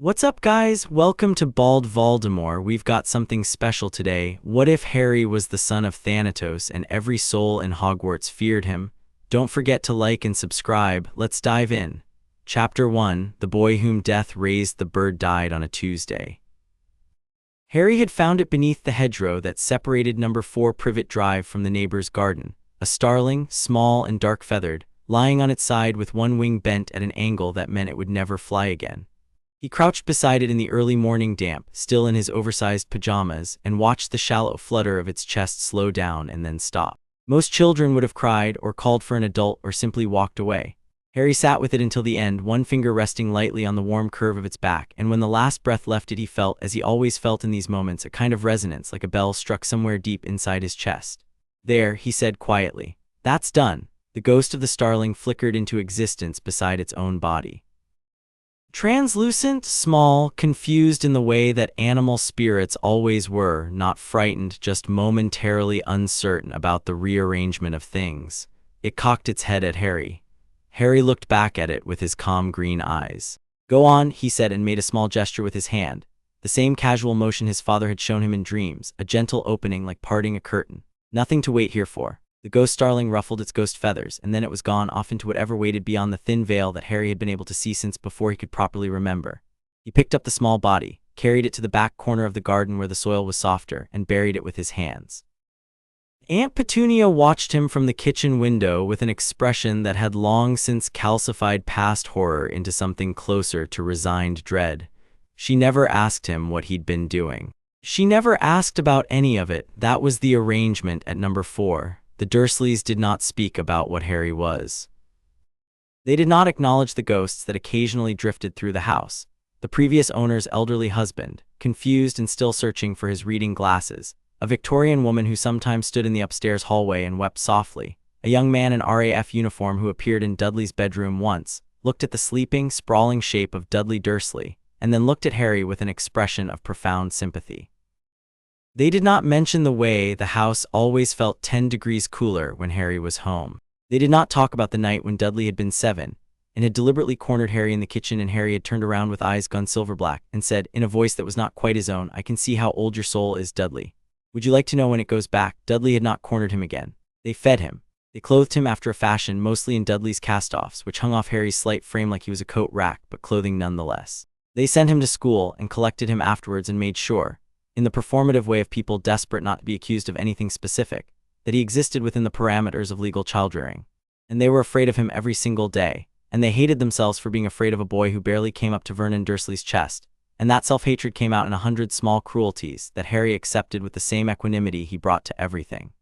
What's up, guys? Welcome to Bald Voldemort. We've got something special today. What if Harry was the son of Thanatos and every soul in Hogwarts feared him? Don't forget to like and subscribe. Let's dive in. Chapter 1. The boy whom death raised the bird died on a Tuesday. Harry had found it beneath the hedgerow that separated number 4 Privet Drive from the neighbor's garden. A starling, small and dark-feathered, lying on its side with one wing bent at an angle that meant it would never fly again. He crouched beside it in the early morning damp, still in his oversized pajamas, and watched the shallow flutter of its chest slow down and then stop. Most children would have cried or called for an adult or simply walked away. Harry sat with it until the end, one finger resting lightly on the warm curve of its back, and when the last breath left it he felt, as he always felt in these moments, a kind of resonance like a bell struck somewhere deep inside his chest. "There," he said quietly. "That's done." The ghost of the starling flickered into existence beside its own body. Translucent, small, confused in the way that animal spirits always were, not frightened, just momentarily uncertain about the rearrangement of things. It cocked its head at Harry. Harry looked back at it with his calm green eyes. "Go on," he said, and made a small gesture with his hand. The same casual motion his father had shown him in dreams, a gentle opening like parting a curtain. "Nothing to wait here for." The ghost starling ruffled its ghost feathers, and then it was gone off into whatever waited beyond the thin veil that Harry had been able to see since before he could properly remember. He picked up the small body, carried it to the back corner of the garden where the soil was softer, and buried it with his hands. Aunt Petunia watched him from the kitchen window with an expression that had long since calcified past horror into something closer to resigned dread. She never asked him what he'd been doing. She never asked about any of it. That was the arrangement at number 4. The Dursleys did not speak about what Harry was. They did not acknowledge the ghosts that occasionally drifted through the house. The previous owner's elderly husband, confused and still searching for his reading glasses, a Victorian woman who sometimes stood in the upstairs hallway and wept softly, a young man in RAF uniform who appeared in Dudley's bedroom once, looked at the sleeping, sprawling shape of Dudley Dursley, and then looked at Harry with an expression of profound sympathy. They did not mention the way the house always felt 10 degrees cooler when Harry was home. They did not talk about the night when Dudley had been 7, and had deliberately cornered Harry in the kitchen, and Harry had turned around with eyes gone silver-black, and said, in a voice that was not quite his own, "I can see how old your soul is, Dudley. Would you like to know when it goes back?" Dudley had not cornered him again. They fed him. They clothed him after a fashion, mostly in Dudley's cast-offs, which hung off Harry's slight frame like he was a coat rack, but clothing nonetheless. They sent him to school, and collected him afterwards, and made sure, in the performative way of people desperate not to be accused of anything specific, that he existed within the parameters of legal child-rearing. And they were afraid of him every single day, and they hated themselves for being afraid of a boy who barely came up to Vernon Dursley's chest, and that self-hatred came out in 100 small cruelties that Harry accepted with the same equanimity he brought to everything.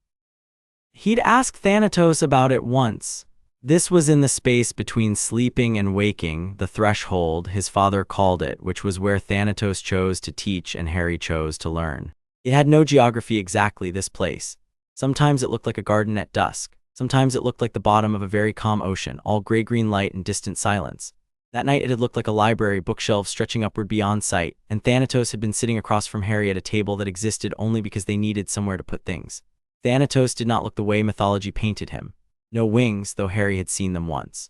He'd asked Thanatos about it once. This was in the space between sleeping and waking, the threshold, his father called it, which was where Thanatos chose to teach and Harry chose to learn. It had no geography exactly, this place. Sometimes it looked like a garden at dusk. Sometimes it looked like the bottom of a very calm ocean, all gray-green light and distant silence. That night it had looked like a library, bookshelves stretching upward beyond sight, and Thanatos had been sitting across from Harry at a table that existed only because they needed somewhere to put things. Thanatos did not look the way mythology painted him. No wings, though Harry had seen them once.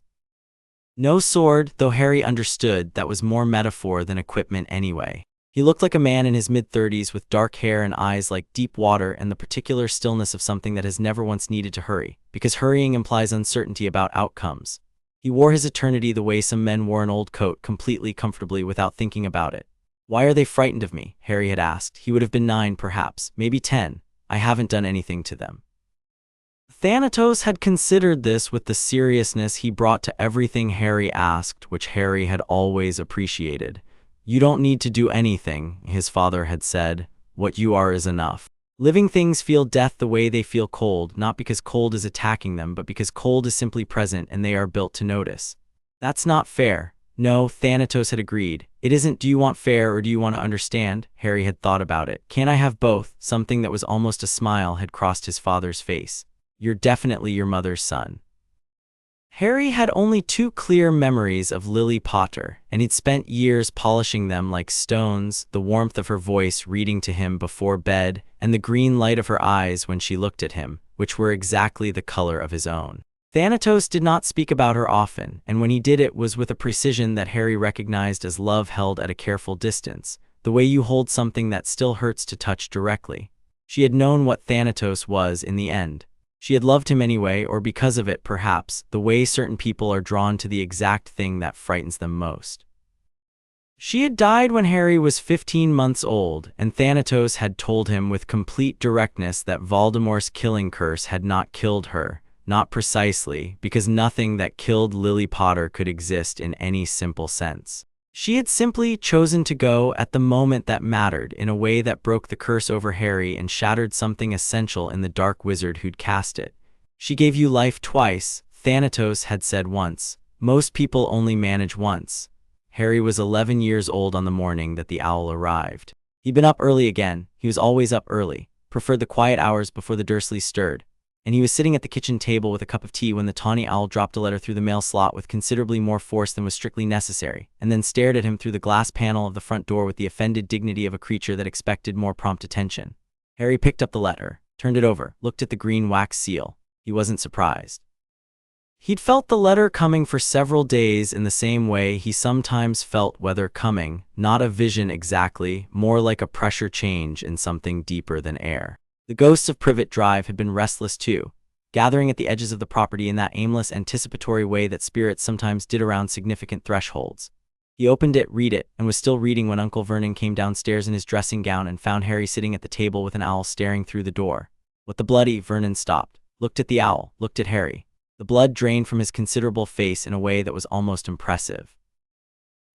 No sword, though Harry understood that was more metaphor than equipment anyway. He looked like a man in his mid-30s with dark hair and eyes like deep water and the particular stillness of something that has never once needed to hurry, because hurrying implies uncertainty about outcomes. He wore his eternity the way some men wore an old coat, completely comfortably without thinking about it. "Why are they frightened of me?" Harry had asked. He would have been 9 perhaps, maybe 10. "I haven't done anything to them." Thanatos had considered this with the seriousness he brought to everything Harry asked, which Harry had always appreciated. "You don't need to do anything," his father had said. "What you are is enough." Living things feel death the way they feel cold, not because cold is attacking them, but because cold is simply present and they are built to notice. "That's not fair." "No," Thanatos had agreed. "It isn't. Do you want fair or do you want to understand?" Harry had thought about it. "Can't I have both?" Something that was almost a smile had crossed his father's face. "You're definitely your mother's son." Harry had only 2 clear memories of Lily Potter, and he'd spent years polishing them like stones, the warmth of her voice reading to him before bed, and the green light of her eyes when she looked at him, which were exactly the color of his own. Thanatos did not speak about her often, and when he did it was with a precision that Harry recognized as love held at a careful distance, the way you hold something that still hurts to touch directly. She had known what Thanatos was in the end. She had loved him anyway, or because of it perhaps, the way certain people are drawn to the exact thing that frightens them most. She had died when Harry was 15 months old, and Thanatos had told him with complete directness that Voldemort's killing curse had not killed her, not precisely, because nothing that killed Lily Potter could exist in any simple sense. She had simply chosen to go at the moment that mattered in a way that broke the curse over Harry and shattered something essential in the dark wizard who'd cast it. She gave you life twice, Thanatos had said once. Most people only manage once. Harry was 11 years old on the morning that the owl arrived. He'd been up early again. He was always up early, preferred the quiet hours before the Dursleys stirred. And he was sitting at the kitchen table with a cup of tea when the tawny owl dropped a letter through the mail slot with considerably more force than was strictly necessary, and then stared at him through the glass panel of the front door with the offended dignity of a creature that expected more prompt attention. Harry picked up the letter, turned it over, looked at the green wax seal. He wasn't surprised. He'd felt the letter coming for several days in the same way he sometimes felt weather coming, not a vision exactly, more like a pressure change in something deeper than air. The ghosts of Privet Drive had been restless too, gathering at the edges of the property in that aimless, anticipatory way that spirits sometimes did around significant thresholds. He opened it, read it, and was still reading when Uncle Vernon came downstairs in his dressing gown and found Harry sitting at the table with an owl staring through the door. What the bloody? Vernon stopped, looked at the owl, looked at Harry. The blood drained from his considerable face in a way that was almost impressive.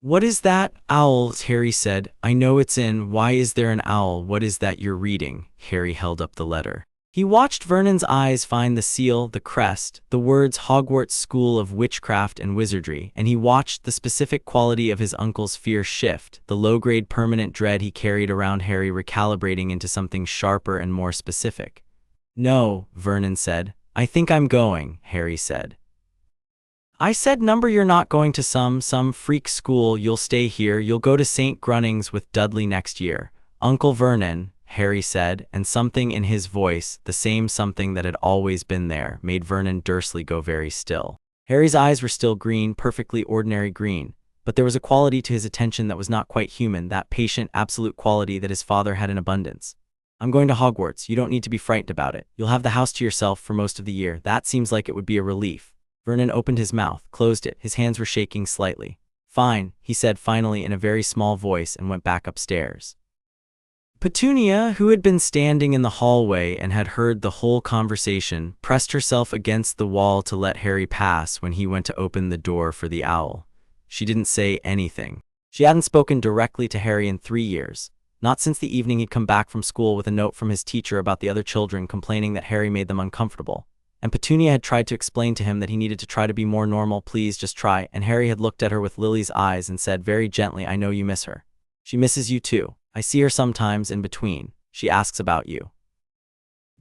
"What is that, owls?" Harry said. "I know it's in. Why is there an owl? What is that you're reading?" Harry held up the letter. He watched Vernon's eyes find the seal, the crest, the words Hogwarts School of Witchcraft and Wizardry, and he watched the specific quality of his uncle's fear shift, the low-grade permanent dread he carried around Harry recalibrating into something sharper and more specific. "No," Vernon said. "I think I'm going," Harry said. "I said number you're not going to some freak school. You'll stay here. You'll go to St. Grunning's with Dudley next year." "Uncle Vernon," Harry said, and something in his voice, the same something that had always been there, made Vernon Dursley go very still. Harry's eyes were still green, perfectly ordinary green, but there was a quality to his attention that was not quite human, that patient, absolute quality that his father had in abundance. "I'm going to Hogwarts. You don't need to be frightened about it. You'll have the house to yourself for most of the year. That seems like it would be a relief." Vernon opened his mouth, closed it, his hands were shaking slightly. "Fine," he said finally in a very small voice and went back upstairs. Petunia, who had been standing in the hallway and had heard the whole conversation, pressed herself against the wall to let Harry pass when he went to open the door for the owl. She didn't say anything. She hadn't spoken directly to Harry in 3 years, not since the evening he'd come back from school with a note from his teacher about the other children complaining that Harry made them uncomfortable. And Petunia had tried to explain to him that he needed to try to be more normal, please just try, and Harry had looked at her with Lily's eyes and said very gently, "I know you miss her. She misses you too. I see her sometimes in between. She asks about you."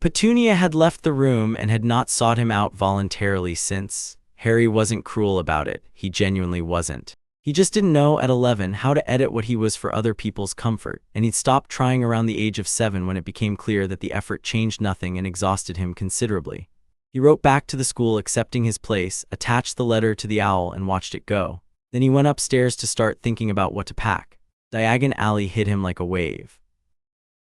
Petunia had left the room and had not sought him out voluntarily since. Harry wasn't cruel about it. He genuinely wasn't. He just didn't know at 11 how to edit what he was for other people's comfort, and he'd stopped trying around the age of 7 when it became clear that the effort changed nothing and exhausted him considerably. He wrote back to the school accepting his place, attached the letter to the owl, and watched it go. Then he went upstairs to start thinking about what to pack. Diagon Alley hit him like a wave.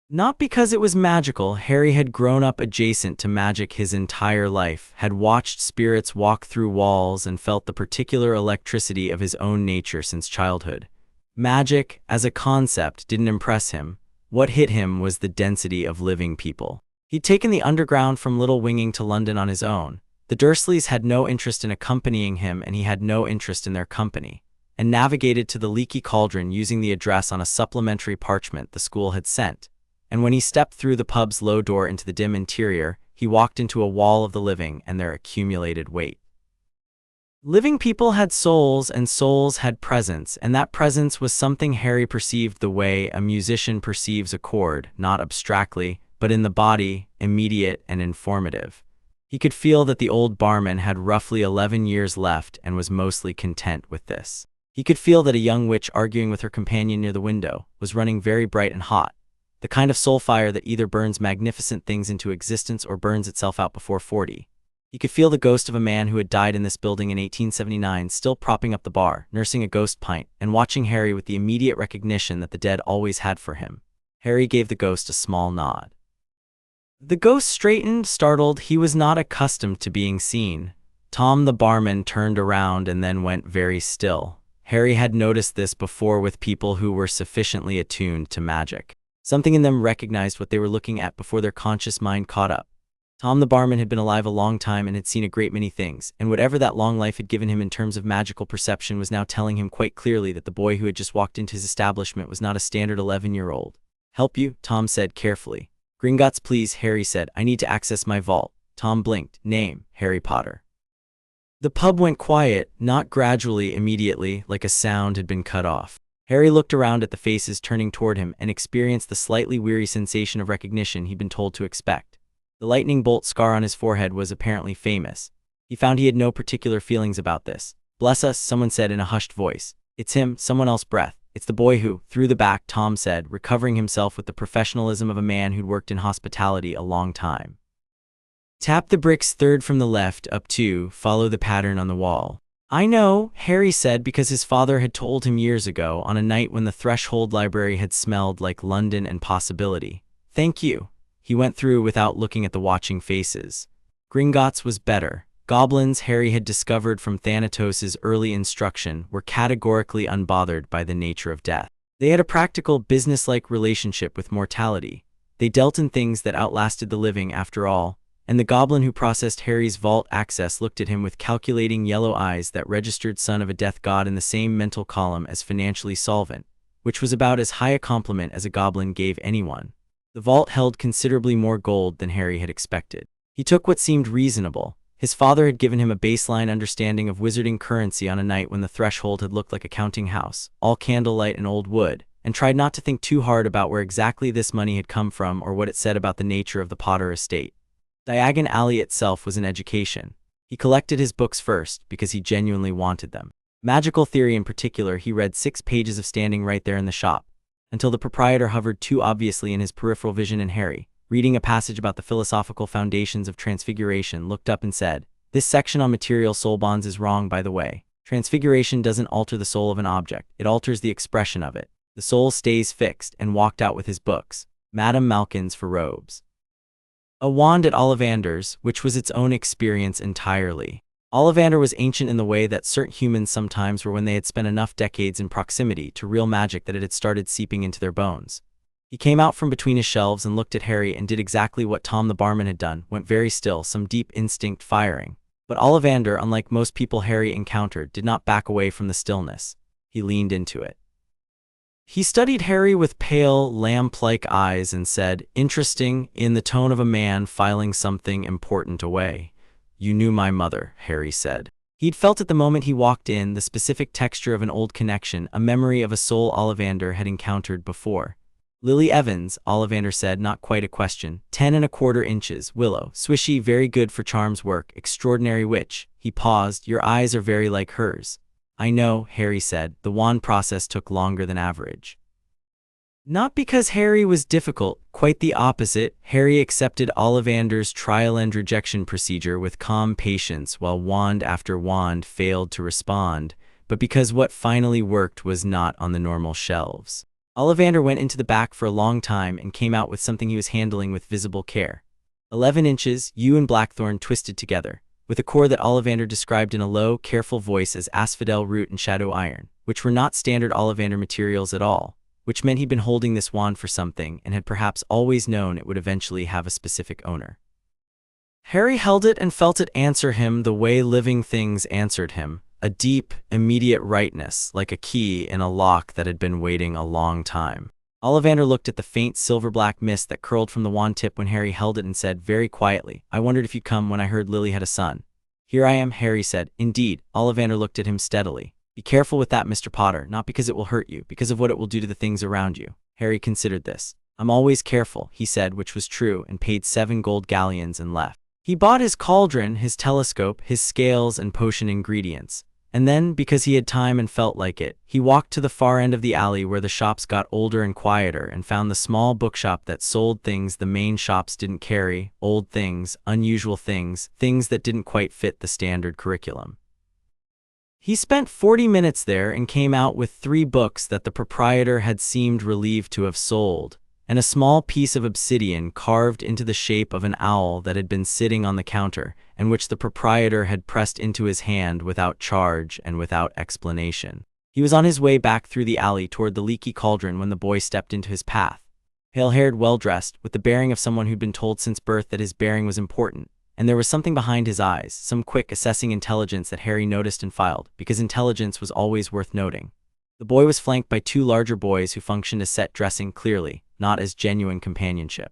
Not because it was magical. Harry had grown up adjacent to magic his entire life, had watched spirits walk through walls and felt the particular electricity of his own nature since childhood. Magic, as a concept, didn't impress him. What hit him was the density of living people. He'd taken the underground from Little Winging to London on his own. The Dursleys had no interest in accompanying him, and he had no interest in their company, and navigated to the Leaky Cauldron using the address on a supplementary parchment the school had sent. And when he stepped through the pub's low door into the dim interior, he walked into a wall of the living and their accumulated weight. Living people had souls, and souls had presence, and that presence was something Harry perceived the way a musician perceives a chord, not abstractly, but in the body, immediate and informative. He could feel that the old barman had roughly 11 years left and was mostly content with this. He could feel that a young witch arguing with her companion near the window was running very bright and hot, the kind of soul fire that either burns magnificent things into existence or burns itself out before 40. He could feel the ghost of a man who had died in this building in 1879 still propping up the bar, nursing a ghost pint, and watching Harry with the immediate recognition that the dead always had for him. Harry gave the ghost a small nod. The ghost straightened, startled. He was not accustomed to being seen. Tom the barman turned around and then went very still. Harry had noticed this before with people who were sufficiently attuned to magic. Something in them recognized what they were looking at before their conscious mind caught up. Tom the barman had been alive a long time and had seen a great many things, and whatever that long life had given him in terms of magical perception was now telling him quite clearly that the boy who had just walked into his establishment was not a standard 11-year-old. "Help you?" Tom said carefully. "Gringotts, please," Harry said. "I need to access my vault." Tom blinked. "Name, Harry Potter." The pub went quiet, not gradually, immediately, like a sound had been cut off. Harry looked around at the faces turning toward him and experienced the slightly weary sensation of recognition he'd been told to expect. The lightning bolt scar on his forehead was apparently famous. He found he had no particular feelings about this. "Bless us," someone said in a hushed voice. "It's him," someone else breathed. "It's the boy who, through the back," Tom said, recovering himself with the professionalism of a man who'd worked in hospitality a long time. "Tap the bricks third from the left, up 2, follow the pattern on the wall." "I know," Harry said, because his father had told him years ago, on a night when the Threshold Library had smelled like London and possibility. "Thank you." He went through without looking at the watching faces. Gringotts was better. Goblins, Harry had discovered from Thanatos' early instruction, were categorically unbothered by the nature of death. They had a practical, business-like relationship with mortality. They dealt in things that outlasted the living after all, and the goblin who processed Harry's vault access looked at him with calculating yellow eyes that registered son of a death god in the same mental column as financially solvent, which was about as high a compliment as a goblin gave anyone. The vault held considerably more gold than Harry had expected. He took what seemed reasonable. His father had given him a baseline understanding of wizarding currency on a night when the threshold had looked like a counting house, all candlelight and old wood, and tried not to think too hard about where exactly this money had come from or what it said about the nature of the Potter estate. Diagon Alley itself was an education. He collected his books first because he genuinely wanted them. Magical theory in particular, he read 6 pages of standing right there in the shop, until the proprietor hovered too obviously in his peripheral vision, and Harry, reading a passage about the philosophical foundations of transfiguration, looked up and said, "This section on material soul bonds is wrong, by the way. Transfiguration doesn't alter the soul of an object, it alters the expression of it. The soul stays fixed," and walked out with his books. Madame Malkin's for robes. A wand at Ollivander's, which was its own experience entirely. Ollivander was ancient in the way that certain humans sometimes were when they had spent enough decades in proximity to real magic that it had started seeping into their bones. He came out from between his shelves and looked at Harry and did exactly what Tom the barman had done, went very still, some deep instinct firing. But Ollivander, unlike most people Harry encountered, did not back away from the stillness. He leaned into it. He studied Harry with pale, lamp-like eyes and said, "Interesting," in the tone of a man filing something important away. "You knew my mother," Harry said. He'd felt at the moment he walked in the specific texture of an old connection, a memory of a soul Ollivander had encountered before. "Lily Evans," Ollivander said, not quite a question. 10¼ inches, willow, swishy, very good for charms work, extraordinary witch. He paused. "Your eyes are very like hers." "I know," Harry said. The wand process took longer than average. Not because Harry was difficult, quite the opposite. Harry accepted Ollivander's trial and rejection procedure with calm patience while wand after wand failed to respond, but because what finally worked was not on the normal shelves. Ollivander went into the back for a long time and came out with something he was handling with visible care. 11 inches, yew and blackthorn twisted together, with a core that Ollivander described in a low, careful voice as asphodel root and shadow iron, which were not standard Ollivander materials at all, which meant he'd been holding this wand for something and had perhaps always known it would eventually have a specific owner. Harry held it and felt it answer him the way living things answered him, a deep, immediate rightness, like a key in a lock that had been waiting a long time. Ollivander looked at the faint silver-black mist that curled from the wand tip when Harry held it and said very quietly, "I wondered if you'd come when I heard Lily had a son." "Here I am," Harry said. "Indeed." Ollivander looked at him steadily. "Be careful with that, Mr. Potter, not because it will hurt you, because of what it will do to the things around you." Harry considered this. "I'm always careful," he said, which was true, and paid 7 gold galleons and left. He bought his cauldron, his telescope, his scales and potion ingredients. And then, because he had time and felt like it, he walked to the far end of the alley where the shops got older and quieter and found the small bookshop that sold things the main shops didn't carry, old things, unusual things, things that didn't quite fit the standard curriculum. He spent 40 minutes there and came out with 3 books that the proprietor had seemed relieved to have sold, and a small piece of obsidian carved into the shape of an owl that had been sitting on the counter, and which the proprietor had pressed into his hand without charge and without explanation. He was on his way back through the alley toward the leaky cauldron when the boy stepped into his path. Pale-haired, well-dressed, with the bearing of someone who'd been told since birth that his bearing was important, and there was something behind his eyes, some quick, assessing intelligence that Harry noticed and filed, because intelligence was always worth noting. The boy was flanked by 2 larger boys who functioned as set dressing clearly, not as genuine companionship.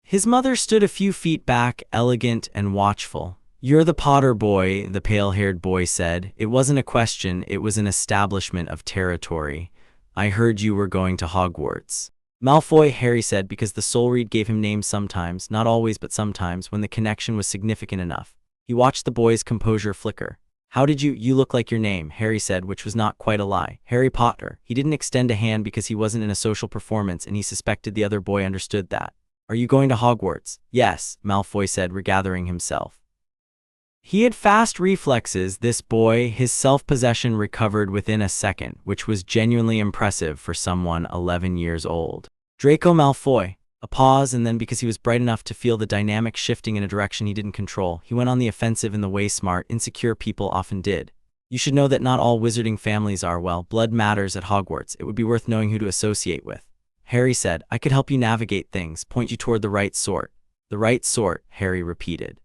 His mother stood a few feet back, elegant and watchful. "You're the Potter boy," the pale-haired boy said. It wasn't a question, it was an establishment of territory. "I heard you were going to Hogwarts." "Malfoy," Harry said, because the soul read gave him names sometimes, not always but sometimes, when the connection was significant enough. He watched the boy's composure flicker. "How did you look like your name," Harry said, which was not quite a lie. Harry Potter. He didn't extend a hand because he wasn't in a social performance and he suspected the other boy understood that. "Are you going to Hogwarts?" "Yes," Malfoy said, regathering himself. He had fast reflexes, this boy, his self-possession recovered within a second, which was genuinely impressive for someone 11 years old. "Draco Malfoy." A pause, and then because he was bright enough to feel the dynamic shifting in a direction he didn't control, he went on the offensive in the way smart, insecure people often did. "You should know that not all wizarding families are, well, blood matters at Hogwarts. It would be worth knowing who to associate with." Harry said, "I could help you navigate things, point you toward the right sort." "The right sort," Harry repeated.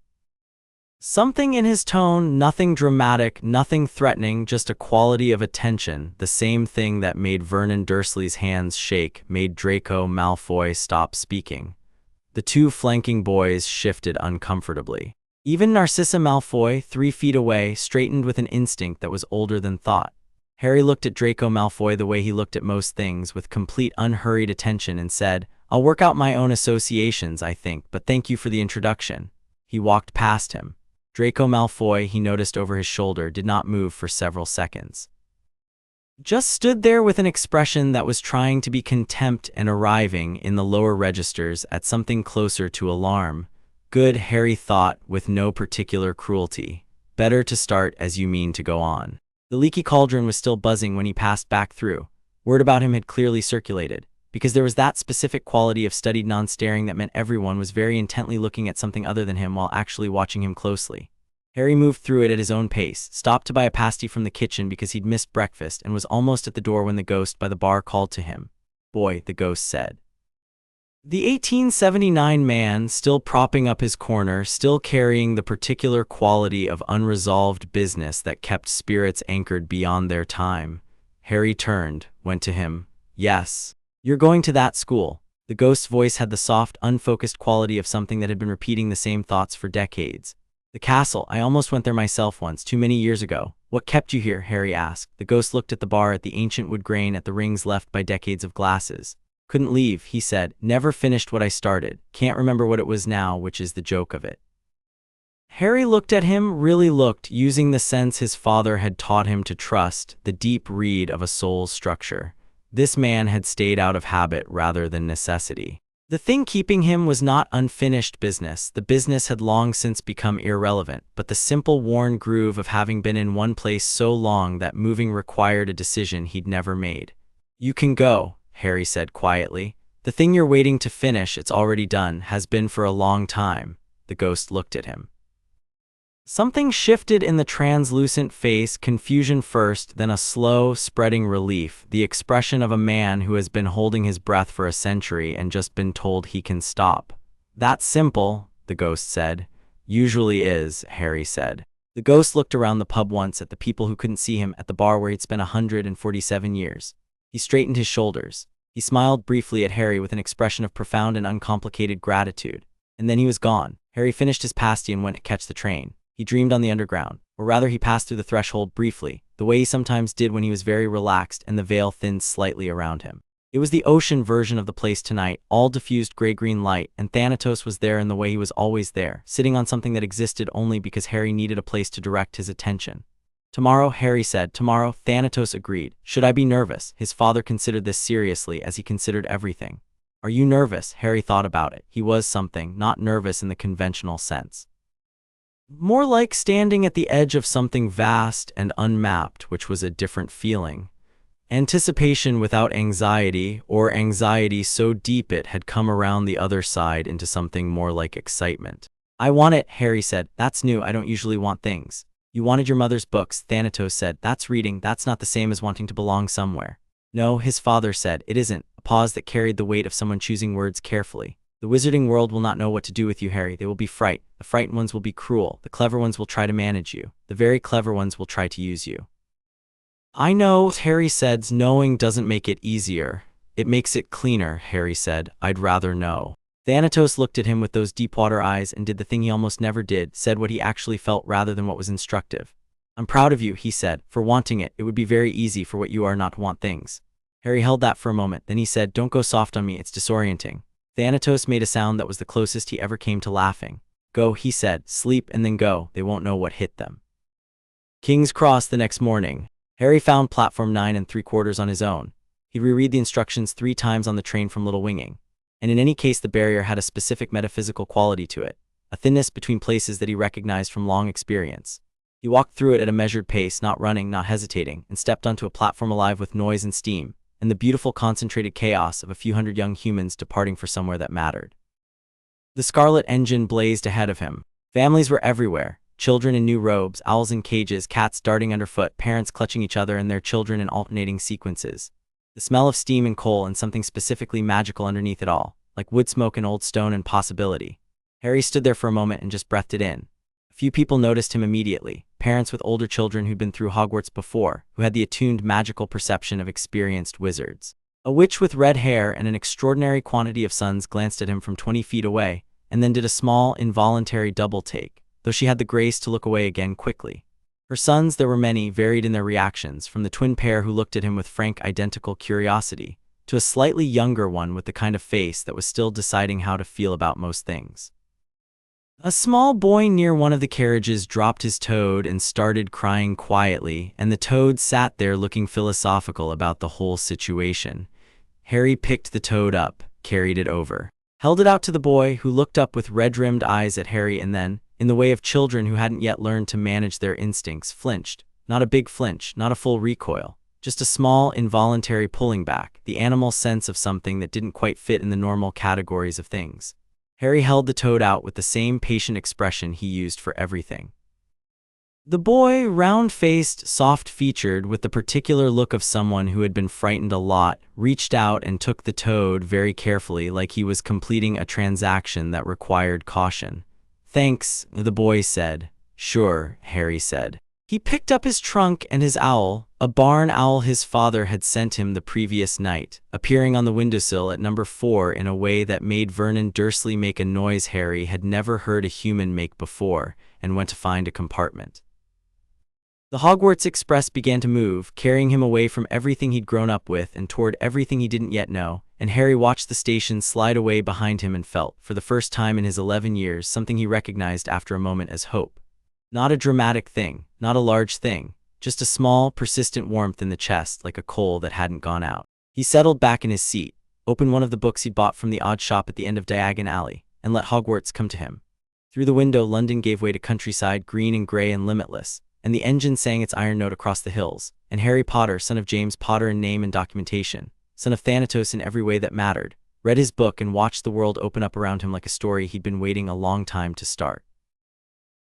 Something in his tone, nothing dramatic, nothing threatening, just a quality of attention, the same thing that made Vernon Dursley's hands shake, made Draco Malfoy stop speaking. The 2 flanking boys shifted uncomfortably. Even Narcissa Malfoy, 3 feet away, straightened with an instinct that was older than thought. Harry looked at Draco Malfoy the way he looked at most things, with complete unhurried attention, and said, "I'll work out my own associations, I think, but thank you for the introduction." He walked past him. Draco Malfoy, he noticed over his shoulder, did not move for several seconds. Just stood there with an expression that was trying to be contempt and arriving, in the lower registers, at something closer to alarm. Good, Harry thought, with no particular cruelty. Better to start as you mean to go on. The leaky cauldron was still buzzing when he passed back through. Word about him had clearly circulated, because there was that specific quality of studied non-staring that meant everyone was very intently looking at something other than him while actually watching him closely. Harry moved through it at his own pace, stopped to buy a pasty from the kitchen because he'd missed breakfast, and was almost at the door when the ghost by the bar called to him. "Boy," the ghost said. The 1879 man, still propping up his corner, still carrying the particular quality of unresolved business that kept spirits anchored beyond their time. Harry turned, went to him. "Yes. You're going to that school." The ghost's voice had the soft, unfocused quality of something that had been repeating the same thoughts for decades. "The castle. I almost went there myself once, too many years ago." "What kept you here?" Harry asked. The ghost looked at the bar, at the ancient wood grain, at the rings left by decades of glasses. "Couldn't leave," he said. "Never finished what I started. Can't remember what it was now, which is the joke of it." Harry looked at him, really looked, using the sense his father had taught him to trust, the deep read of a soul's structure. This man had stayed out of habit rather than necessity. The thing keeping him was not unfinished business. The business had long since become irrelevant, but the simple worn groove of having been in one place so long that moving required a decision he'd never made. "You can go," Harry said quietly. "The thing you're waiting to finish, it's already done, has been for a long time." The ghost looked at him. Something shifted in the translucent face, confusion first, then a slow, spreading relief, the expression of a man who has been holding his breath for a century and just been told he can stop. "That's simple," the ghost said. "Usually is," Harry said. The ghost looked around the pub once at the people who couldn't see him, at the bar where he'd spent 147 years. He straightened his shoulders. He smiled briefly at Harry with an expression of profound and uncomplicated gratitude. And then he was gone. Harry finished his pasty and went to catch the train. He dreamed on the underground, or rather he passed through the threshold briefly, the way he sometimes did when he was very relaxed and the veil thinned slightly around him. It was the ocean version of the place tonight, all diffused gray-green light, and Thanatos was there in the way he was always there, sitting on something that existed only because Harry needed a place to direct his attention. Tomorrow, Harry said. Tomorrow, Thanatos agreed. Should I be nervous? His father considered this seriously, as he considered everything. Are you nervous? Harry thought about it. He was something, not nervous in the conventional sense. More like standing at the edge of something vast and unmapped, which was a different feeling. Anticipation without anxiety, or anxiety so deep it had come around the other side into something more like excitement. I want it, Harry said. That's new, I don't usually want things. You wanted your mother's books, Thanatos said. That's reading, that's not the same as wanting to belong somewhere. No, his father said, it isn't. A pause that carried the weight of someone choosing words carefully. The wizarding world will not know what to do with you, Harry. They will be frightened. The frightened ones will be cruel. The clever ones will try to manage you. The very clever ones will try to use you. I know, Harry said. Knowing doesn't make it easier. It makes it cleaner, Harry said. I'd rather know. Thanatos looked at him with those deep-water eyes and did the thing he almost never did, said what he actually felt rather than what was instructive. I'm proud of you, he said, for wanting it. It would be very easy for what you are not to want things. Harry held that for a moment, then he said, don't go soft on me, it's disorienting. Thanatos made a sound that was the closest he ever came to laughing. Go, he said, sleep and then go, they won't know what hit them. King's Cross the next morning. Harry found platform 9 3/4 on his own. He'd reread the instructions 3 times on the train from Little Winging. And in any case the barrier had a specific metaphysical quality to it, a thinness between places that he recognized from long experience. He walked through it at a measured pace, not running, not hesitating, and stepped onto a platform alive with noise and steam, and the beautiful concentrated chaos of a few hundred young humans departing for somewhere that mattered. The scarlet engine blazed ahead of him. Families were everywhere, children in new robes, owls in cages, cats darting underfoot, parents clutching each other and their children in alternating sequences. The smell of steam and coal and something specifically magical underneath it all, like wood smoke and old stone and possibility. Harry stood there for a moment and just breathed it in. A few people noticed him immediately, parents with older children who'd been through Hogwarts before, who had the attuned magical perception of experienced wizards. A witch with red hair and an extraordinary quantity of suns glanced at him from 20 feet away, and then did a small, involuntary double take, though she had the grace to look away again quickly. Her sons, there were many, varied in their reactions, from the twin pair who looked at him with frank identical curiosity, to a slightly younger one with the kind of face that was still deciding how to feel about most things. A small boy near one of the carriages dropped his toad and started crying quietly, and the toad sat there looking philosophical about the whole situation. Harry picked the toad up, carried it over, held it out to the boy, who looked up with red-rimmed eyes at Harry and then, in the way of children who hadn't yet learned to manage their instincts, flinched. Not a big flinch, not a full recoil, just a small, involuntary pulling back, the animal sense of something that didn't quite fit in the normal categories of things. Harry held the toad out with the same patient expression he used for everything. The boy, round-faced, soft-featured, with the particular look of someone who had been frightened a lot, reached out and took the toad very carefully, like he was completing a transaction that required caution. Thanks, the boy said. Sure, Harry said. He picked up his trunk and his owl, a barn owl his father had sent him the previous night, appearing on the windowsill at number 4 in a way that made Vernon Dursley make a noise Harry had never heard a human make before, and went to find a compartment. The Hogwarts Express began to move, carrying him away from everything he'd grown up with and toward everything he didn't yet know, and Harry watched the station slide away behind him and felt, for the first time in his 11 years, something he recognized after a moment as hope. Not a dramatic thing, not a large thing, just a small, persistent warmth in the chest like a coal that hadn't gone out. He settled back in his seat, opened one of the books he'd bought from the odd shop at the end of Diagon Alley, and let Hogwarts come to him. Through the window, London gave way to countryside, green and grey and limitless, and the engine sang its iron note across the hills, and Harry Potter, son of James Potter in name and documentation, son of Thanatos in every way that mattered, read his book and watched the world open up around him like a story he'd been waiting a long time to start.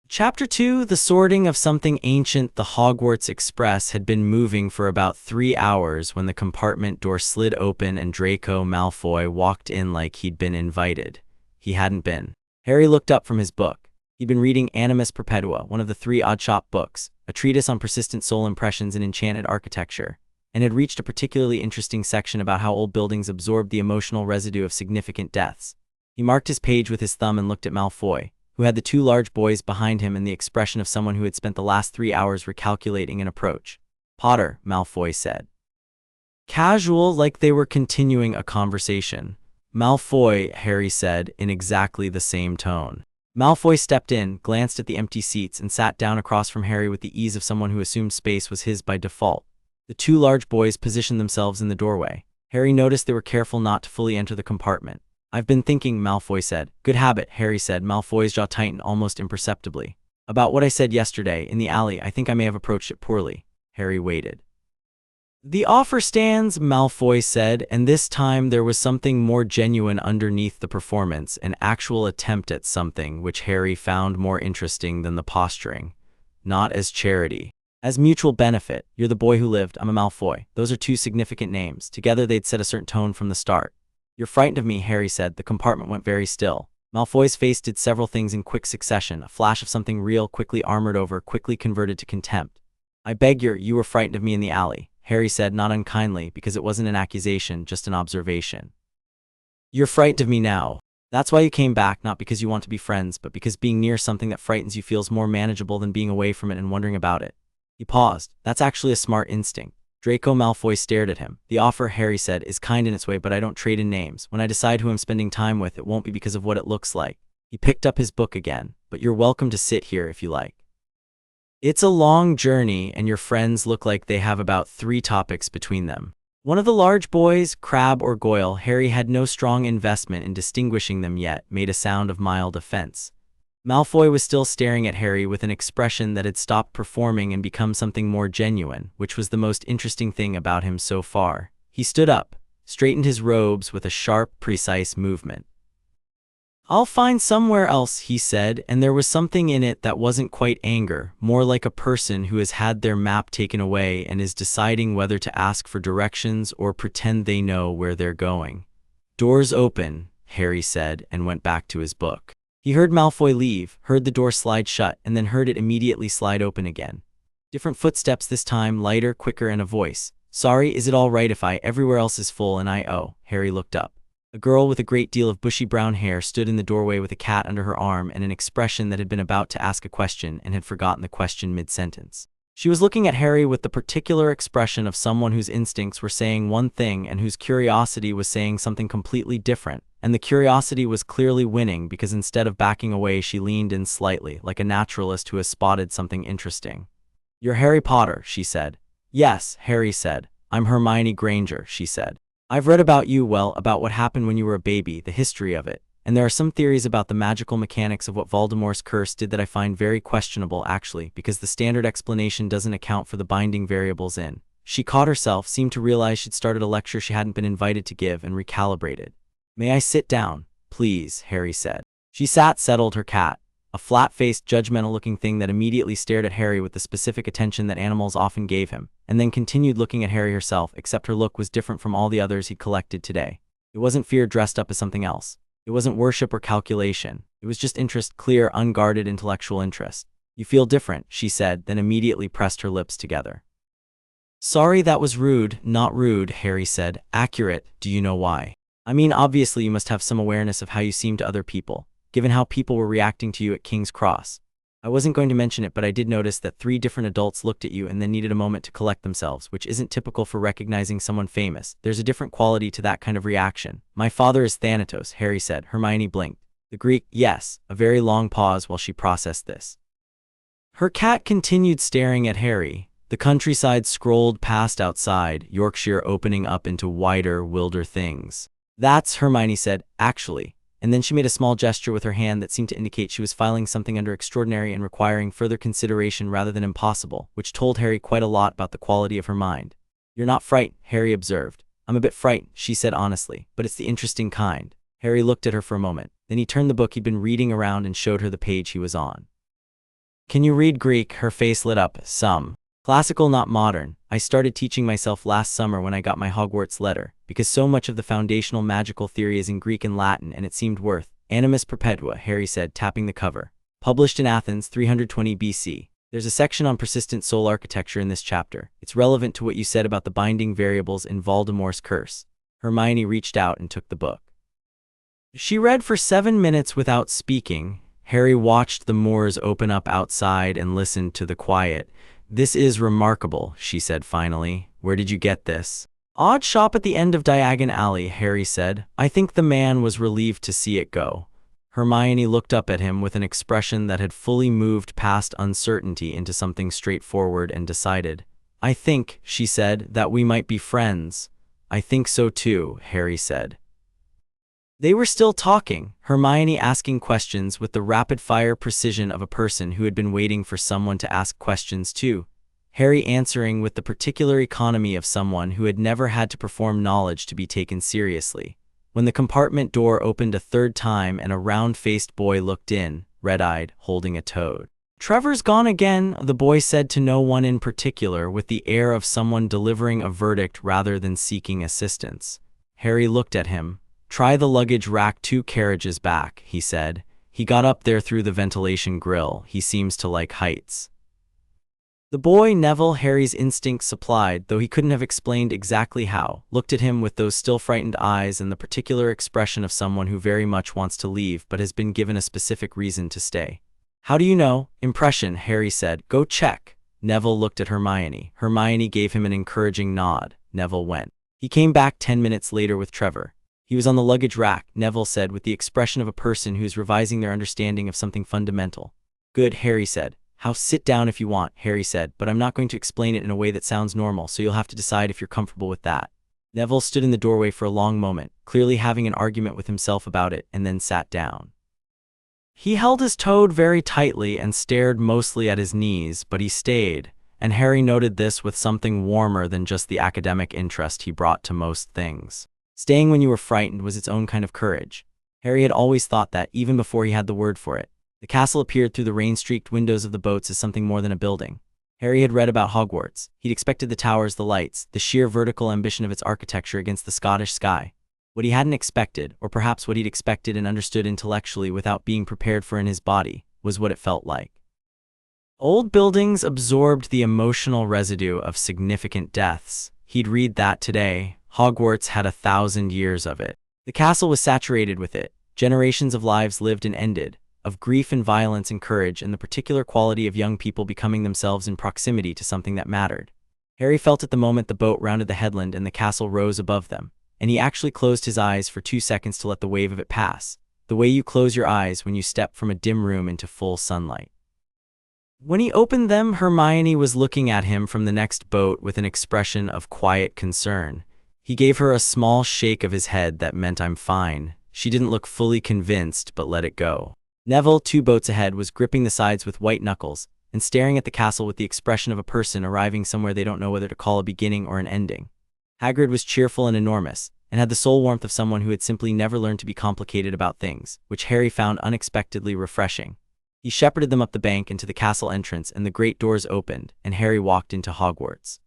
Chapter 2, The Sorting of Something Ancient. The Hogwarts Express had been moving for about 3 hours when the compartment door slid open and Draco Malfoy walked in like he'd been invited. He hadn't been. Harry looked up from his book. He'd been reading Animus Perpetua, one of the 3 odd-shop books, a treatise on persistent soul impressions in enchanted architecture, and had reached a particularly interesting section about how old buildings absorbed the emotional residue of significant deaths. He marked his page with his thumb and looked at Malfoy, who had the 2 large boys behind him and the expression of someone who had spent the last 3 hours recalculating an approach. Potter, Malfoy said. Casual, like they were continuing a conversation. Malfoy, Harry said, in exactly the same tone. Malfoy stepped in, glanced at the empty seats, and sat down across from Harry with the ease of someone who assumed space was his by default. The two large boys positioned themselves in the doorway. Harry noticed they were careful not to fully enter the compartment. "I've been thinking," Malfoy said. "Good habit," Harry said. Malfoy's jaw tightened almost imperceptibly. "About what I said yesterday, in the alley. I think I may have approached it poorly." Harry waited. "The offer stands," Malfoy said, and this time there was something more genuine underneath the performance, an actual attempt at something which Harry found more interesting than the posturing. "Not as charity. As mutual benefit. You're the boy who lived, I'm a Malfoy. Those are two significant names. Together they'd set a certain tone from the start." "You're frightened of me," Harry said. The compartment went very still. Malfoy's face did several things in quick succession, a flash of something real, quickly armored over, quickly converted to contempt. "I beg you were frightened of me in the alley," Harry said, not unkindly, because it wasn't an accusation, just an observation. "You're frightened of me now. That's why you came back, not because you want to be friends, but because being near something that frightens you feels more manageable than being away from it and wondering about it." He paused. "That's actually a smart instinct." Draco Malfoy stared at him. "The offer," Harry said, "is kind in its way, but I don't trade in names. When I decide who I'm spending time with, it won't be because of what it looks like." He picked up his book again. "But you're welcome to sit here if you like. It's a long journey, and your friends look like they have about 3 topics between them." One of the large boys, Crabbe or Goyle, Harry had no strong investment in distinguishing them yet, made a sound of mild offense. Malfoy was still staring at Harry with an expression that had stopped performing and become something more genuine, which was the most interesting thing about him so far. He stood up, straightened his robes with a sharp, precise movement. "I'll find somewhere else," he said, and there was something in it that wasn't quite anger, more like a person who has had their map taken away and is deciding whether to ask for directions or pretend they know where they're going. "Doors open," Harry said, and went back to his book. He heard Malfoy leave, heard the door slide shut, and then heard it immediately slide open again. Different footsteps this time, lighter, quicker, and a voice. "Sorry, is it all right if everywhere else is full and oh." Harry looked up. A girl with a great deal of bushy brown hair stood in the doorway with a cat under her arm and an expression that had been about to ask a question and had forgotten the question mid-sentence. She was looking at Harry with the particular expression of someone whose instincts were saying one thing and whose curiosity was saying something completely different. And the curiosity was clearly winning because instead of backing away, she leaned in slightly, like a naturalist who has spotted something interesting. "You're Harry Potter," she said. "Yes," Harry said. "I'm Hermione Granger," she said. "I've read about you, about what happened when you were a baby, the history of it. And there are some theories about the magical mechanics of what Voldemort's curse did that I find very questionable, actually, because the standard explanation doesn't account for the binding variables in." She caught herself, seemed to realize she'd started a lecture she hadn't been invited to give, and recalibrated. "May I sit down, please?" Harry said. She sat, settled her cat, a flat-faced, judgmental-looking thing that immediately stared at Harry with the specific attention that animals often gave him, and then continued looking at Harry herself, except her look was different from all the others he'd collected today. It wasn't fear dressed up as something else. It wasn't worship or calculation. It was just interest, clear, unguarded intellectual interest. "You feel different," she said, then immediately pressed her lips together. "Sorry, that was rude." "Not rude," Harry said. "Accurate. Do you know why? I mean, obviously you must have some awareness of how you seem to other people, given how people were reacting to you at King's Cross. I wasn't going to mention it, but I did notice that 3 different adults looked at you and then needed a moment to collect themselves, which isn't typical for recognizing someone famous. There's a different quality to that kind of reaction." "My father is Thanatos," Harry said. Hermione blinked. "The Greek?" "Yes." A very long pause while she processed this. Her cat continued staring at Harry. The countryside scrolled past outside, Yorkshire opening up into wider, wilder things. "That's," Hermione said, "actually." And then she made a small gesture with her hand that seemed to indicate she was filing something under extraordinary and requiring further consideration rather than impossible, which told Harry quite a lot about the quality of her mind. "You're not frightened," Harry observed. "I'm a bit frightened," she said honestly, "but it's the interesting kind." Harry looked at her for a moment. Then he turned the book he'd been reading around and showed her the page he was on. "Can you read Greek?" Her face lit up. "Some. Classical, not modern. I started teaching myself last summer when I got my Hogwarts letter, because so much of the foundational magical theory is in Greek and Latin, and it seemed worth. Animus Perpetua," Harry said, tapping the cover. "Published in Athens, 320 BC. There's a section on persistent soul architecture in this chapter. It's relevant to what you said about the binding variables in Voldemort's curse." Hermione reached out and took the book. She read for 7 minutes without speaking. Harry watched the moors open up outside and listened to the quiet. "This is remarkable," she said finally. "Where did you get this?" "Odd shop at the end of Diagon Alley," Harry said. "I think the man was relieved to see it go." Hermione looked up at him with an expression that had fully moved past uncertainty into something straightforward and decided. "I think," she said, "that we might be friends." "I think so too," Harry said. They were still talking, Hermione asking questions with the rapid-fire precision of a person who had been waiting for someone to ask questions too. Harry answering with the particular economy of someone who had never had to perform knowledge to be taken seriously. When the compartment door opened a third time and a round-faced boy looked in, red-eyed, holding a toad. "Trevor's gone again," the boy said to no one in particular, with the air of someone delivering a verdict rather than seeking assistance. Harry looked at him. "Try the luggage rack 2 carriages back," he said. "He got up there through the ventilation grill. He seems to like heights." The boy, Neville, Harry's instinct supplied, though he couldn't have explained exactly how, looked at him with those still frightened eyes and the particular expression of someone who very much wants to leave but has been given a specific reason to stay. "How do you know?" "Impression," Harry said. "Go check." Neville looked at Hermione. Hermione gave him an encouraging nod. Neville went. He came back 10 minutes later with Trevor. "He was on the luggage rack," Neville said with the expression of a person who's revising their understanding of something fundamental. "Good," Harry said. "How sit down if you want," Harry said, "but I'm not going to explain it in a way that sounds normal, so you'll have to decide if you're comfortable with that." Neville stood in the doorway for a long moment, clearly having an argument with himself about it, and then sat down. He held his toad very tightly and stared mostly at his knees, but he stayed, and Harry noted this with something warmer than just the academic interest he brought to most things. Staying when you were frightened was its own kind of courage. Harry had always thought that, even before he had the word for it. The castle appeared through the rain-streaked windows of the boats as something more than a building. Harry had read about Hogwarts. He'd expected the towers, the lights, the sheer vertical ambition of its architecture against the Scottish sky. What he hadn't expected, or perhaps what he'd expected and understood intellectually without being prepared for in his body, was what it felt like. Old buildings absorbed the emotional residue of significant deaths. He'd read that today. Hogwarts had 1,000 years of it. The castle was saturated with it. Generations of lives lived and ended, of grief and violence and courage and the particular quality of young people becoming themselves in proximity to something that mattered. Harry felt at the moment the boat rounded the headland and the castle rose above them, and he actually closed his eyes for 2 seconds to let the wave of it pass, the way you close your eyes when you step from a dim room into full sunlight. When he opened them, Hermione was looking at him from the next boat with an expression of quiet concern. He gave her a small shake of his head that meant "I'm fine." She didn't look fully convinced, but let it go. Neville, 2 boats ahead, was gripping the sides with white knuckles and staring at the castle with the expression of a person arriving somewhere they don't know whether to call a beginning or an ending. Hagrid was cheerful and enormous, and had the soul warmth of someone who had simply never learned to be complicated about things, which Harry found unexpectedly refreshing. He shepherded them up the bank into the castle entrance, and the great doors opened, and Harry walked into Hogwarts.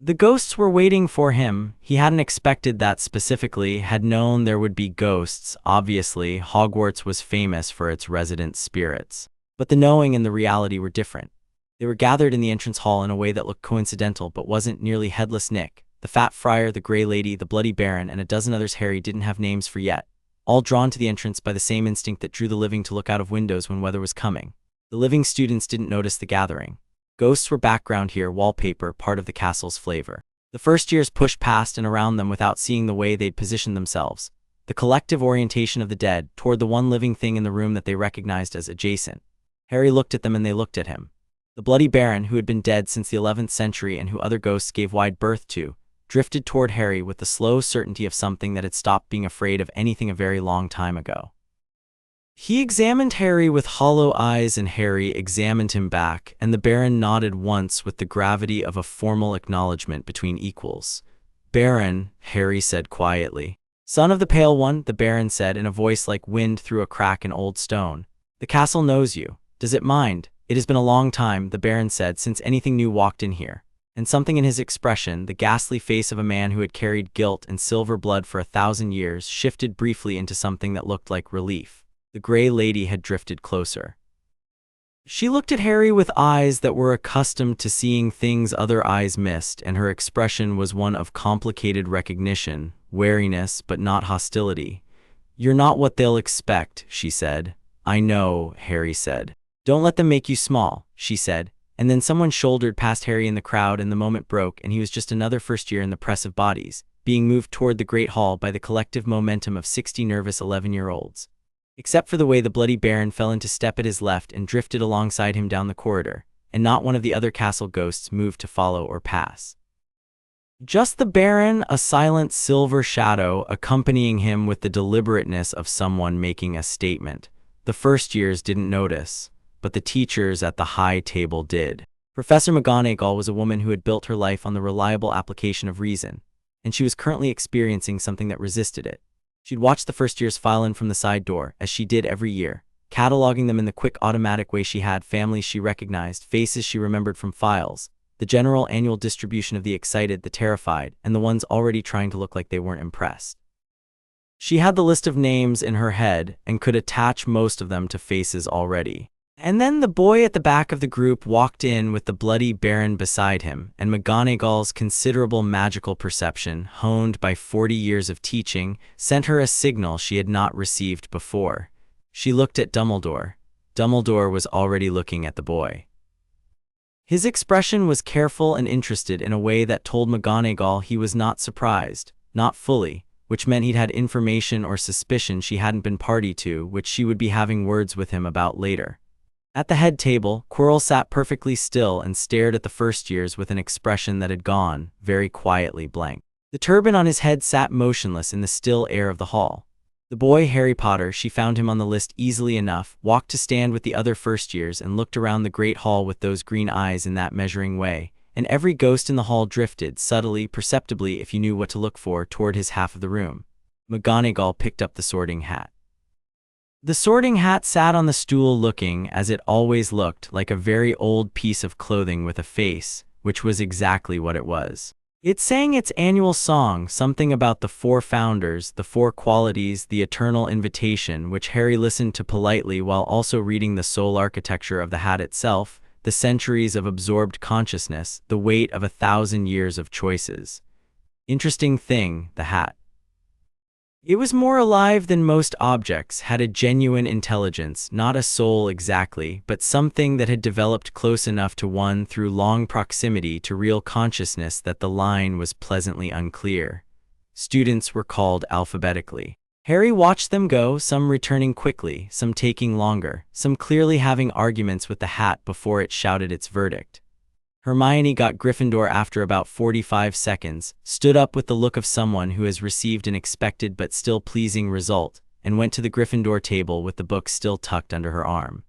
The ghosts were waiting for him. He hadn't expected that specifically, had known there would be ghosts. Obviously, Hogwarts was famous for its resident spirits. But the knowing and the reality were different. They were gathered in the entrance hall in a way that looked coincidental but wasn't nearly Headless Nick, the Fat Friar, the Grey Lady, the Bloody Baron, and a dozen others Harry didn't have names for yet, all drawn to the entrance by the same instinct that drew the living to look out of windows when weather was coming. The living students didn't notice the gathering. Ghosts were background here, wallpaper, part of the castle's flavor. The first years pushed past and around them without seeing the way they'd positioned themselves. The collective orientation of the dead toward the one living thing in the room that they recognized as adjacent. Harry looked at them and they looked at him. The Bloody Baron, who had been dead since the 11th century and who other ghosts gave wide berth to, drifted toward Harry with the slow certainty of something that had stopped being afraid of anything a very long time ago. He examined Harry with hollow eyes and Harry examined him back, and the Baron nodded once with the gravity of a formal acknowledgement between equals. "Baron," Harry said quietly. "Son of the Pale One," the Baron said in a voice like wind through a crack in old stone. "The castle knows you. Does it mind? It has been a long time," the Baron said, "since anything new walked in here." And something in his expression, the ghastly face of a man who had carried guilt and silver blood for 1,000 years, shifted briefly into something that looked like relief. The Grey Lady had drifted closer. She looked at Harry with eyes that were accustomed to seeing things other eyes missed, and her expression was one of complicated recognition, wariness, but not hostility. "You're not what they'll expect," she said. "I know," Harry said. "Don't let them make you small," she said. And then someone shouldered past Harry in the crowd and the moment broke, and he was just another first year in the press of bodies, being moved toward the Great Hall by the collective momentum of 60 nervous 11-year-olds. except for the way the bloody Baron fell into step at his left and drifted alongside him down the corridor, and not one of the other castle ghosts moved to follow or pass. Just the Baron, a silent silver shadow, accompanying him with the deliberateness of someone making a statement. The first years didn't notice, but the teachers at the high table did. Professor McGonagall was a woman who had built her life on the reliable application of reason, and she was currently experiencing something that resisted it. She'd watched the first years file in from the side door, as she did every year, cataloging them in the quick automatic way she had, families she recognized, faces she remembered from files, the general annual distribution of the excited, the terrified, and the ones already trying to look like they weren't impressed. She had the list of names in her head and could attach most of them to faces already. And then the boy at the back of the group walked in with the bloody Baron beside him, and McGonagall's considerable magical perception, honed by 40 years of teaching, sent her a signal she had not received before. She looked at Dumbledore. Dumbledore was already looking at the boy. His expression was careful and interested in a way that told McGonagall he was not surprised, not fully, which meant he'd had information or suspicion she hadn't been party to, which she would be having words with him about later. At the head table, Quirrell sat perfectly still and stared at the first years with an expression that had gone, very quietly, blank. The turban on his head sat motionless in the still air of the hall. The boy Harry Potter, she found him on the list easily enough, walked to stand with the other first years and looked around the great hall with those green eyes in that measuring way, and every ghost in the hall drifted, subtly, perceptibly if you knew what to look for, toward his half of the room. McGonagall picked up the sorting hat. The sorting hat sat on the stool looking, as it always looked, like a very old piece of clothing with a face, which was exactly what it was. It sang its annual song, something about the 4 founders, the 4 qualities, the eternal invitation, which Harry listened to politely while also reading the soul architecture of the hat itself, the centuries of absorbed consciousness, the weight of 1,000 years of choices. Interesting thing, the hat. It was more alive than most objects, had a genuine intelligence, not a soul exactly, but something that had developed close enough to one through long proximity to real consciousness that the line was pleasantly unclear. Students were called alphabetically. Harry watched them go, some returning quickly, some taking longer, some clearly having arguments with the hat before it shouted its verdict. Hermione got Gryffindor after about 45 seconds, stood up with the look of someone who has received an expected but still pleasing result, and went to the Gryffindor table with the book still tucked under her arm.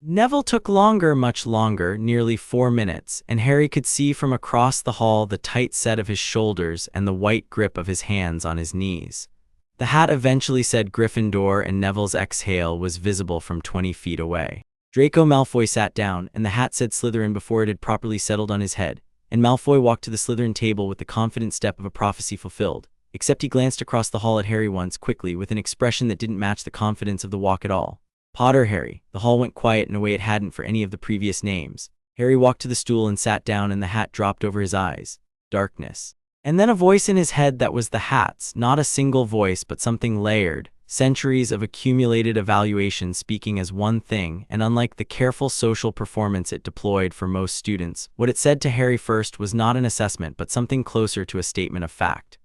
Neville took longer, much longer, nearly 4 minutes, and Harry could see from across the hall the tight set of his shoulders and the white grip of his hands on his knees. The hat eventually said Gryffindor, and Neville's exhale was visible from 20 feet away. Draco Malfoy sat down, and the hat said Slytherin before it had properly settled on his head, and Malfoy walked to the Slytherin table with the confident step of a prophecy fulfilled, except he glanced across the hall at Harry once, quickly, with an expression that didn't match the confidence of the walk at all. Potter Harry. The hall went quiet in a way it hadn't for any of the previous names. Harry walked to the stool and sat down, and the hat dropped over his eyes. Darkness. And then a voice in his head that was the hat's, not a single voice but something layered, centuries of accumulated evaluation speaking as one thing, and unlike the careful social performance it deployed for most students, what it said to Harry first was not an assessment but something closer to a statement of fact.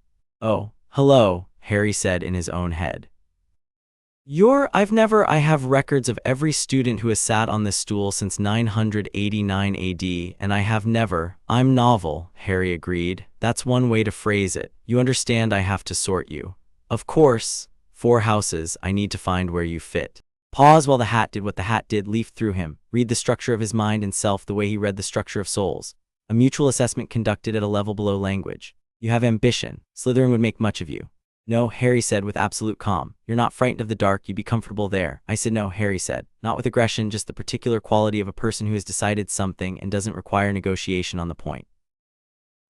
"Oh, hello," Harry said in his own head. I have records of every student who has sat on this stool since 989 AD, and I have never. I'm novel," Harry agreed. "That's one way to phrase it. You understand, I have to sort you. Of course. 4 houses, I need to find where you fit." Pause while the hat did what the hat did, leafed through him, read the structure of his mind and self the way he read the structure of souls. A mutual assessment conducted at a level below language. "You have ambition. Slytherin would make much of you." "No," Harry said with absolute calm. "You're not frightened of the dark, you'd be comfortable there." "I said no," Harry said. "Not with aggression, just the particular quality of a person who has decided something and doesn't require negotiation on the point."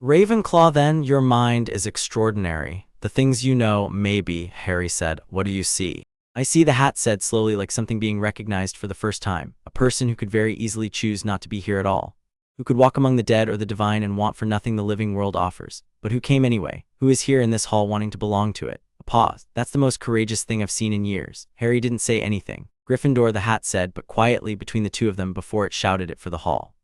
"Ravenclaw, then, your mind is extraordinary. The things you know, maybe," Harry said. "What do you see?" "I see," the hat said slowly, like something being recognized for the first time. "A person who could very easily choose not to be here at all. Who could walk among the dead or the divine and want for nothing the living world offers. But who came anyway. Who is here in this hall wanting to belong to it." A pause. "That's the most courageous thing I've seen in years." Harry didn't say anything. "Gryffindor," the hat said, but quietly between the two of them before it shouted it for the hall.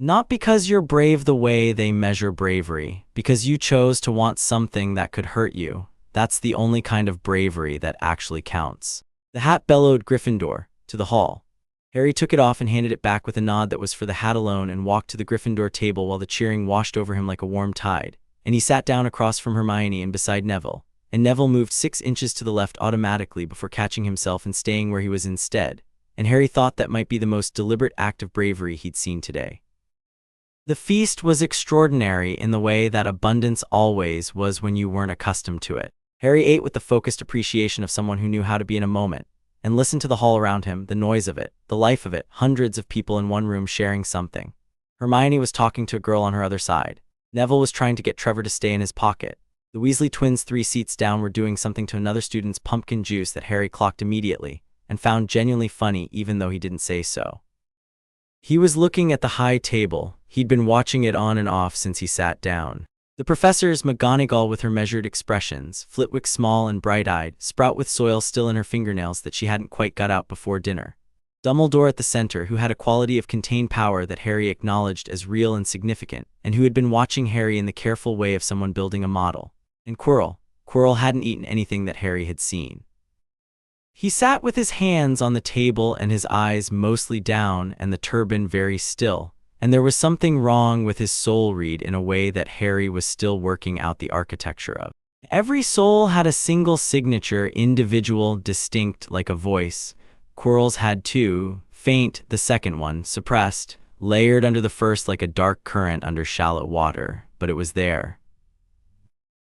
"Not because you're brave the way they measure bravery, because you chose to want something that could hurt you. That's the only kind of bravery that actually counts. The hat bellowed Gryffindor to the hall. Harry took it off and handed it back with a nod that was for the hat alone and walked to the Gryffindor table while the cheering washed over him like a warm tide. And he sat down across from Hermione and beside Neville. And Neville moved 6 inches to the left automatically before catching himself and staying where he was instead. And Harry thought that might be the most deliberate act of bravery he'd seen today. The feast was extraordinary in the way that abundance always was when you weren't accustomed to it. Harry ate with the focused appreciation of someone who knew how to be in a moment, and listened to the hall around him, the noise of it, the life of it, hundreds of people in one room sharing something. Hermione was talking to a girl on her other side. Neville was trying to get Trevor to stay in his pocket. The Weasley twins 3 seats down were doing something to another student's pumpkin juice that Harry clocked immediately, and found genuinely funny even though he didn't say so. He was looking at the high table. He'd been watching it on and off since he sat down. The professors, McGonagall with her measured expressions, Flitwick small and bright-eyed, Sprout with soil still in her fingernails that she hadn't quite got out before dinner. Dumbledore at the center, who had a quality of contained power that Harry acknowledged as real and significant, and who had been watching Harry in the careful way of someone building a model. And Quirrell. Quirrell hadn't eaten anything that Harry had seen. He sat with his hands on the table and his eyes mostly down and the turban very still, and there was something wrong with his soul read in a way that Harry was still working out the architecture of. Every soul had a single signature, individual, distinct, like a voice. Quirrell's had 2, faint, the second one, suppressed, layered under the first like a dark current under shallow water, but it was there.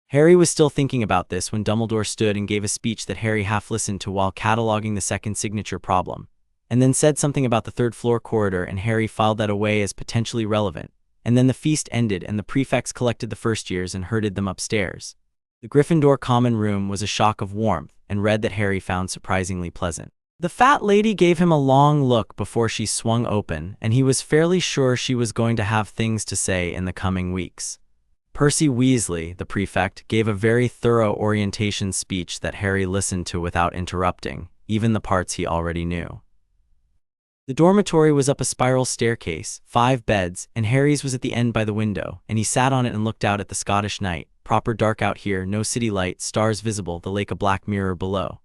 Harry was still thinking about this when Dumbledore stood and gave a speech that Harry half listened to while cataloging the second signature problem, and then said something about the third-floor corridor, and Harry filed that away as potentially relevant. And then the feast ended and the prefects collected the first years and herded them upstairs. The Gryffindor common room was a shock of warmth and red that Harry found surprisingly pleasant. The fat lady gave him a long look before she swung open, and he was fairly sure she was going to have things to say in the coming weeks. Percy Weasley, the prefect, gave a very thorough orientation speech that Harry listened to without interrupting, even the parts he already knew. The dormitory was up a spiral staircase, 5 beds, and Harry's was at the end by the window, and he sat on it and looked out at the Scottish night, proper dark out here, no city light, stars visible, the lake a black mirror below.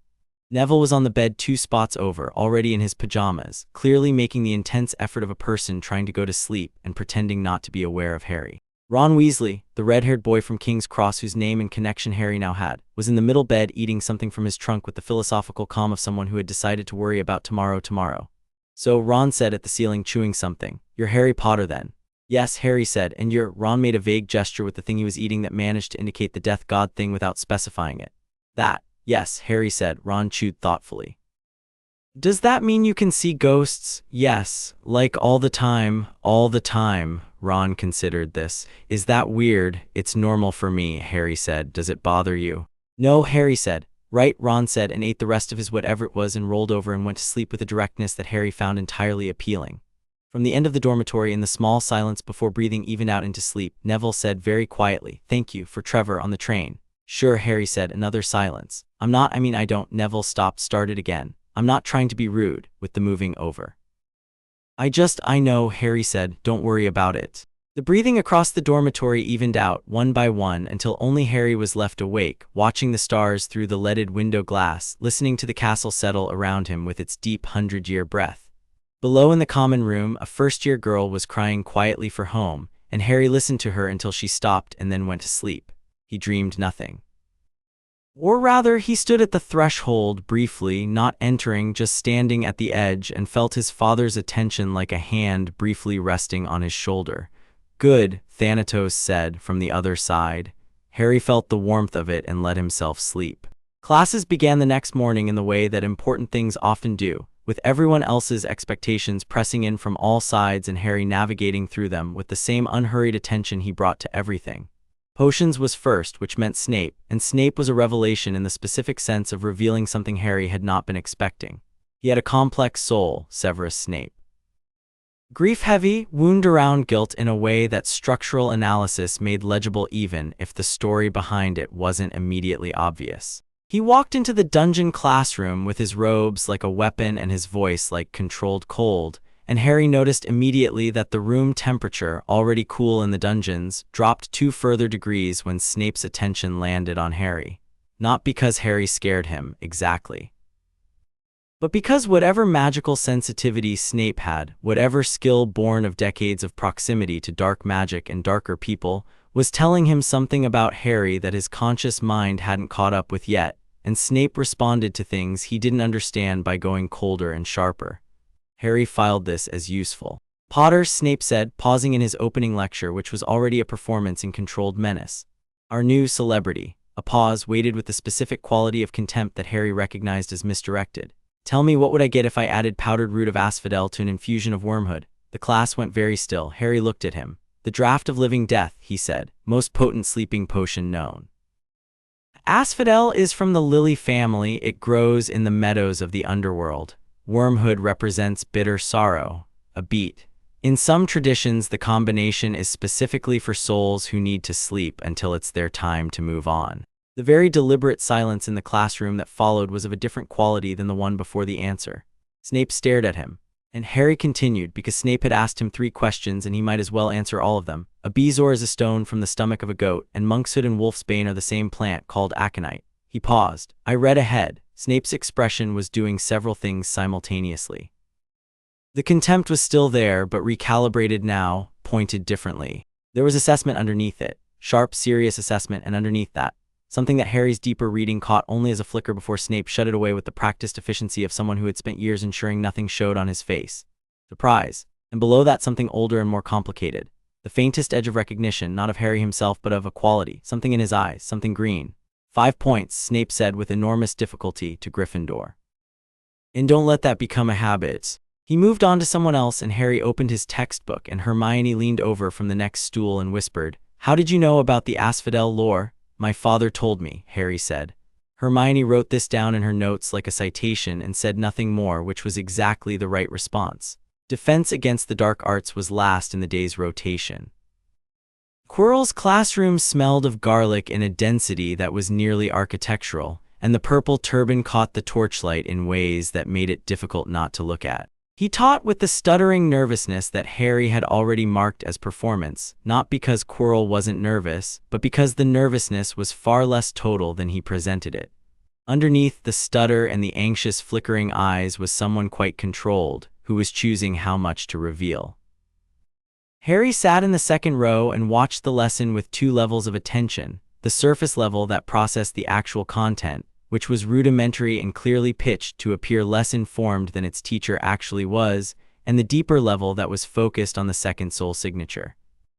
Neville was on the bed 2 spots over, already in his pajamas, clearly making the intense effort of a person trying to go to sleep and pretending not to be aware of Harry. Ron Weasley, the red-haired boy from King's Cross whose name and connection Harry now had, was in the middle bed eating something from his trunk with the philosophical calm of someone who had decided to worry about tomorrow. So, Ron said at the ceiling, chewing something. "You're Harry Potter then?" "Yes," Harry said, "and you're—" Ron made a vague gesture with the thing he was eating that managed to indicate the death god thing without specifying it. "That." "Yes," Harry said. Ron chewed thoughtfully. "Does that mean you can see ghosts?" "Yes, like all the time. Ron considered this. "Is that weird?" "It's normal for me," Harry said. "Does it bother you?" "No," Harry said. "Right," Ron said, and ate the rest of his whatever it was and rolled over and went to sleep with a directness that Harry found entirely appealing. From the end of the dormitory, in the small silence before breathing even out into sleep, Neville said very quietly, "Thank you for Trevor on the train." "Sure," Harry said. Another silence. I don't." Neville started again. "I'm not trying to be rude," with the moving over. I know," Harry said. "Don't worry about it." The breathing across the dormitory evened out, one by one, until only Harry was left awake, watching the stars through the leaded window glass, listening to the castle settle around him with its deep 100-year breath. Below in the common room, a first-year girl was crying quietly for home, and Harry listened to her until she stopped and then went to sleep. He dreamed nothing. Or rather, he stood at the threshold briefly, not entering, just standing at the edge, and felt his father's attention like a hand briefly resting on his shoulder. "Good," Thanatos said from the other side. Harry felt the warmth of it and let himself sleep. Classes began the next morning in the way that important things often do, with everyone else's expectations pressing in from all sides and Harry navigating through them with the same unhurried attention he brought to everything. Potions was first, which meant Snape, and Snape was a revelation in the specific sense of revealing something Harry had not been expecting. He had a complex soul, Severus Snape. Grief-heavy, wound-around guilt in a way that structural analysis made legible even if the story behind it wasn't immediately obvious. He walked into the dungeon classroom with his robes like a weapon and his voice like controlled cold, and Harry noticed immediately that the room temperature, already cool in the dungeons, dropped 2 further degrees when Snape's attention landed on Harry. not because Harry scared him, exactly. But because whatever magical sensitivity Snape had, whatever skill born of decades of proximity to dark magic and darker people, was telling him something about Harry that his conscious mind hadn't caught up with yet, and Snape responded to things he didn't understand by going colder and sharper. Harry filed this as useful. Potter, Snape said, pausing in his opening lecture, which was already a performance in controlled menace. Our new celebrity. A pause weighted with the specific quality of contempt that Harry recognized as misdirected. Tell me, what would I get if I added powdered root of asphodel to an infusion of wormwood? The class went very still. Harry looked at him. The draught of living death, he said. Most potent sleeping potion known. Asphodel is from the lily family. It grows in the meadows of the underworld. Wormwood represents bitter sorrow, a beat. In some traditions, the combination is specifically for souls who need to sleep until it's their time to move on. The very deliberate silence in the classroom that followed was of a different quality than the one before the answer. Snape stared at him, and Harry continued because Snape had asked him 3 questions and he might as well answer all of them. A bezoar is a stone from the stomach of a goat, and monkshood and wolfsbane are the same plant called aconite. He paused. I read ahead. Snape's expression was doing several things simultaneously. The contempt was still there, but recalibrated now, pointed differently. There was assessment underneath it. Sharp, serious assessment, and underneath that, something that Harry's deeper reading caught only as a flicker before Snape shut it away with the practiced efficiency of someone who had spent years ensuring nothing showed on his face. Surprise. And below that, something older and more complicated. The faintest edge of recognition, not of Harry himself but of a quality, something in his eyes, something green. 5 points, Snape said with enormous difficulty to Gryffindor. And don't let that become a habit. He moved on to someone else, and Harry opened his textbook, and Hermione leaned over from the next stool and whispered, How did you know about the asphodel lore? My father told me, Harry said. Hermione wrote this down in her notes like a citation and said nothing more, which was exactly the right response. Defense against the dark arts was last in the day's rotation. Quirrell's classroom smelled of garlic in a density that was nearly architectural, and the purple turban caught the torchlight in ways that made it difficult not to look at. He taught with the stuttering nervousness that Harry had already marked as performance, not because Quirrell wasn't nervous, but because the nervousness was far less total than he presented it. Underneath the stutter and the anxious flickering eyes was someone quite controlled, who was choosing how much to reveal. Harry sat in the second row and watched the lesson with 2 levels of attention, the surface level that processed the actual content, which was rudimentary and clearly pitched to appear less informed than its teacher actually was, and the deeper level that was focused on the second soul signature.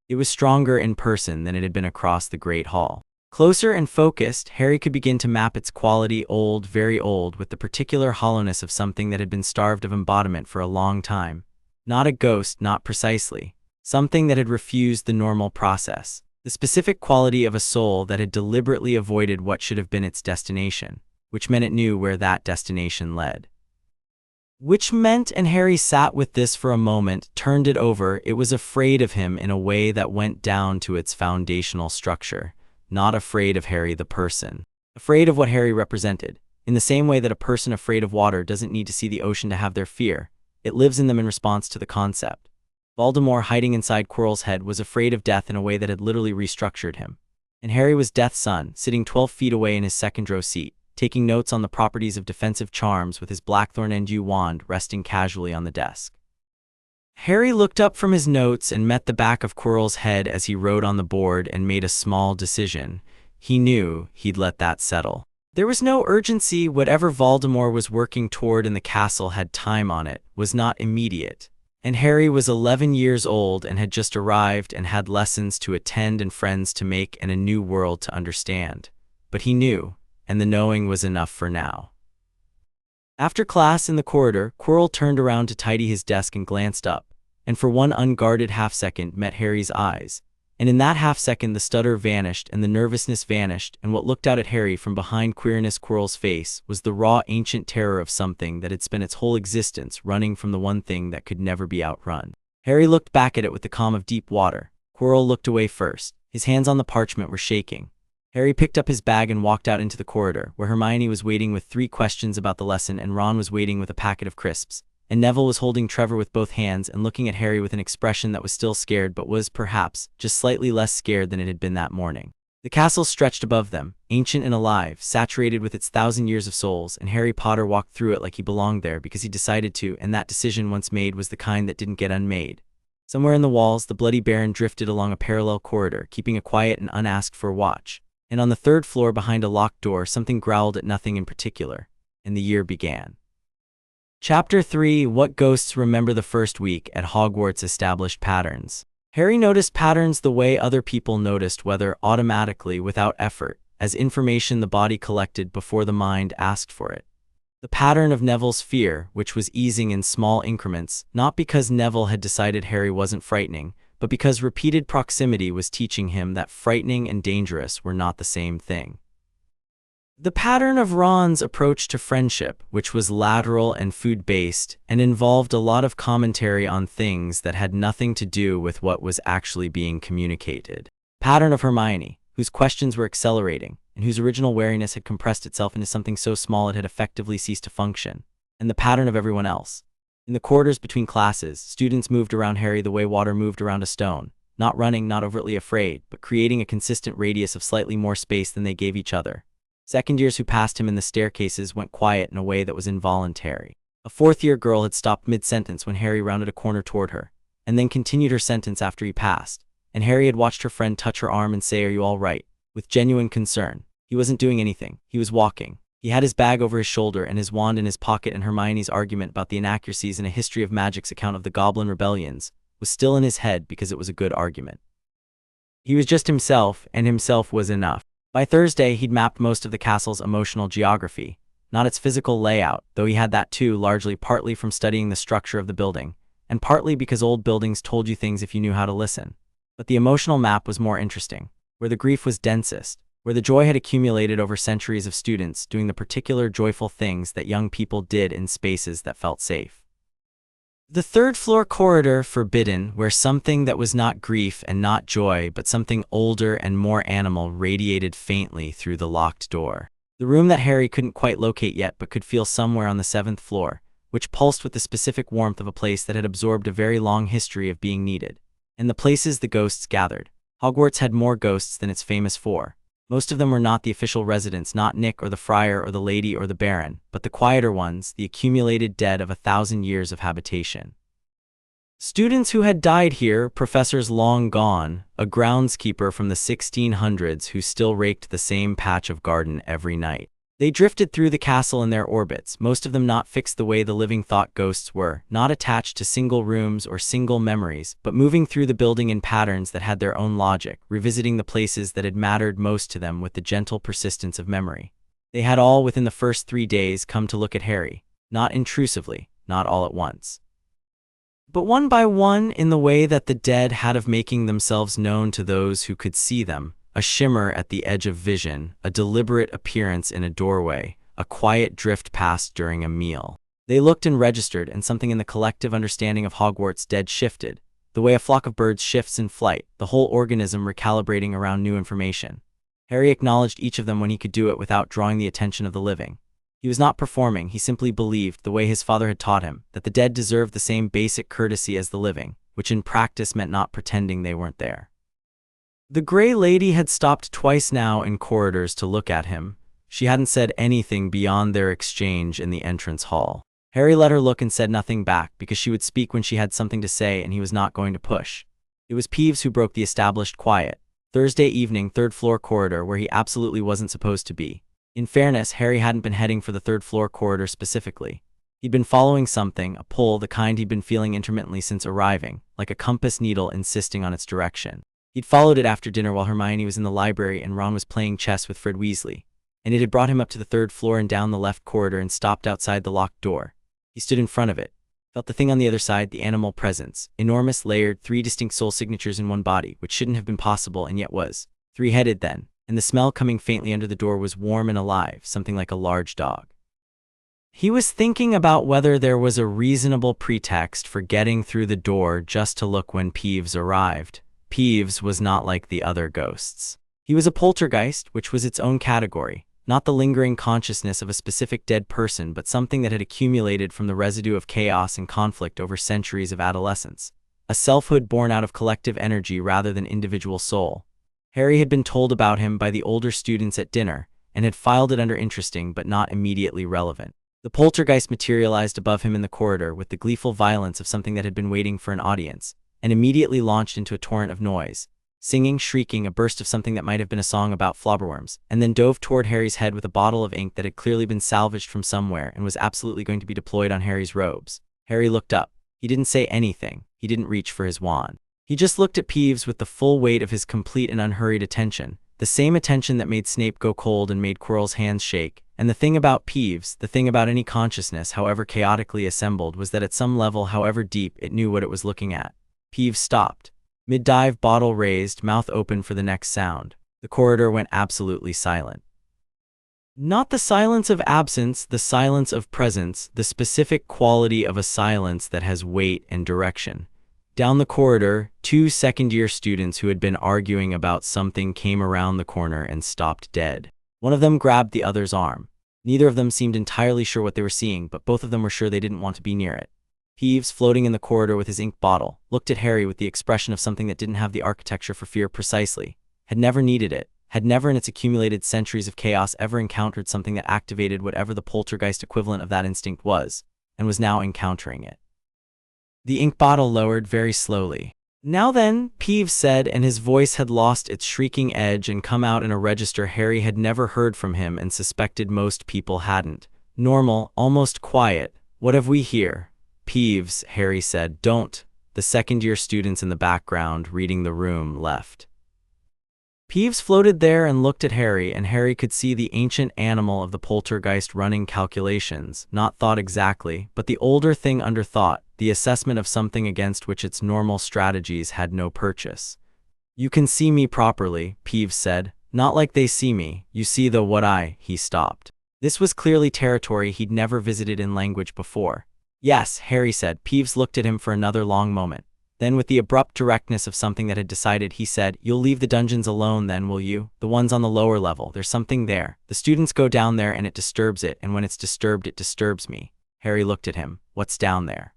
It was stronger in person than it had been across the Great Hall. Closer and focused, Harry could begin to map its quality, old, very old, with the particular hollowness of something that had been starved of embodiment for a long time. Not a ghost, not precisely. Something that had refused the normal process. The specific quality of a soul that had deliberately avoided what should have been its destination, which meant it knew where that destination led. Which meant, and Harry sat with this for a moment, turned it over, it was afraid of him in a way that went down to its foundational structure. Not afraid of Harry the person. Afraid of what Harry represented. In the same way that a person afraid of water doesn't need to see the ocean to have their fear, it lives in them in response to the concept. Voldemort, hiding inside Quirrell's head, was afraid of death in a way that had literally restructured him. And Harry was Death's son, sitting 12 feet away in his second-row seat, taking notes on the properties of defensive charms with his Blackthorn and Dew wand resting casually on the desk. Harry looked up from his notes and met the back of Quirrell's head as he wrote on the board and made a small decision. He knew he'd let that settle. There was no urgency. Whatever Voldemort was working toward in the castle had time on it, was not immediate. And Harry was 11 years old and had just arrived and had lessons to attend and friends to make and a new world to understand. But he knew, and the knowing was enough for now. After class in the corridor, Quirrell turned around to tidy his desk and glanced up, and for one unguarded half-second met Harry's eyes. And in that half-second the stutter vanished and the nervousness vanished, and what looked out at Harry from behind Queerness Quirrell's face was the raw ancient terror of something that had spent its whole existence running from the one thing that could never be outrun. Harry looked back at it with the calm of deep water. Quirrell looked away first. His hands on the parchment were shaking. Harry picked up his bag and walked out into the corridor, where Hermione was waiting with 3 questions about the lesson and Ron was waiting with a packet of crisps. And Neville was holding Trevor with both hands and looking at Harry with an expression that was still scared but was, perhaps, just slightly less scared than it had been that morning. The castle stretched above them, ancient and alive, saturated with its 1,000 years of souls, and Harry Potter walked through it like he belonged there because he decided to, and that decision once made was the kind that didn't get unmade. Somewhere in the walls, the Bloody Baron drifted along a parallel corridor, keeping a quiet and unasked-for watch. And on the third floor behind a locked door, something growled at nothing in particular. And the year began. Chapter 3: What Ghosts Remember the First Week at Hogwarts. Established patterns. Harry noticed patterns the way other people noticed, whether automatically, without effort, as information the body collected before the mind asked for it. The pattern of Neville's fear, which was easing in small increments, not because Neville had decided Harry wasn't frightening, but because repeated proximity was teaching him that frightening and dangerous were not the same thing. The pattern of Ron's approach to friendship, which was lateral and food-based, and involved a lot of commentary on things that had nothing to do with what was actually being communicated. Pattern of Hermione, whose questions were accelerating, and whose original wariness had compressed itself into something so small it had effectively ceased to function. And the pattern of everyone else. In the corridors between classes, students moved around Harry the way water moved around a stone, not running, not overtly afraid, but creating a consistent radius of slightly more space than they gave each other. Second years who passed him in the staircases went quiet in a way that was involuntary. A fourth-year girl had stopped mid-sentence when Harry rounded a corner toward her, and then continued her sentence after he passed, and Harry had watched her friend touch her arm and say, "Are you all right?" with genuine concern. He wasn't doing anything. He was walking. He had his bag over his shoulder and his wand in his pocket, and Hermione's argument about the inaccuracies in A History of Magic's account of the Goblin Rebellions was still in his head because it was a good argument. He was just himself, and himself was enough. By Thursday, he'd mapped most of the castle's emotional geography, not its physical layout, though he had that too, largely partly from studying the structure of the building, and partly because old buildings told you things if you knew how to listen. But the emotional map was more interesting, where the grief was densest, where the joy had accumulated over centuries of students doing the particular joyful things that young people did in spaces that felt safe. The third-floor corridor, forbidden, where something that was not grief and not joy, but something older and more animal radiated faintly through the locked door. The room that Harry couldn't quite locate yet but could feel somewhere on the 7th floor, which pulsed with the specific warmth of a place that had absorbed a very long history of being needed. And the places the ghosts gathered. Hogwarts had more ghosts than it's famous for. Most of them were not the official residents, not Nick or the Friar or the Lady or the Baron, but the quieter ones, the accumulated dead of 1,000 years of habitation. Students who had died here, professors long gone, a groundskeeper from the 1600s who still raked the same patch of garden every night. They drifted through the castle in their orbits, most of them not fixed the way the living thought ghosts were, not attached to single rooms or single memories, but moving through the building in patterns that had their own logic, revisiting the places that had mattered most to them with the gentle persistence of memory. They had all within the first 3 days come to look at Harry, not intrusively, not all at once, but one by one, in the way that the dead had of making themselves known to those who could see them. A shimmer at the edge of vision, a deliberate appearance in a doorway, a quiet drift past during a meal. They looked and registered, and something in the collective understanding of Hogwarts dead shifted, the way a flock of birds shifts in flight, the whole organism recalibrating around new information. Harry acknowledged each of them when he could do it without drawing the attention of the living. He was not performing, he simply believed, the way his father had taught him, that the dead deserved the same basic courtesy as the living, which in practice meant not pretending they weren't there. The Grey Lady had stopped twice now in corridors to look at him. She hadn't said anything beyond their exchange in the entrance hall. Harry let her look and said nothing back, because she would speak when she had something to say and he was not going to push. It was Peeves who broke the established quiet. Thursday evening, third-floor corridor, where he absolutely wasn't supposed to be. In fairness, Harry hadn't been heading for the third-floor corridor specifically. He'd been following something, a pull, the kind he'd been feeling intermittently since arriving, like a compass needle insisting on its direction. He'd followed it after dinner while Hermione was in the library and Ron was playing chess with Fred Weasley, and it had brought him up to the 3rd floor and down the left corridor and stopped outside the locked door. He stood in front of it, felt the thing on the other side, the animal presence, enormous, layered, 3 distinct soul signatures in one body, which shouldn't have been possible and yet was. 3-headed then, and the smell coming faintly under the door was warm and alive, something like a large dog. He was thinking about whether there was a reasonable pretext for getting through the door just to look when Peeves arrived. Peeves was not like the other ghosts. He was a poltergeist, which was its own category, not the lingering consciousness of a specific dead person, but something that had accumulated from the residue of chaos and conflict over centuries of adolescence. A selfhood born out of collective energy rather than individual soul. Harry had been told about him by the older students at dinner, and had filed it under interesting but not immediately relevant. The poltergeist materialized above him in the corridor with the gleeful violence of something that had been waiting for an audience, and immediately launched into a torrent of noise, singing, shrieking, a burst of something that might have been a song about flobberworms, and then dove toward Harry's head with a bottle of ink that had clearly been salvaged from somewhere and was absolutely going to be deployed on Harry's robes. Harry looked up. He didn't say anything. He didn't reach for his wand. He just looked at Peeves with the full weight of his complete and unhurried attention, the same attention that made Snape go cold and made Quirrell's hands shake. And the thing about Peeves, the thing about any consciousness, however chaotically assembled, was that at some level, however deep, it knew what it was looking at. Peeves stopped. Mid-dive, bottle raised, mouth open for the next sound. The corridor went absolutely silent. Not the silence of absence, the silence of presence, the specific quality of a silence that has weight and direction. Down the corridor, 2 second-year students who had been arguing about something came around the corner and stopped dead. One of them grabbed the other's arm. Neither of them seemed entirely sure what they were seeing, but both of them were sure they didn't want to be near it. Peeves, floating in the corridor with his ink bottle, looked at Harry with the expression of something that didn't have the architecture for fear precisely, had never needed it, had never in its accumulated centuries of chaos ever encountered something that activated whatever the poltergeist equivalent of that instinct was, and was now encountering it. The ink bottle lowered very slowly. "Now then," Peeves said, and his voice had lost its shrieking edge and come out in a register Harry had never heard from him and suspected most people hadn't. Normal, almost quiet. "What have we here?" "Peeves," Harry said. "Don't." The second-year students in the background, reading the room, left. Peeves floated there and looked at Harry, and Harry could see the ancient animal of the poltergeist running calculations, not thought exactly, but the older thing under thought, the assessment of something against which its normal strategies had no purchase. "You can see me properly," Peeves said. "Not like they see me. You see the what I—" He stopped. This was clearly territory he'd never visited in language before. "Yes," Harry said. Peeves looked at him for another long moment. Then, with the abrupt directness of something that had decided, he said, "You'll leave the dungeons alone then, will you? The ones on the lower level. There's something there. The students go down there and it disturbs it, and when it's disturbed, it disturbs me." Harry looked at him. "What's down there?"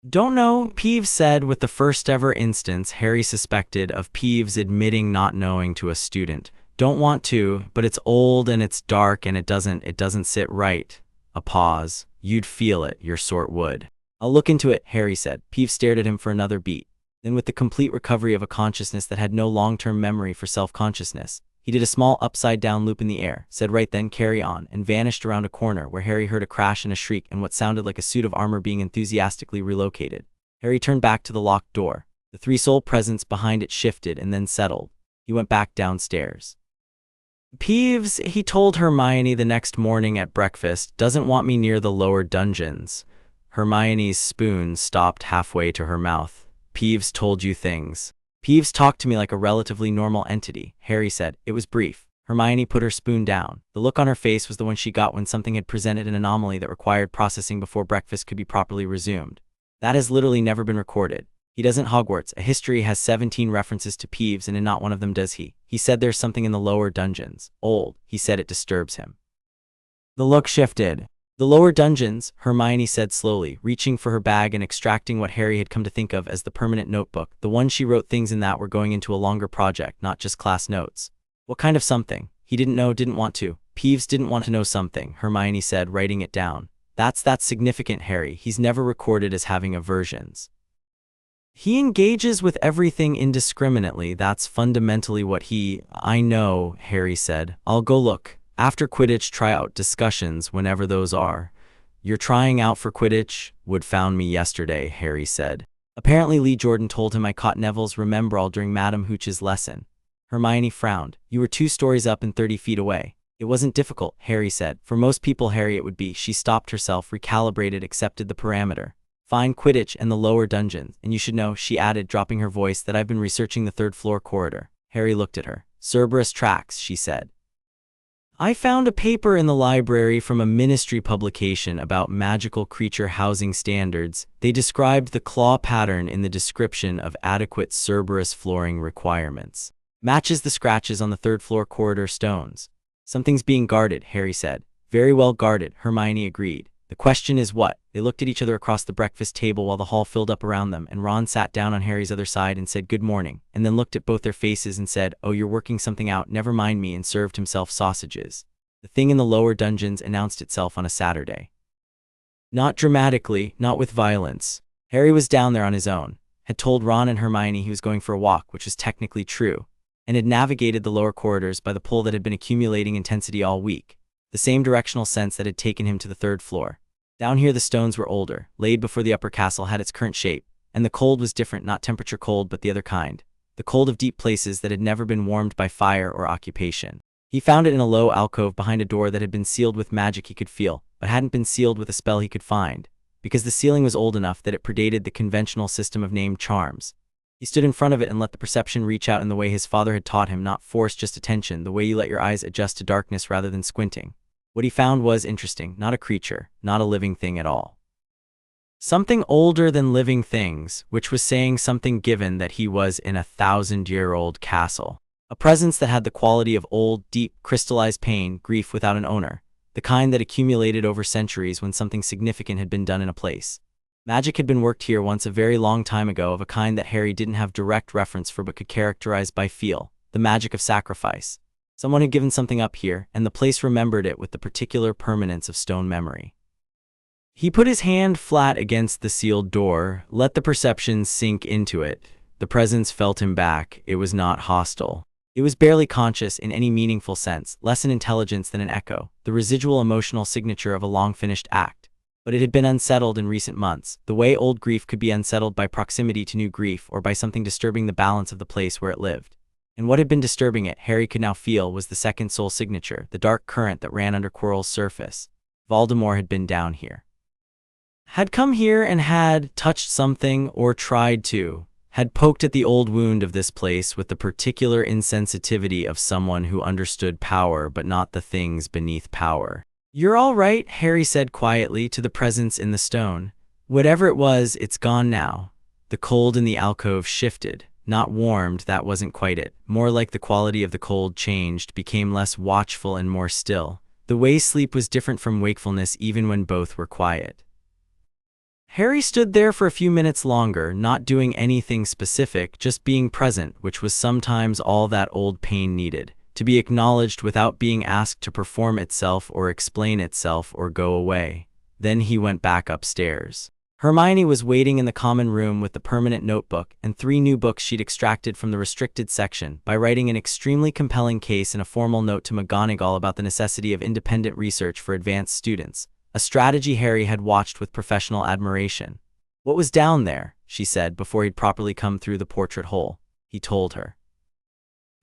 "Don't know," Peeves said, with the first ever instance Harry suspected of Peeves admitting not knowing to a student. "Don't want to, but it's old and it's dark and it doesn't sit right." A pause. "You'd feel it, your sort would." "I'll look into it," Harry said. Peeves stared at him for another beat. Then, with the complete recovery of a consciousness that had no long-term memory for self-consciousness, he did a small upside-down loop in the air, said "Right then, carry on," and vanished around a corner where Harry heard a crash and a shriek and what sounded like a suit of armor being enthusiastically relocated. Harry turned back to the locked door. The 3 soul presence behind it shifted and then settled. He went back downstairs. "Peeves," he told Hermione the next morning at breakfast, "doesn't want me near the lower dungeons." Hermione's spoon stopped halfway to her mouth. "Peeves told you things." "Peeves talked to me like a relatively normal entity," Harry said. It was brief. Hermione put her spoon down. The look on her face was the one she got when something had presented an anomaly that required processing before breakfast could be properly resumed. "That has literally never been recorded. He doesn't. Hogwarts. A history has 17 references to Peeves, and in not one of them does he. He said there's something in the lower dungeons. Old. He said it disturbs him." The look shifted. "The lower dungeons," Hermione said slowly, reaching for her bag and extracting what Harry had come to think of as the permanent notebook. "The one she wrote things in that were going into a longer project, not just class notes." "What kind of something?" "He didn't know, didn't want to." "Peeves didn't want to know something," Hermione said, writing it down. That's significant, Harry. He's never recorded as having aversions. He engages with everything indiscriminately. That's fundamentally what he—" "I know," Harry said. "I'll go look. After Quidditch tryout discussions, whenever those are." "You're trying out for Quidditch?" "Wood found me yesterday," Harry said. "Apparently Lee Jordan told him I caught Neville's Remembrall during Madame Hooch's lesson." Hermione frowned. "You were 2 stories up and 30 feet away." "It wasn't difficult," Harry said. "For most people, Harry, it would be." She stopped herself, recalibrated, accepted the parameter. "Fine, Quidditch and the lower dungeons. And you should know," she added, dropping her voice, "that I've been researching the 3rd-floor corridor." Harry looked at her. "Cerberus tracks," she said. "I found a paper in the library from a ministry publication about magical creature housing standards. They described the claw pattern in the description of adequate Cerberus flooring requirements. Matches the scratches on the 3rd-floor corridor stones." "Something's being guarded," Harry said. "Very well guarded," Hermione agreed. The question is what? They looked at each other across the breakfast table while the hall filled up around them, and Ron sat down on Harry's other side and said good morning, and then looked at both their faces and said, "Oh, you're working something out, never mind me," and served himself sausages. The thing in the lower dungeons announced itself on a Saturday. Not dramatically, not with violence. Harry was down there on his own, had told Ron and Hermione he was going for a walk, which was technically true, and had navigated the lower corridors by the pull that had been accumulating intensity all week, the same directional sense that had taken him to the third floor. Down here the stones were older, laid before the upper castle had its current shape, and the cold was different, not temperature cold but the other kind, the cold of deep places that had never been warmed by fire or occupation. He found it in a low alcove behind a door that had been sealed with magic he could feel, but hadn't been sealed with a spell he could find, because the ceiling was old enough that it predated the conventional system of named charms. He stood in front of it and let the perception reach out in the way his father had taught him, not force, just attention, the way you let your eyes adjust to darkness rather than squinting. What he found was interesting, not a creature, not a living thing at all. Something older than living things, which was saying something given that he was in a 1,000-year-old castle. A presence that had the quality of old, deep, crystallized pain, grief without an owner, the kind that accumulated over centuries when something significant had been done in a place. Magic had been worked here once a very long time ago, of a kind that Harry didn't have direct reference for but could characterize by feel, the magic of sacrifice. Someone had given something up here, and the place remembered it with the particular permanence of stone memory. He put his hand flat against the sealed door, let the perception sink into it. The presence felt him back. It was not hostile. It was barely conscious in any meaningful sense, less an intelligence than an echo, the residual emotional signature of a long-finished act. But it had been unsettled in recent months, the way old grief could be unsettled by proximity to new grief or by something disturbing the balance of the place where it lived. And what had been disturbing it, Harry could now feel, was the second soul signature, the dark current that ran under Quirrell's surface. Voldemort had been down here. Had come here and had touched something, or tried to. Had poked at the old wound of this place with the particular insensitivity of someone who understood power but not the things beneath power. "You're all right," Harry said quietly to the presence in the stone. "Whatever it was, it's gone now." The cold in the alcove shifted. Not warmed, that wasn't quite it. More like the quality of the cold changed, became less watchful and more still. The way sleep was different from wakefulness even when both were quiet. Harry stood there for a few minutes longer, not doing anything specific, just being present, which was sometimes all that old pain needed. To be acknowledged without being asked to perform itself or explain itself or go away. Then he went back upstairs. Hermione was waiting in the common room with the permanent notebook and 3 new books she'd extracted from the restricted section by writing an extremely compelling case in a formal note to McGonagall about the necessity of independent research for advanced students. A strategy Harry had watched with professional admiration. "What was down there?" she said before he'd properly come through the portrait hole. He told her.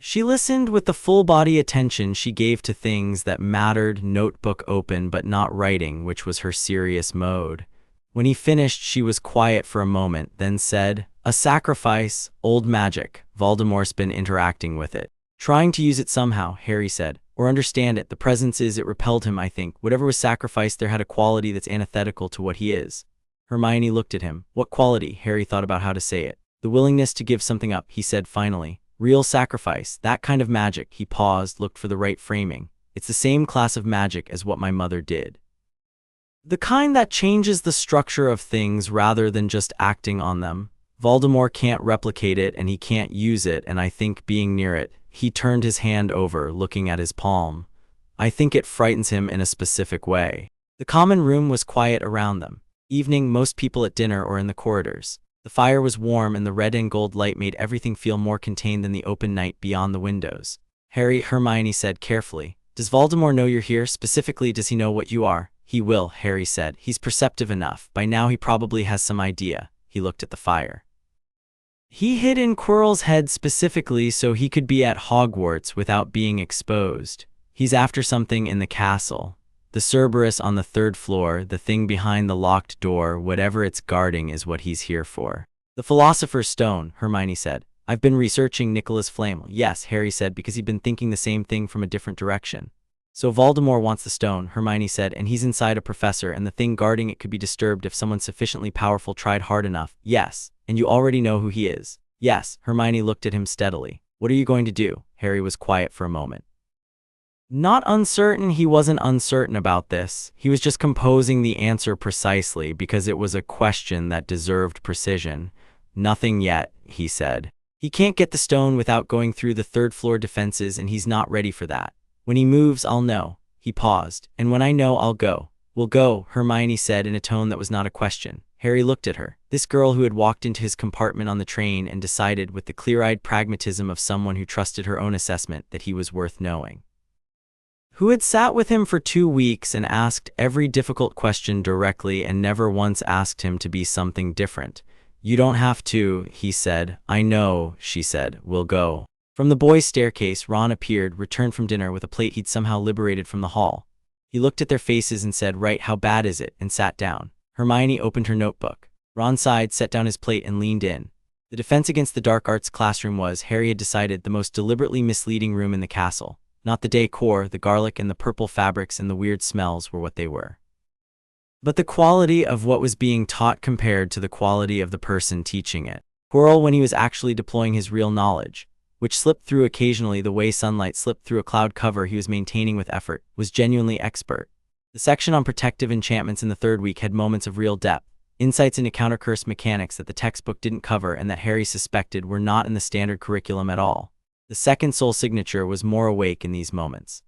She listened with the full-body attention she gave to things that mattered, notebook open but not writing, which was her serious mode. When he finished, she was quiet for a moment, then said, "A sacrifice, old magic. Voldemort's been interacting with it. Trying to use it somehow," Harry said. "Or understand it. The presence is, it repelled him, I think. Whatever was sacrificed there had a quality that's antithetical to what he is." Hermione looked at him. "What quality?" Harry thought about how to say it. "The willingness to give something up," he said finally. "Real sacrifice. That kind of magic." He paused, looked for the right framing. "It's the same class of magic as what my mother did. The kind that changes the structure of things rather than just acting on them. Voldemort can't replicate it and he can't use it, and I think being near it," he turned his hand over, looking at his palm, "I think it frightens him in a specific way." The common room was quiet around them. Evening, most people at dinner or in the corridors. The fire was warm and the red and gold light made everything feel more contained than the open night beyond the windows. Hermione said carefully, "Does Voldemort know you're here? Specifically, does he know what you are?" "He will," Harry said. "He's perceptive enough. By now he probably has some idea." He looked at the fire. "He hid in Quirrell's head specifically so he could be at Hogwarts without being exposed. He's after something in the castle. The Cerberus on the 3rd floor, the thing behind the locked door, whatever it's guarding is what he's here for." "The Philosopher's Stone," Hermione said. "I've been researching Nicholas Flamel." "Yes," Harry said, because he'd been thinking the same thing from a different direction. "So Voldemort wants the stone," Hermione said, "and he's inside a professor, and the thing guarding it could be disturbed if someone sufficiently powerful tried hard enough." "Yes, and you already know who he is." "Yes." Hermione looked at him steadily. "What are you going to do?" Harry was quiet for a moment. Not uncertain, he wasn't uncertain about this. He was just composing the answer precisely because it was a question that deserved precision. Nothing yet, he said. He can't get the stone without going through the third-floor defenses, and he's not ready for that. When he moves, I'll know. He paused. And when I know, I'll go. We'll go, Hermione said in a tone that was not a question. Harry looked at her, this girl who had walked into his compartment on the train and decided with the clear-eyed pragmatism of someone who trusted her own assessment that he was worth knowing. Who had sat with him for 2 weeks and asked every difficult question directly and never once asked him to be something different. You don't have to, he said. I know, she said. We'll go. From the boys' staircase, Ron appeared, returned from dinner with a plate he'd somehow liberated from the hall. He looked at their faces and said, "Right, how bad is it?" and sat down. Hermione opened her notebook. Ron sighed, set down his plate, and leaned in. The defense against the dark arts classroom was, Harry had decided, the most deliberately misleading room in the castle. Not the decor, the garlic and the purple fabrics and the weird smells were what they were, but the quality of what was being taught compared to the quality of the person teaching it. Quirrell, when he was actually deploying his real knowledge, which slipped through occasionally the way sunlight slipped through a cloud cover he was maintaining with effort, was genuinely expert. The section on protective enchantments in the third week had moments of real depth, insights into counter-curse mechanics that the textbook didn't cover and that Harry suspected were not in the standard curriculum at all. The second soul signature was more awake in these moments.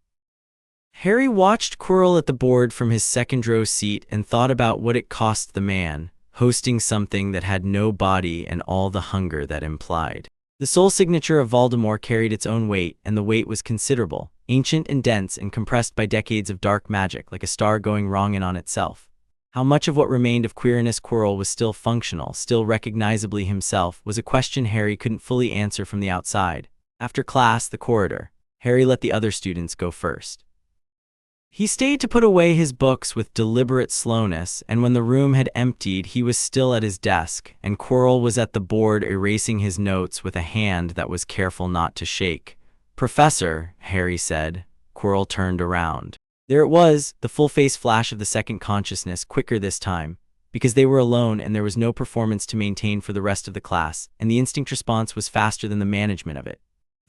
Harry watched Quirrell at the board from his second-row seat and thought about what it cost the man, hosting something that had no body and all the hunger that implied. The soul signature of Voldemort carried its own weight, and the weight was considerable, ancient and dense and compressed by decades of dark magic, like a star going wrong in on itself. How much of what remained of Quirinius Quirrell was still functional, still recognizably himself, was a question Harry couldn't fully answer from the outside. After class, the corridor. Harry let the other students go first. He stayed to put away his books with deliberate slowness, and when the room had emptied, he was still at his desk, and Quirrell was at the board erasing his notes with a hand that was careful not to shake. "Professor," Harry said. Quirrell turned around. There it was, the full-face flash of the second consciousness, quicker this time, because they were alone and there was no performance to maintain for the rest of the class, and the instinct response was faster than the management of it.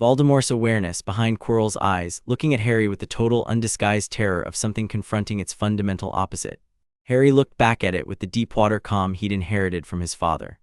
Voldemort's awareness, behind Quirrell's eyes, looking at Harry with the total undisguised terror of something confronting its fundamental opposite. Harry looked back at it with the deep-water calm he'd inherited from his father.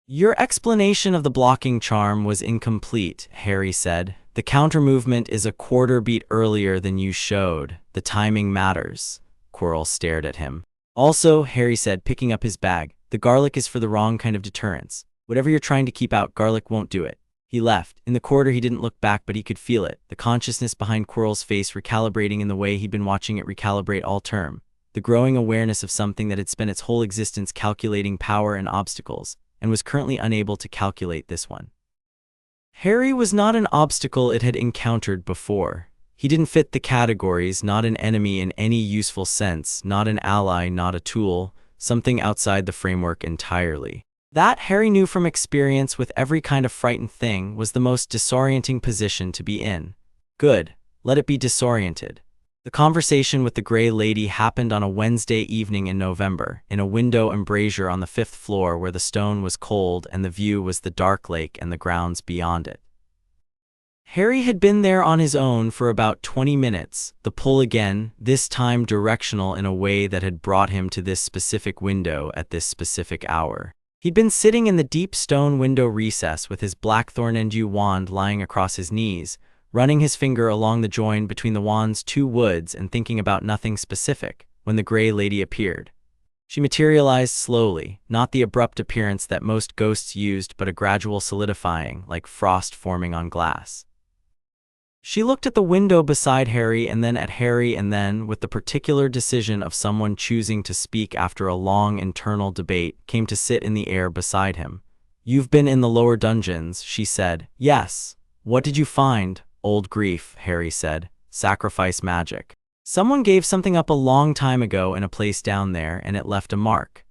"Your explanation of the blocking charm was incomplete," Harry said. "The counter-movement is a quarter beat earlier than you showed. The timing matters." Quirrell stared at him. "Also," Harry said, picking up his bag, "the garlic is for the wrong kind of deterrence. Whatever you're trying to keep out, garlic won't do it." He left. In the corridor he didn't look back, but he could feel it, the consciousness behind Quirrell's face recalibrating in the way he'd been watching it recalibrate all term, the growing awareness of something that had spent its whole existence calculating power and obstacles, and was currently unable to calculate this one. Harry was not an obstacle it had encountered before. He didn't fit the categories, not an enemy in any useful sense, not an ally, not a tool, something outside the framework entirely. That, Harry knew from experience with every kind of frightened thing, was the most disorienting position to be in. Good, let it be disoriented. The conversation with the Grey Lady happened on a Wednesday evening in November, in a window embrasure on the 5th floor where the stone was cold and the view was the dark lake and the grounds beyond it. Harry had been there on his own for about 20 minutes, the pull again, this time directional in a way that had brought him to this specific window at this specific hour. He'd been sitting in the deep stone window recess with his blackthorn endew wand lying across his knees, running his finger along the join between the wand's two woods and thinking about nothing specific, when the Grey Lady appeared. She materialized slowly, not the abrupt appearance that most ghosts used, but a gradual solidifying, like frost forming on glass. She looked at the window beside Harry and then at Harry and then, with the particular decision of someone choosing to speak after a long internal debate, came to sit in the air beside him. "You've been in the lower dungeons," she said. "Yes. What did you find?" "Old grief," Harry said. "Sacrifice magic. Someone gave something up a long time ago in a place down there, and it left a mark."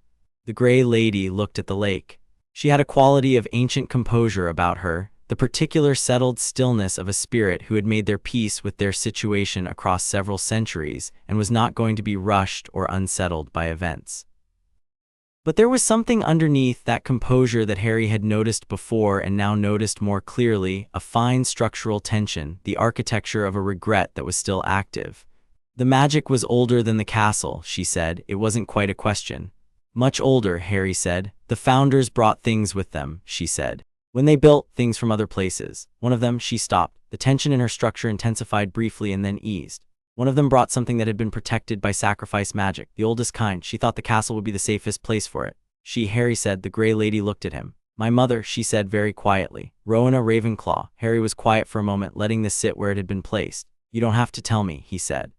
The Grey Lady looked at the lake. She had a quality of ancient composure about her, the particular settled stillness of a spirit who had made their peace with their situation across several centuries and was not going to be rushed or unsettled by events. But there was something underneath that composure that Harry had noticed before and now noticed more clearly, a fine structural tension, the architecture of a regret that was still active. The magic was older than the castle, she said. It wasn't quite a question. Much older, Harry said. The founders brought things with them, she said. When they built things from other places. One of them, she stopped. The tension in her structure intensified briefly and then eased. One of them brought something that had been protected by sacrifice magic, the oldest kind. She thought the castle would be the safest place for it. Harry said. The Grey Lady looked at him. My mother, she said very quietly. Rowena Ravenclaw. Harry was quiet for a moment, letting this sit where it had been placed. You don't have to tell me, he said.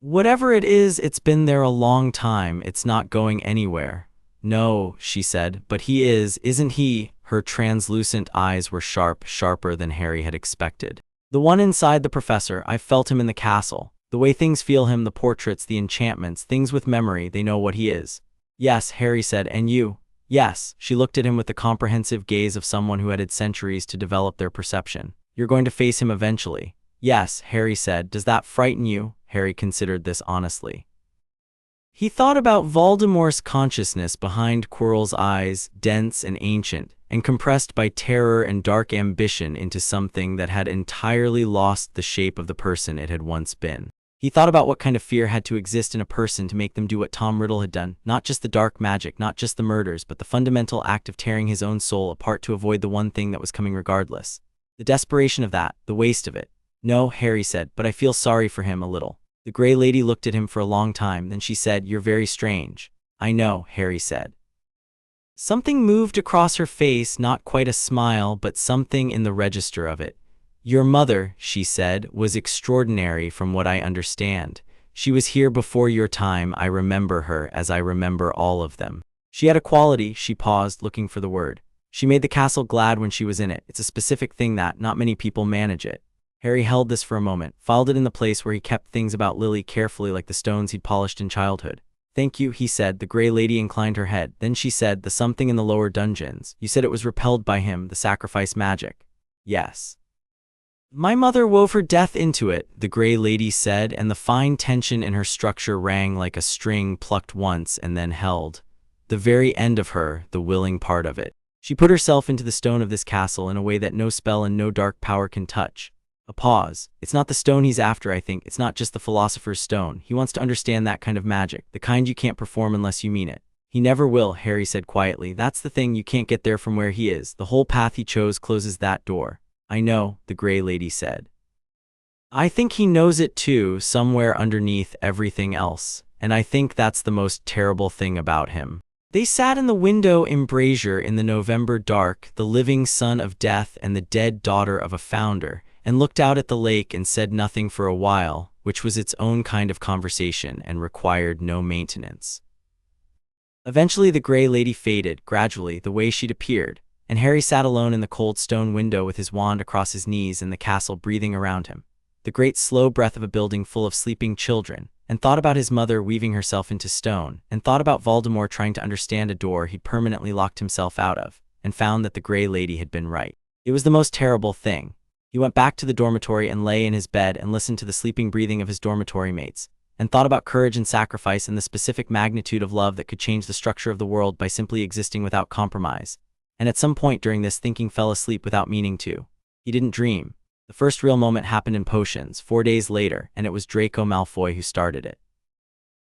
Whatever it is, it's been there a long time. It's not going anywhere. No, she said, but he is, isn't he? Her translucent eyes were sharp, sharper than Harry had expected. The one inside the professor. I felt him in the castle. The way things feel him, the portraits, the enchantments, things with memory, they know what he is. Yes, Harry said, and you? Yes. She looked at him with the comprehensive gaze of someone who had centuries to develop their perception. You're going to face him eventually. Yes, Harry said. Does that frighten you? Harry considered this honestly. He thought about Voldemort's consciousness behind Quirrell's eyes, dense and ancient, and compressed by terror and dark ambition into something that had entirely lost the shape of the person it had once been. He thought about what kind of fear had to exist in a person to make them do what Tom Riddle had done, not just the dark magic, not just the murders, but the fundamental act of tearing his own soul apart to avoid the one thing that was coming regardless. The desperation of that, the waste of it. No, Harry said, but I feel sorry for him a little. The Grey Lady looked at him for a long time, then she said, You're very strange. I know, Harry said. Something moved across her face, not quite a smile, but something in the register of it. Your mother, she said, was extraordinary from what I understand. She was here before your time. I remember her as I remember all of them. She had a quality. She paused, looking for the word. She made the castle glad when she was in it. It's a specific thing that not many people manage it. Harry held this for a moment, filed it in the place where he kept things about Lily carefully like the stones he'd polished in childhood. Thank you, he said. The Grey Lady inclined her head. Then she said, the something in the lower dungeons. You said it was repelled by him, the sacrifice magic. Yes. My mother wove her death into it, the Grey Lady said, and the fine tension in her structure rang like a string plucked once and then held. The very end of her, the willing part of it. She put herself into the stone of this castle in a way that no spell and no dark power can touch. A pause. It's not the stone he's after, I think. It's not just the philosopher's stone. He wants to understand that kind of magic, the kind you can't perform unless you mean it. He never will, Harry said quietly. That's the thing, you can't get there from where he is. The whole path he chose closes that door. I know, the Grey Lady said. I think he knows it too, somewhere underneath everything else. And I think that's the most terrible thing about him. They sat in the window embrasure in the November dark, the living son of death and the dead daughter of a founder, and looked out at the lake and said nothing for a while, which was its own kind of conversation and required no maintenance. Eventually the Grey Lady faded, gradually, the way she'd appeared, and Harry sat alone in the cold stone window with his wand across his knees and the castle breathing around him, the great slow breath of a building full of sleeping children, and thought about his mother weaving herself into stone, and thought about Voldemort trying to understand a door he'd permanently locked himself out of, and found that the Grey Lady had been right. It was the most terrible thing. He went back to the dormitory and lay in his bed and listened to the sleeping breathing of his dormitory mates, and thought about courage and sacrifice and the specific magnitude of love that could change the structure of the world by simply existing without compromise. And at some point during this, thinking fell asleep without meaning to. He didn't dream. The first real moment happened in potions, 4 days later, and it was Draco Malfoy who started it.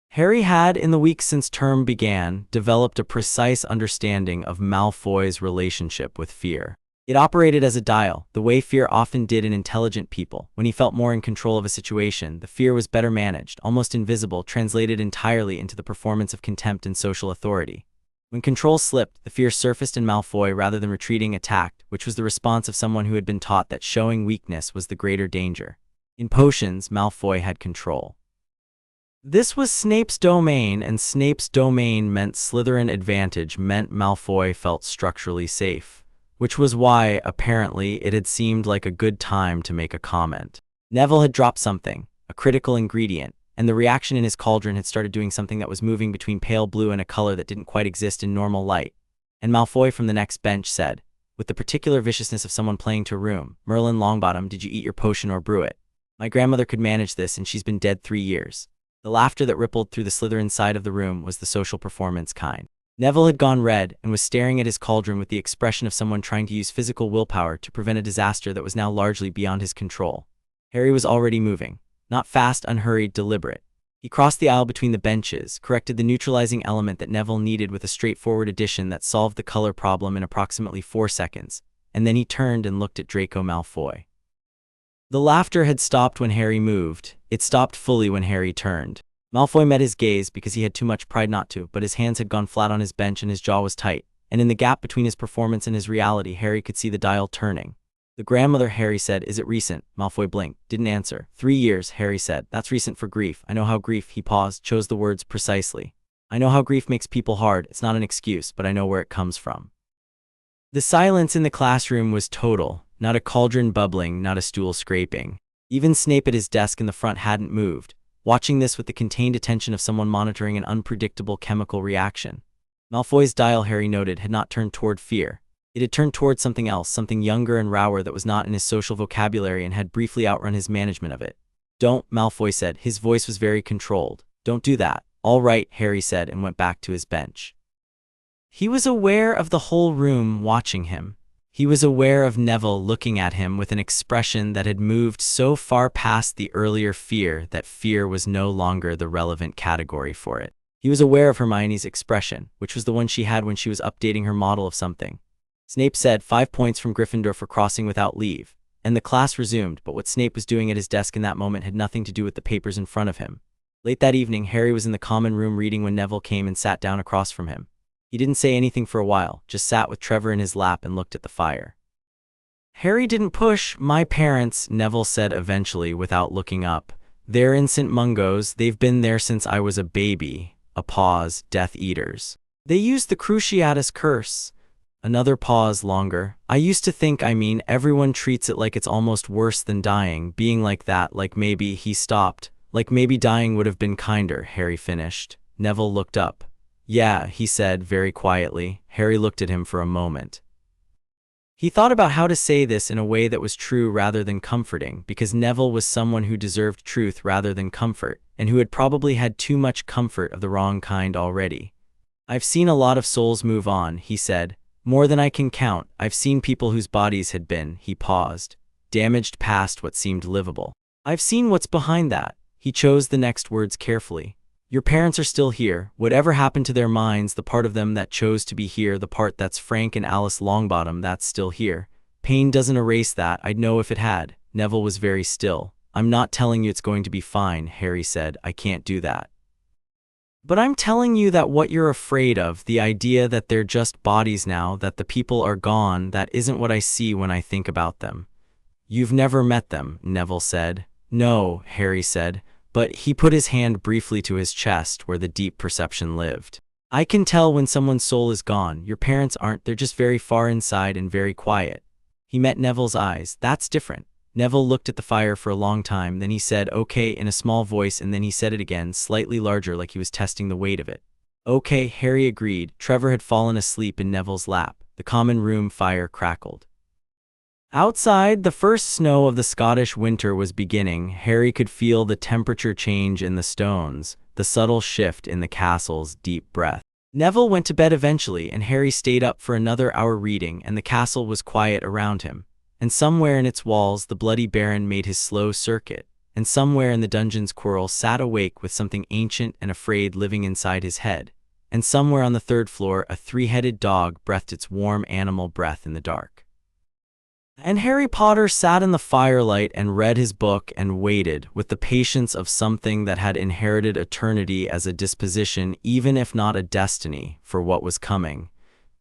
Harry had, in the weeks since term began, developed a precise understanding of Malfoy's relationship with fear. It operated as a dial, the way fear often did in intelligent people. When he felt more in control of a situation, the fear was better managed, almost invisible, translated entirely into the performance of contempt and social authority. When control slipped, the fear surfaced in Malfoy rather than retreating, attacked, which was the response of someone who had been taught that showing weakness was the greater danger. In potions, Malfoy had control. This was Snape's domain, and Snape's domain meant Slytherin advantage, meant Malfoy felt structurally safe. Which was why, apparently, it had seemed like a good time to make a comment. Neville had dropped something, a critical ingredient, and the reaction in his cauldron had started doing something that was moving between pale blue and a color that didn't quite exist in normal light. And Malfoy from the next bench said, with the particular viciousness of someone playing to a room, Merlin Longbottom, did you eat your potion or brew it? My grandmother could manage this, and she's been dead 3 years. The laughter that rippled through the Slytherin side of the room was the social performance kind. Neville had gone red and was staring at his cauldron with the expression of someone trying to use physical willpower to prevent a disaster that was now largely beyond his control. Harry was already moving. Not fast, unhurried, deliberate. He crossed the aisle between the benches, corrected the neutralizing element that Neville needed with a straightforward addition that solved the color problem in approximately 4 seconds, and then he turned and looked at Draco Malfoy. The laughter had stopped when Harry moved. It stopped fully when Harry turned. Malfoy met his gaze because he had too much pride not to, but his hands had gone flat on his bench and his jaw was tight, and in the gap between his performance and his reality, Harry could see the dial turning. The grandmother, Harry said. Is it recent? Malfoy blinked, didn't answer. 3 years, Harry said. That's recent for grief. I know how grief, he paused, chose the words precisely. I know how grief makes people hard. It's not an excuse, but I know where it comes from. The silence in the classroom was total. Not a cauldron bubbling, not a stool scraping. Even Snape at his desk in the front hadn't moved, watching this with the contained attention of someone monitoring an unpredictable chemical reaction. Malfoy's dial, Harry noted, had not turned toward fear. It had turned toward something else, something younger and rower that was not in his social vocabulary and had briefly outrun his management of it. Don't, Malfoy said. His voice was very controlled. Don't do that. All right, Harry said and went back to his bench. He was aware of the whole room watching him. He was aware of Neville looking at him with an expression that had moved so far past the earlier fear that fear was no longer the relevant category for it. He was aware of Hermione's expression, which was the one she had when she was updating her model of something. Snape said 5 points from Gryffindor for crossing without leave, and the class resumed, but what Snape was doing at his desk in that moment had nothing to do with the papers in front of him. Late that evening, Harry was in the common room reading when Neville came and sat down across from him. He didn't say anything for a while, just sat with Trevor in his lap and looked at the fire. Harry didn't push. My parents, Neville said eventually without looking up. They're in St. Mungo's. They've been there since I was a baby. A pause. Death Eaters. They used the Cruciatus curse. Another pause, longer. I used to think, everyone treats it like it's almost worse than dying, being like that, like maybe, he stopped. Like maybe dying would have been kinder, Harry finished. Neville looked up. Yeah, he said very quietly. Harry looked at him for a moment. He thought about how to say this in a way that was true rather than comforting, because Neville was someone who deserved truth rather than comfort, and who had probably had too much comfort of the wrong kind already. I've seen a lot of souls move on, he said. More than I can count. I've seen people whose bodies had been, he paused, damaged past what seemed livable. I've seen what's behind that. He chose the next words carefully. Your parents are still here. Whatever happened to their minds, the part of them that chose to be here, the part that's Frank and Alice Longbottom, that's still here. Pain doesn't erase that. I'd know if it had. Neville was very still. I'm not telling you it's going to be fine, Harry said. I can't do that. But I'm telling you that what you're afraid of, the idea that they're just bodies now, that the people are gone, that isn't what I see when I think about them. You've never met them, Neville said. No, Harry said, but he put his hand briefly to his chest where the deep perception lived. I can tell when someone's soul is gone. Your parents aren't, they're just very far inside and very quiet. He met Neville's eyes. That's different. Neville looked at the fire for a long time, then he said, okay, in a small voice, and then he said it again, slightly larger, like he was testing the weight of it. Okay, Harry agreed. Trevor had fallen asleep in Neville's lap. The common room fire crackled. Outside, the first snow of the Scottish winter was beginning. Harry could feel the temperature change in the stones, the subtle shift in the castle's deep breath. Neville went to bed eventually, and Harry stayed up for another hour reading, and the castle was quiet around him. And somewhere in its walls the bloody Baron made his slow circuit, and somewhere in the dungeon's Quirrell sat awake with something ancient and afraid living inside his head, and somewhere on the 3rd floor a 3-headed dog breathed its warm animal breath in the dark. And Harry Potter sat in the firelight and read his book and waited, with the patience of something that had inherited eternity as a disposition, even if not a destiny, for what was coming.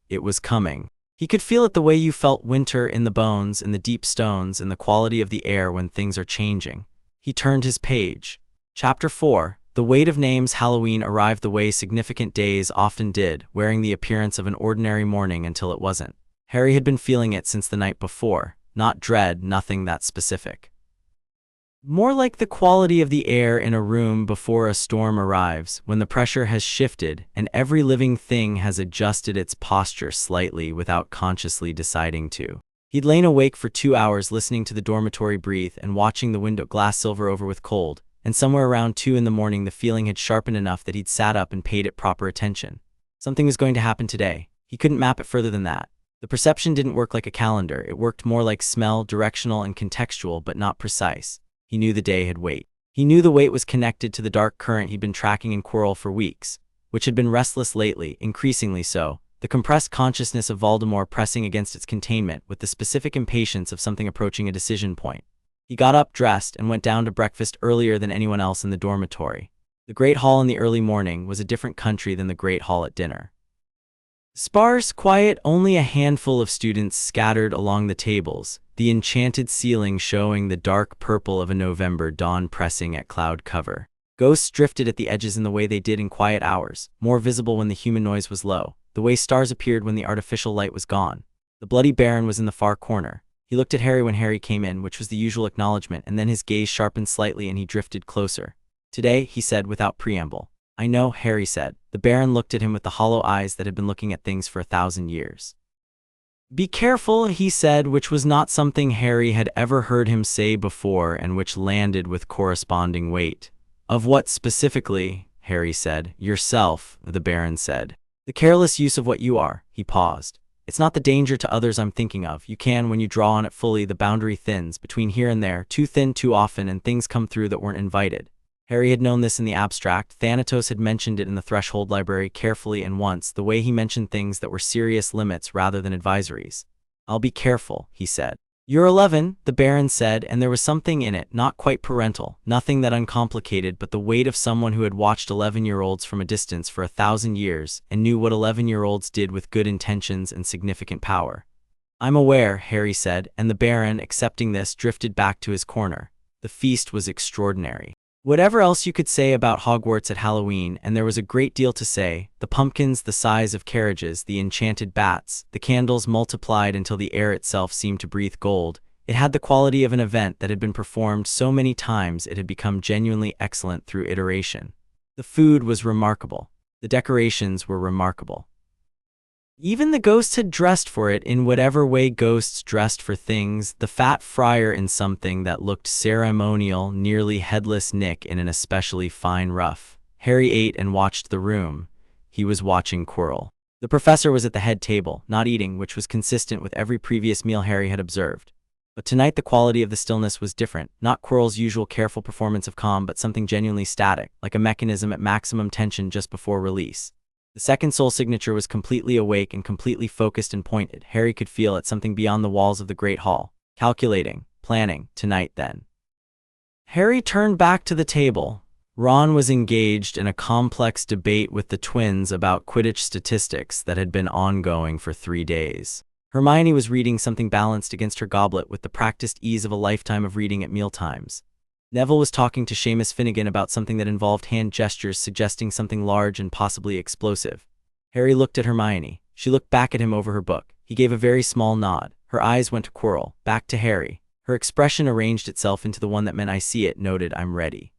It was coming. He could feel it the way you felt winter in the bones, in the deep stones, in the quality of the air when things are changing. He turned his page. Chapter 4. The weight of names. Halloween arrived the way significant days often did, wearing the appearance of an ordinary morning until it wasn't. Harry had been feeling it since the night before. Not dread, nothing that specific. More like the quality of the air in a room before a storm arrives, when the pressure has shifted and every living thing has adjusted its posture slightly without consciously deciding to. He'd lain awake for 2 hours listening to the dormitory breathe and watching the window glass silver over with cold, and somewhere around 2 in the morning the feeling had sharpened enough that he'd sat up and paid it proper attention. Something was going to happen today. He couldn't map it further than that. The perception didn't work like a calendar. It worked more like smell, directional and contextual, but not precise. He knew the day had weight. He knew the weight was connected to the dark current he'd been tracking in Quirrell for weeks, which had been restless lately, increasingly so, the compressed consciousness of Voldemort pressing against its containment with the specific impatience of something approaching a decision point. He got up, dressed, and went down to breakfast earlier than anyone else in the dormitory. The Great Hall in the early morning was a different country than the Great Hall at dinner. Sparse, quiet, only a handful of students scattered along the tables, the enchanted ceiling showing the dark purple of a November dawn pressing at cloud cover. Ghosts drifted at the edges in the way they did in quiet hours, more visible when the human noise was low, the way stars appeared when the artificial light was gone. The Bloody Baron was in the far corner. He looked at Harry when Harry came in, which was the usual acknowledgement, and then his gaze sharpened slightly and he drifted closer. "Today," he said without preamble. "I know," Harry said. The Baron looked at him with the hollow eyes that had been looking at things for 1,000 years. "Be careful," he said, which was not something Harry had ever heard him say before and which landed with corresponding weight. "Of what specifically?" Harry said. "Yourself," the Baron said. "The careless use of what you are." He paused. "It's not the danger to others I'm thinking of. You can, when you draw on it fully, the boundary thins, between here and there, too thin too often, and things come through that weren't invited." Harry had known this in the abstract. Thanatos had mentioned it in the Threshold Library carefully and once, the way he mentioned things that were serious limits rather than advisories. "I'll be careful," he said. "You're 11, the Baron said, and there was something in it, not quite parental, nothing that uncomplicated, but the weight of someone who had watched 11-year-olds from a distance for 1,000 years and knew what 11-year-olds did with good intentions and significant power. "I'm aware," Harry said, and the Baron, accepting this, drifted back to his corner. The feast was extraordinary. Whatever else you could say about Hogwarts at Halloween, and there was a great deal to say, the pumpkins the size of carriages, the enchanted bats, the candles multiplied until the air itself seemed to breathe gold, it had the quality of an event that had been performed so many times it had become genuinely excellent through iteration. The food was remarkable. The decorations were remarkable. Even the ghosts had dressed for it in whatever way ghosts dressed for things, the fat friar in something that looked ceremonial, nearly headless Nick in an especially fine ruff. Harry ate and watched the room. He was watching Quirrell. The professor was at the head table, not eating, which was consistent with every previous meal Harry had observed. But tonight the quality of the stillness was different, not Quirrell's usual careful performance of calm, but something genuinely static, like a mechanism at maximum tension just before release. The second soul signature was completely awake and completely focused and pointed. Harry could feel it, something beyond the walls of the Great Hall. Calculating, planning, tonight then. Harry turned back to the table. Ron was engaged in a complex debate with the twins about Quidditch statistics that had been ongoing for 3 days. Hermione was reading something balanced against her goblet with the practiced ease of a lifetime of reading at mealtimes. Neville was talking to Seamus Finnegan about something that involved hand gestures suggesting something large and possibly explosive. Harry looked at Hermione. She looked back at him over her book. He gave a very small nod. Her eyes went to Quirrell, back to Harry. Her expression arranged itself into the one that meant "I see it," noted "I'm ready."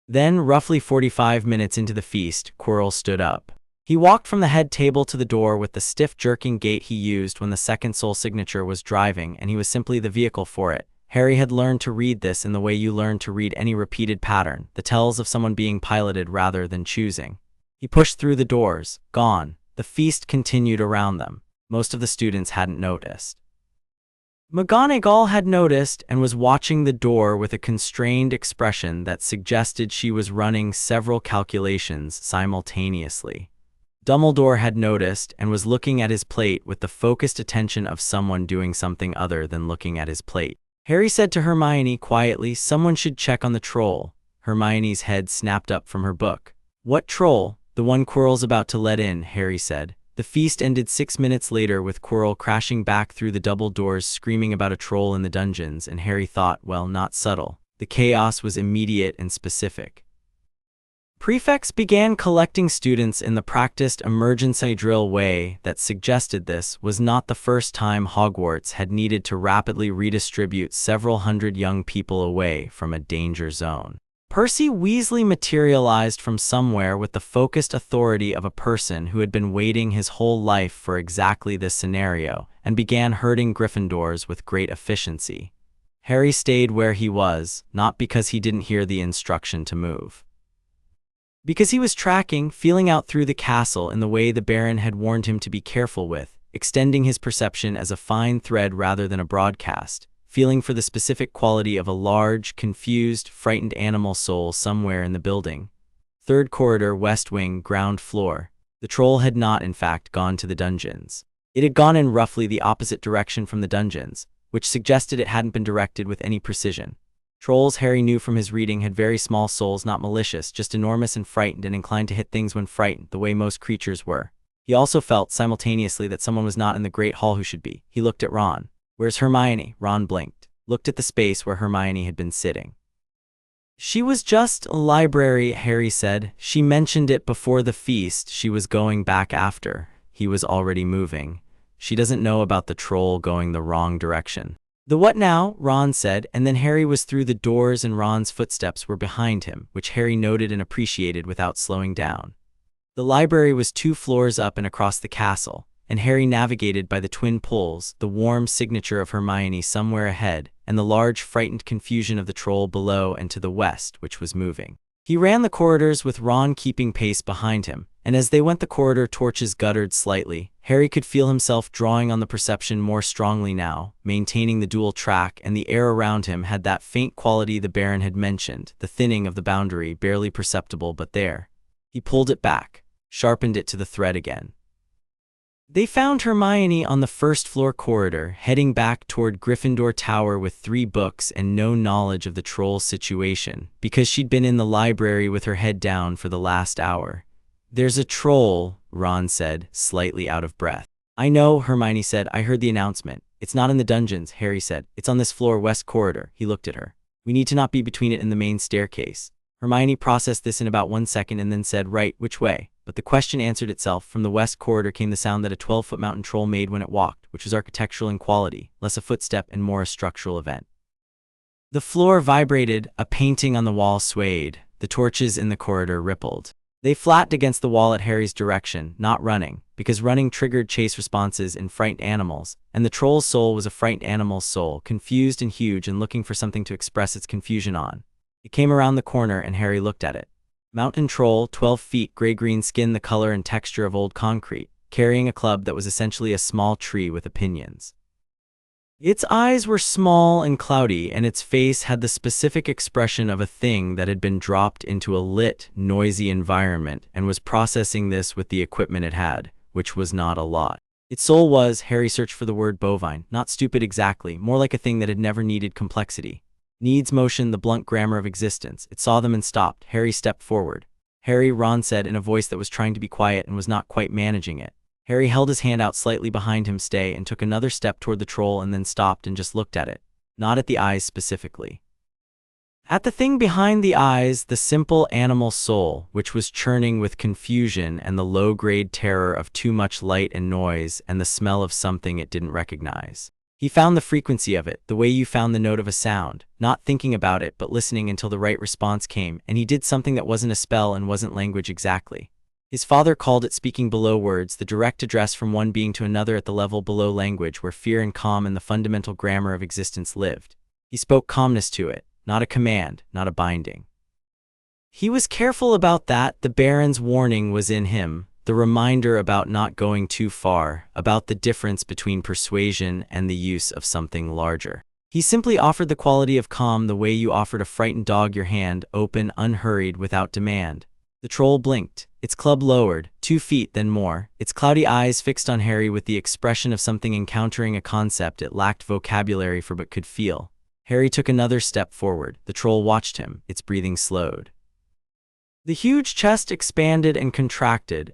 Then, roughly 45 minutes into the feast, Quirrell stood up. He walked from the head table to the door with the stiff jerking gait he used when the second soul signature was driving, and he was simply the vehicle for it. Harry had learned to read this in the way you learn to read any repeated pattern, the tells of someone being piloted rather than choosing. He pushed through the doors. Gone. The feast continued around them. Most of the students hadn't noticed. McGonagall had noticed and was watching the door with a constrained expression that suggested she was running several calculations simultaneously. Dumbledore had noticed and was looking at his plate with the focused attention of someone doing something other than looking at his plate. Harry said to Hermione quietly, "Someone should check on the troll." Hermione's head snapped up from her book. "What troll?" "The one Quirrell's about to let in," Harry said. The feast ended 6 minutes later with Quirrell crashing back through the double doors screaming about a troll in the dungeons, and Harry thought, well, not subtle. The chaos was immediate and specific. Prefects began collecting students in the practiced emergency drill way that suggested this was not the first time Hogwarts had needed to rapidly redistribute several hundred young people away from a danger zone. Percy Weasley materialized from somewhere with the focused authority of a person who had been waiting his whole life for exactly this scenario and began herding Gryffindors with great efficiency. Harry stayed where he was, not because he didn't hear the instruction to move. Because he was tracking, feeling out through the castle in the way the Baron had warned him to be careful with, extending his perception as a fine thread rather than a broadcast, feeling for the specific quality of a large, confused, frightened animal soul somewhere in the building. Third corridor, west wing, ground floor. The troll had not, in fact, gone to the dungeons. It had gone in roughly the opposite direction from the dungeons, which suggested it hadn't been directed with any precision. Trolls, Harry knew from his reading, had very small souls, not malicious, just enormous and frightened and inclined to hit things when frightened, the way most creatures were. He also felt, simultaneously, that someone was not in the Great Hall who should be. He looked at Ron. "Where's Hermione?" Ron blinked, looked at the space where Hermione had been sitting. "She was just a library," Harry said. "She mentioned it before the feast. She was going back after." He was already moving. "She doesn't know about the troll going the wrong direction." "The what now?" Ron said, and then Harry was through the doors and Ron's footsteps were behind him, which Harry noted and appreciated without slowing down. The library was 2 floors up and across the castle, and Harry navigated by the twin pulls, the warm signature of Hermione somewhere ahead, and the large frightened confusion of the troll below and to the west, which was moving. He ran the corridors with Ron keeping pace behind him, and as they went the corridor torches guttered slightly. Harry could feel himself drawing on the perception more strongly now, maintaining the dual track, and the air around him had that faint quality the Baron had mentioned, the thinning of the boundary, barely perceptible but there. He pulled it back, sharpened it to the thread again. They found Hermione on the first-floor corridor, heading back toward Gryffindor Tower with 3 books and no knowledge of the troll's situation, because she'd been in the library with her head down for the last hour. "There's a troll," Ron said, slightly out of breath. "I know," Hermione said. "I heard the announcement. It's not in the dungeons," Harry said. "It's on this floor, west corridor." He looked at her. "We need to not be between it and the main staircase." Hermione processed this in about 1 second and then said, "Right, which way?" But the question answered itself. From the west corridor came the sound that a 12-foot mountain troll made when it walked, which was architectural in quality, less a footstep and more a structural event. The floor vibrated, a painting on the wall swayed, the torches in the corridor rippled. They flattened against the wall at Harry's direction, not running, because running triggered chase responses in frightened animals, and the troll's soul was a frightened animal's soul, confused and huge and looking for something to express its confusion on. It came around the corner and Harry looked at it. Mountain troll, 12 feet, gray-green skin, the color and texture of old concrete, carrying a club that was essentially a small tree with opinions. Its eyes were small and cloudy, and its face had the specific expression of a thing that had been dropped into a lit, noisy environment and was processing this with the equipment it had, which was not a lot. Its soul was, Harry searched for the word bovine, not stupid exactly, more like a thing that had never needed complexity. Needs motion, the blunt grammar of existence. It saw them and stopped. Harry stepped forward. "Harry," Ron said in a voice that was trying to be quiet and was not quite managing it. Harry held his hand out slightly behind him, "Stay," and took another step toward the troll and then stopped and just looked at it. Not at the eyes specifically. At the thing behind the eyes, the simple animal soul, which was churning with confusion and the low-grade terror of too much light and noise and the smell of something it didn't recognize. He found the frequency of it, the way you found the note of a sound, not thinking about it but listening until the right response came, and he did something that wasn't a spell and wasn't language exactly. His father called it speaking below words, the direct address from one being to another at the level below language where fear and calm and the fundamental grammar of existence lived. He spoke calmness to it, not a command, not a binding. He was careful about that. The Baron's warning was in him, the reminder about not going too far, about the difference between persuasion and the use of something larger. He simply offered the quality of calm the way you offered a frightened dog your hand, open, unhurried, without demand. The troll blinked, its club lowered, 2 feet, then more, its cloudy eyes fixed on Harry with the expression of something encountering a concept it lacked vocabulary for but could feel. Harry took another step forward. The troll watched him, its breathing slowed. The huge chest expanded and contracted,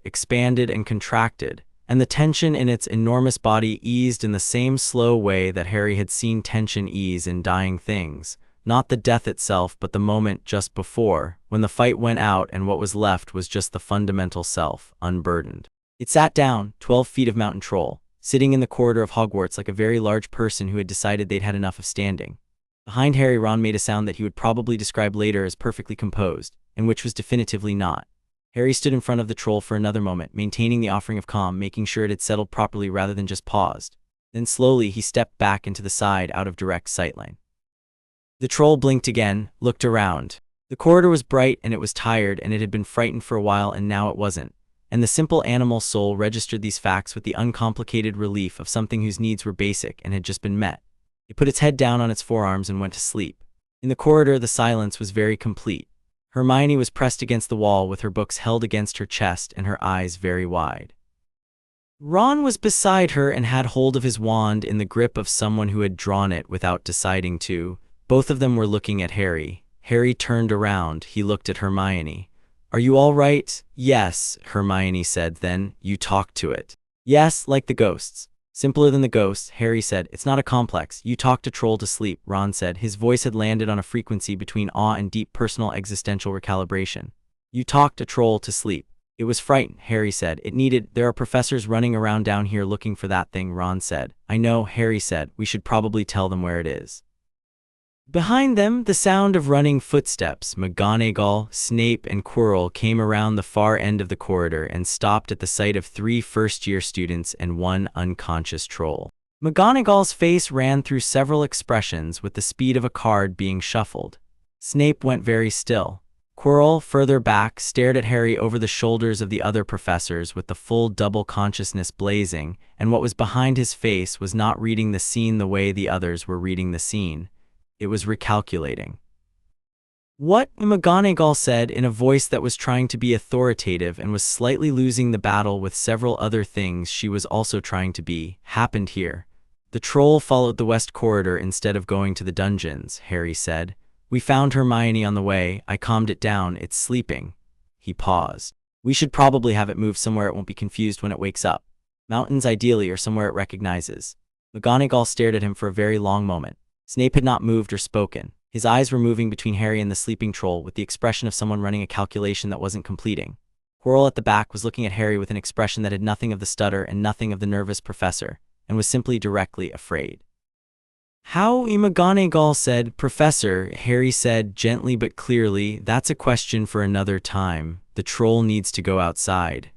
and the tension in its enormous body eased in the same slow way that Harry had seen tension ease in dying things. Not the death itself, but the moment just before, when the fight went out and what was left was just the fundamental self, unburdened. It sat down, 12 feet of mountain troll, sitting in the corridor of Hogwarts like a very large person who had decided they'd had enough of standing. Behind Harry, Ron made a sound that he would probably describe later as perfectly composed, and which was definitively not. Harry stood in front of the troll for another moment, maintaining the offering of calm, making sure it had settled properly rather than just paused. Then slowly he stepped back into the side out of direct sightline. The troll blinked again, looked around. The corridor was bright and it was tired and it had been frightened for a while and now it wasn't. And the simple animal soul registered these facts with the uncomplicated relief of something whose needs were basic and had just been met. It put its head down on its forearms and went to sleep. In the corridor, the silence was very complete. Hermione was pressed against the wall with her books held against her chest and her eyes very wide. Ron was beside her and had hold of his wand in the grip of someone who had drawn it without deciding to. Both of them were looking at Harry. Harry turned around. He looked at Hermione. "Are you all right?" "Yes," Hermione said. "Then, you talk to it." "Yes, like the ghosts." "Simpler than the ghosts," Harry said. "It's not a complex. You talk to troll to sleep," Ron said. His voice had landed on a frequency between awe and deep personal existential recalibration. "You talk to troll to sleep." "It was frightened," Harry said. "There are professors running around down here looking for that thing," Ron said. "I know," Harry said. "We should probably tell them where it is." Behind them, the sound of running footsteps. McGonagall, Snape, and Quirrell came around the far end of the corridor and stopped at the sight of 3 first-year students and 1 unconscious troll. McGonagall's face ran through several expressions with the speed of a card being shuffled. Snape went very still. Quirrell, further back, stared at Harry over the shoulders of the other professors with the full double consciousness blazing, and what was behind his face was not reading the scene the way the others were reading the scene. It was recalculating. "What?" McGonagall said in a voice that was trying to be authoritative and was slightly losing the battle with several other things she was also trying to be, "happened here." "The troll followed the west corridor instead of going to the dungeons," Harry said. "We found Hermione on the way. I calmed it down. It's sleeping." He paused. "We should probably have it moved somewhere it won't be confused when it wakes up. Mountains ideally, or somewhere it recognizes." McGonagall stared at him for a very long moment. Snape had not moved or spoken. His eyes were moving between Harry and the sleeping troll with the expression of someone running a calculation that wasn't completing. Quirrell at the back was looking at Harry with an expression that had nothing of the stutter and nothing of the nervous professor, and was simply directly afraid. "How?" McGonagall said. "Professor," Harry said gently but clearly, "that's a question for another time. The troll needs to go outside."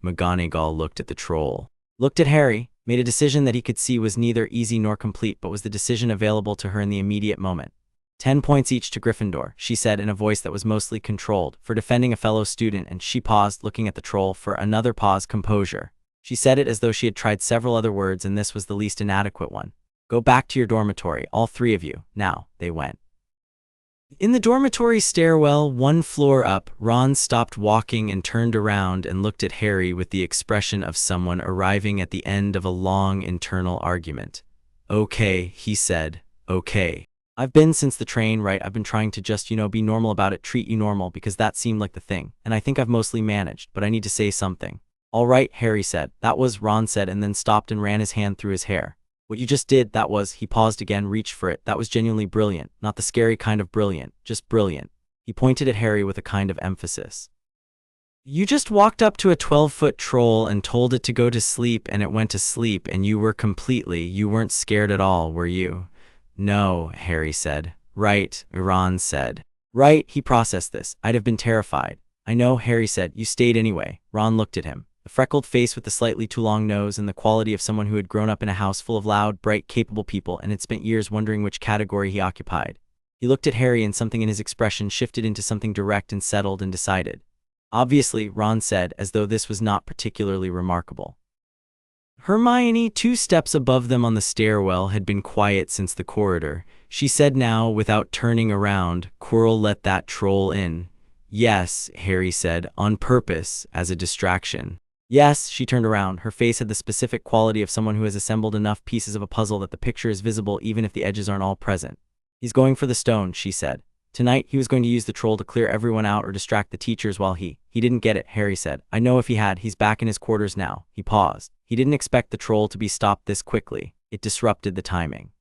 McGonagall looked at the troll, looked at Harry, made a decision that he could see was neither easy nor complete but was the decision available to her in the immediate moment. 10 points each to Gryffindor," she said in a voice that was mostly controlled, "for defending a fellow student," and she paused, looking at the troll for another pause. "Composure." She said it as though she had tried several other words and this was the least inadequate one. "Go back to your dormitory, all 3 of you, now." They went. In the dormitory stairwell, 1 floor up, Ron stopped walking and turned around and looked at Harry with the expression of someone arriving at the end of a long internal argument. "Okay," he said. "Okay. I've been since the train, right? I've been trying to just, be normal about it, treat you normal, because that seemed like the thing, and I think I've mostly managed, but I need to say something." "All right," Harry said. "That was," Ron said, and then stopped and ran his hand through his hair. "What you just did, that was," he paused again, reached for it, "that was genuinely brilliant, not the scary kind of brilliant, just brilliant." He pointed at Harry with a kind of emphasis. "You just walked up to a 12-foot troll and told it to go to sleep and it went to sleep and you weren't scared at all, were you?" "No," Harry said. "Right," Ron said. "Right," he processed this. "I'd have been terrified." "I know," Harry said. "You stayed anyway." Ron looked at him. The freckled face with the slightly too long nose and the quality of someone who had grown up in a house full of loud, bright, capable people and had spent years wondering which category he occupied. He looked at Harry and something in his expression shifted into something direct and settled and decided. "Obviously," Ron said, as though this was not particularly remarkable. Hermione, 2 steps above them on the stairwell, had been quiet since the corridor. She said now, without turning around, "Quirrell let that troll in." "Yes," Harry said, "on purpose, as a distraction." "Yes." She turned around. Her face had the specific quality of someone who has assembled enough pieces of a puzzle that the picture is visible even if the edges aren't all present. "He's going for the stone," she said. "Tonight, he was going to use the troll to clear everyone out or distract the teachers while he didn't get it," Harry said. "I know if he had, he's back in his quarters now." He paused. He didn't expect the troll to be stopped this quickly. It disrupted the timing.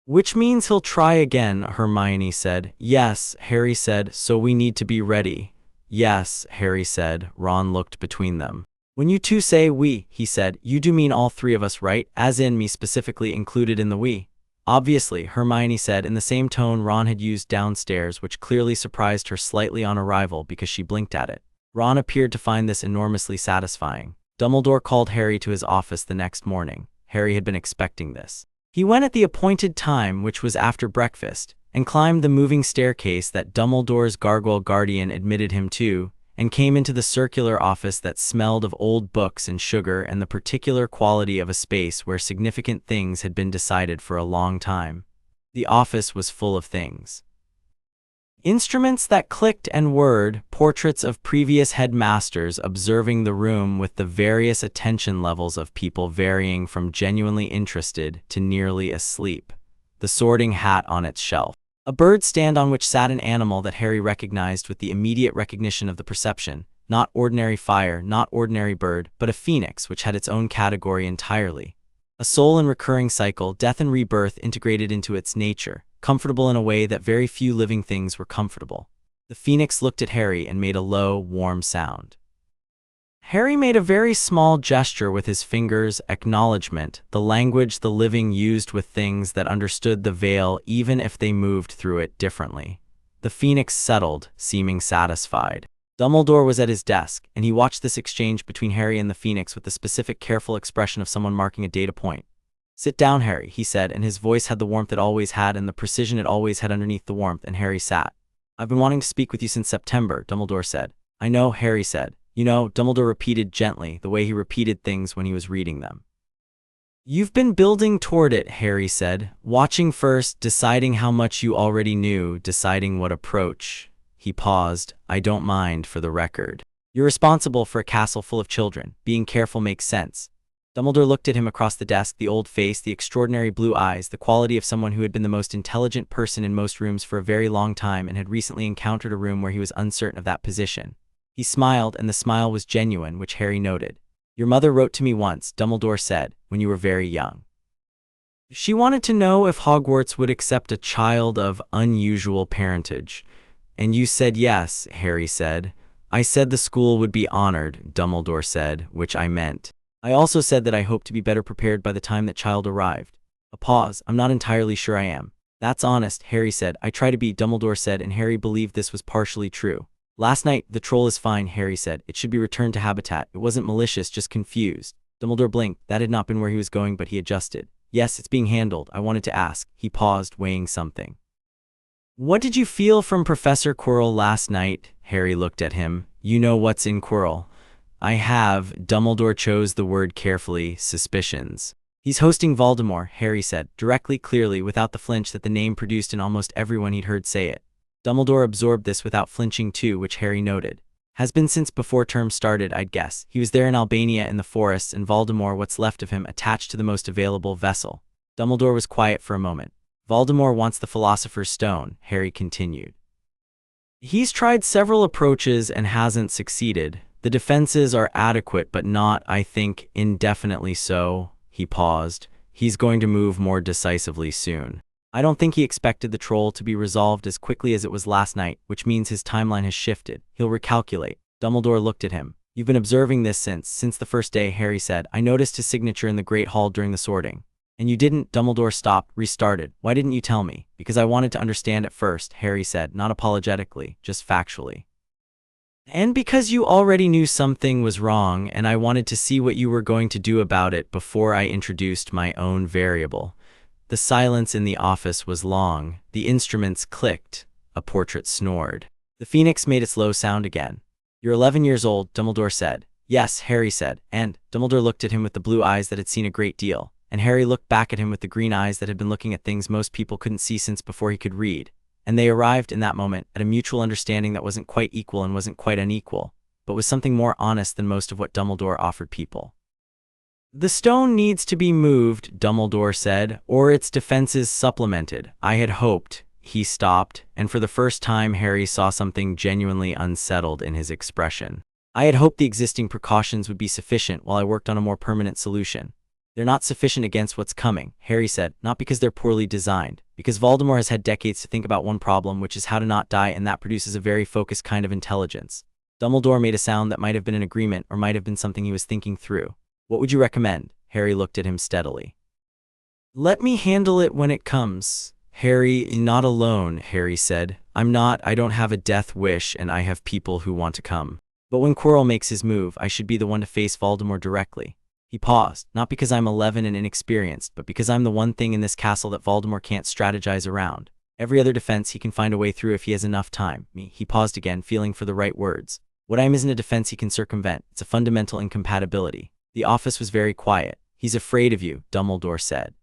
"Which means he'll try again," Hermione said. "Yes," Harry said, "so we need to be ready." "Yes," Harry said. Ron looked between them. "When you 2 say we," he said, "you do mean all 3 of us, right? As in me specifically included in the we?" "Obviously," Hermione said in the same tone Ron had used downstairs, which clearly surprised her slightly on arrival because she blinked at it. Ron appeared to find this enormously satisfying. Dumbledore called Harry to his office the next morning. Harry had been expecting this. He went at the appointed time, which was after breakfast, and climbed the moving staircase that Dumbledore's gargoyle guardian admitted him to, and came into the circular office that smelled of old books and sugar and the particular quality of a space where significant things had been decided for a long time. The office was full of things. Instruments that clicked and whirred, portraits of previous headmasters observing the room with the various attention levels of people varying from genuinely interested to nearly asleep, the sorting hat on its shelf. A bird stand on which sat an animal that Harry recognized with the immediate recognition of the perception, not ordinary fire, not ordinary bird, but a phoenix which had its own category entirely. A soul and recurring cycle, death and rebirth integrated into its nature, comfortable in a way that very few living things were comfortable. The phoenix looked at Harry and made a low, warm sound. Harry made a very small gesture with his fingers, acknowledgement, the language the living used with things that understood the veil even if they moved through it differently. The phoenix settled, seeming satisfied. Dumbledore was at his desk, and he watched this exchange between Harry and the phoenix with the specific, careful expression of someone marking a data point. "Sit down, Harry," he said, and his voice had the warmth it always had and the precision it always had underneath the warmth, and Harry sat. "I've been wanting to speak with you since September," Dumbledore said. "I know," Harry said. "You know," Dumbledore repeated gently, the way he repeated things when he was reading them. "You've been building toward it," Harry said, "watching first, deciding how much you already knew, deciding what approach." He paused. "I don't mind, for the record. You're responsible for a castle full of children. Being careful makes sense." Dumbledore looked at him across the desk, the old face, the extraordinary blue eyes, the quality of someone who had been the most intelligent person in most rooms for a very long time and had recently encountered a room where he was uncertain of that position. He smiled, and the smile was genuine, which Harry noted. "Your mother wrote to me once," Dumbledore said, "when you were very young. She wanted to know if Hogwarts would accept a child of unusual parentage. And you said yes," Harry said. "I said the school would be honored," Dumbledore said, "which I meant. I also said that I hoped to be better prepared by the time that child arrived." A pause. "I'm not entirely sure I am." "That's honest," Harry said. "I try to be," Dumbledore said, and Harry believed this was partially true. "Last night, the troll is fine," Harry said. "It should be returned to habitat. It wasn't malicious, just confused." Dumbledore blinked. That had not been where he was going, but he adjusted. "Yes, it's being handled. I wanted to ask." He paused, weighing something. "What did you feel from Professor Quirrell last night?" Harry looked at him. "You know what's in Quirrell." "I have," Dumbledore chose the word carefully, "suspicions." "He's hosting Voldemort," Harry said, directly, clearly, without the flinch that the name produced in almost everyone he'd heard say it. Dumbledore absorbed this without flinching too, which Harry noted. "Has been since before term started, I'd guess. He was there in Albania in the forests, and Voldemort, what's left of him, attached to the most available vessel." Dumbledore was quiet for a moment. "Voldemort wants the Philosopher's Stone," Harry continued. "He's tried several approaches and hasn't succeeded. The defenses are adequate but not, I think, indefinitely so." He paused. "He's going to move more decisively soon. I don't think he expected the troll to be resolved as quickly as it was last night, which means his timeline has shifted. He'll recalculate." Dumbledore looked at him. "You've been observing this since the first day," Harry said. "I noticed his signature in the Great Hall during the sorting." "And you didn't?" Dumbledore stopped, restarted. "Why didn't you tell me?" "Because I wanted to understand at first," Harry said, not apologetically, just factually. "And because you already knew something was wrong, and I wanted to see what you were going to do about it before I introduced my own variable." The silence in the office was long. The instruments clicked. A portrait snored. The phoenix made its low sound again. "You're 11 years old," Dumbledore said. "Yes," Harry said. "And?" Dumbledore looked at him with the blue eyes that had seen a great deal. And Harry looked back at him with the green eyes that had been looking at things most people couldn't see since before he could read. And they arrived, in that moment, at a mutual understanding that wasn't quite equal and wasn't quite unequal, but was something more honest than most of what Dumbledore offered people. "The stone needs to be moved," Dumbledore said, "or its defenses supplemented. I had hoped." He stopped, and for the first time Harry saw something genuinely unsettled in his expression. "I had hoped the existing precautions would be sufficient while I worked on a more permanent solution." "They're not sufficient against what's coming," Harry said, "not because they're poorly designed. Because Voldemort has had decades to think about one problem, which is how to not die, and that produces a very focused kind of intelligence." Dumbledore made a sound that might have been an agreement or might have been something he was thinking through. "What would you recommend?" Harry looked at him steadily. "Let me handle it when it comes." "Harry, not alone," Harry said. I don't have a death wish, and I have people who want to come. But when Quirrell makes his move, I should be the one to face Voldemort directly." He paused, "Not because I'm 11 and inexperienced, but because I'm the one thing in this castle that Voldemort can't strategize around." Every other defense he can find a way through if he has enough time. He paused again, feeling for the right words. What I am isn't a defense he can circumvent. It's a fundamental incompatibility. The office was very quiet. He's afraid of you, Dumbledore said.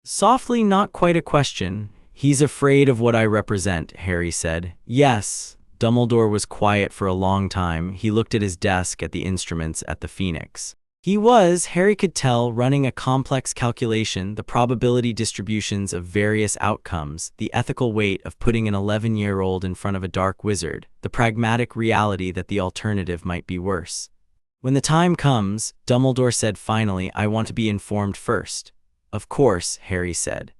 Softly, not quite a question. He's afraid of what I represent, Harry said. Yes. Dumbledore was quiet for a long time. He looked at his desk, at the instruments, at the Phoenix. He was, Harry could tell, running a complex calculation, the probability distributions of various outcomes, the ethical weight of putting an 11-year-old in front of a dark wizard, the pragmatic reality that the alternative might be worse. When the time comes, Dumbledore said finally, I want to be informed first. Of course, Harry said.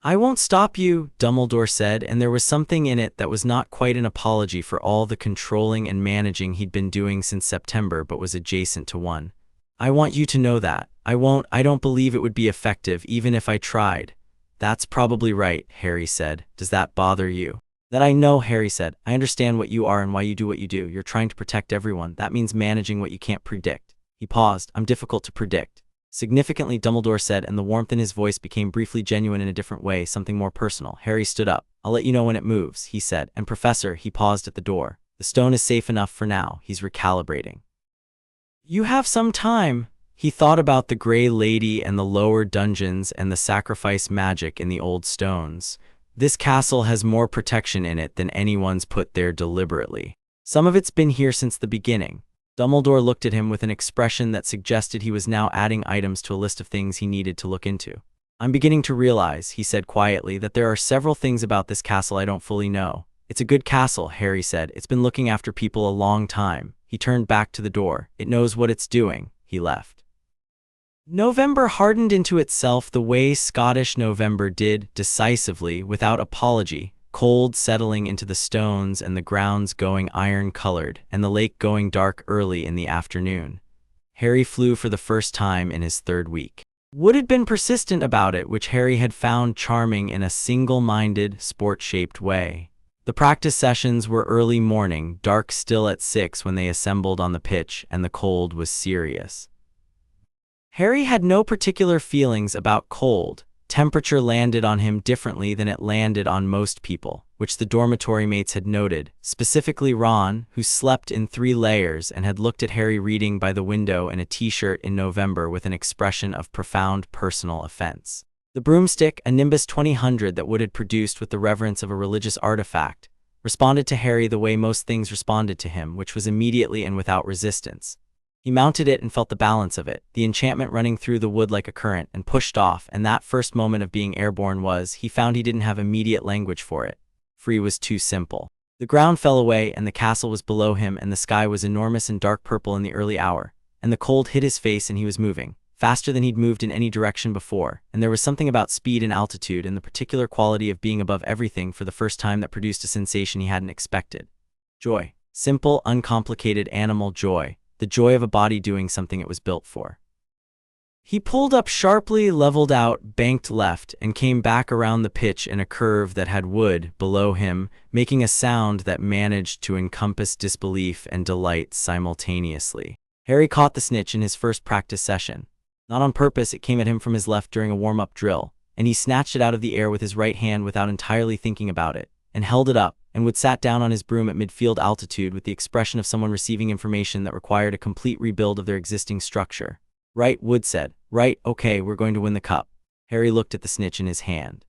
I won't stop you, Dumbledore said, and there was something in it that was not quite an apology for all the controlling and managing he'd been doing since September but was adjacent to one. I want you to know that. I don't believe it would be effective even if I tried. That's probably right, Harry said. Does that bother you? That I know, Harry said. I understand what you are and why you do what you do. You're trying to protect everyone. That means managing what you can't predict. He paused. I'm difficult to predict. Significantly, Dumbledore said, and the warmth in his voice became briefly genuine in a different way, something more personal. Harry stood up. I'll let you know when it moves, he said. And Professor, he paused at the door. The stone is safe enough for now. He's recalibrating. You have some time. He thought about the Grey Lady and the lower dungeons and the sacrifice magic in the old stones. This castle has more protection in it than anyone's put there deliberately. Some of it's been here since the beginning. Dumbledore looked at him with an expression that suggested he was now adding items to a list of things he needed to look into. I'm beginning to realize, he said quietly, that there are several things about this castle I don't fully know. It's a good castle, Harry said. It's been looking after people a long time. He turned back to the door. It knows what it's doing. He left. November hardened into itself the way Scottish November did, decisively, without apology. Cold settling into the stones and the grounds going iron-colored, and the lake going dark early in the afternoon. Harry flew for the first time in his third week. Wood had been persistent about it, which Harry had found charming in a single-minded, sport-shaped way. The practice sessions were early morning, dark still at 6 when they assembled on the pitch, and the cold was serious. Harry had no particular feelings about cold. Temperature landed on him differently than it landed on most people, which the dormitory mates had noted, specifically Ron, who slept in 3 layers and had looked at Harry reading by the window in a t-shirt in November with an expression of profound personal offense. The broomstick, a Nimbus 2000 that Wood had produced with the reverence of a religious artifact, responded to Harry the way most things responded to him, which was immediately and without resistance. He mounted it and felt the balance of it, the enchantment running through the wood like a current, and pushed off, and that first moment of being airborne was, he found he didn't have immediate language for it. Free was too simple. The ground fell away, and the castle was below him, and the sky was enormous and dark purple in the early hour, and the cold hit his face, and he was moving, faster than he'd moved in any direction before, and there was something about speed and altitude and the particular quality of being above everything for the first time that produced a sensation he hadn't expected. Joy. Simple, uncomplicated animal joy. The joy of a body doing something it was built for. He pulled up sharply, leveled out, banked left, and came back around the pitch in a curve that had wood below him, making a sound that managed to encompass disbelief and delight simultaneously. Harry caught the snitch in his first practice session. Not on purpose, it came at him from his left during a warm-up drill, and he snatched it out of the air with his right hand without entirely thinking about it, and held it up, and Wood sat down on his broom at midfield altitude with the expression of someone receiving information that required a complete rebuild of their existing structure. Right, Wood said. Right, okay, we're going to win the cup. Harry looked at the snitch in his hand.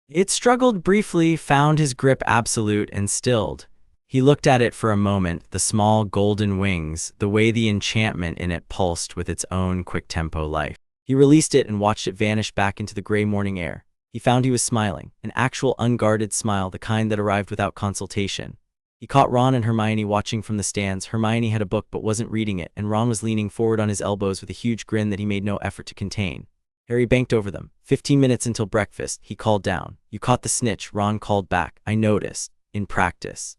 It struggled briefly, found his grip absolute, and stilled. He looked at it for a moment, the small golden wings, the way the enchantment in it pulsed with its own quick-tempo life. He released it and watched it vanish back into the gray morning air. He found he was smiling, an actual unguarded smile, the kind that arrived without consultation. He caught Ron and Hermione watching from the stands. Hermione had a book but wasn't reading it, and Ron was leaning forward on his elbows with a huge grin that he made no effort to contain. Harry banked over them. 15 minutes until breakfast, he called down. You caught the snitch, Ron called back. I noticed. In practice.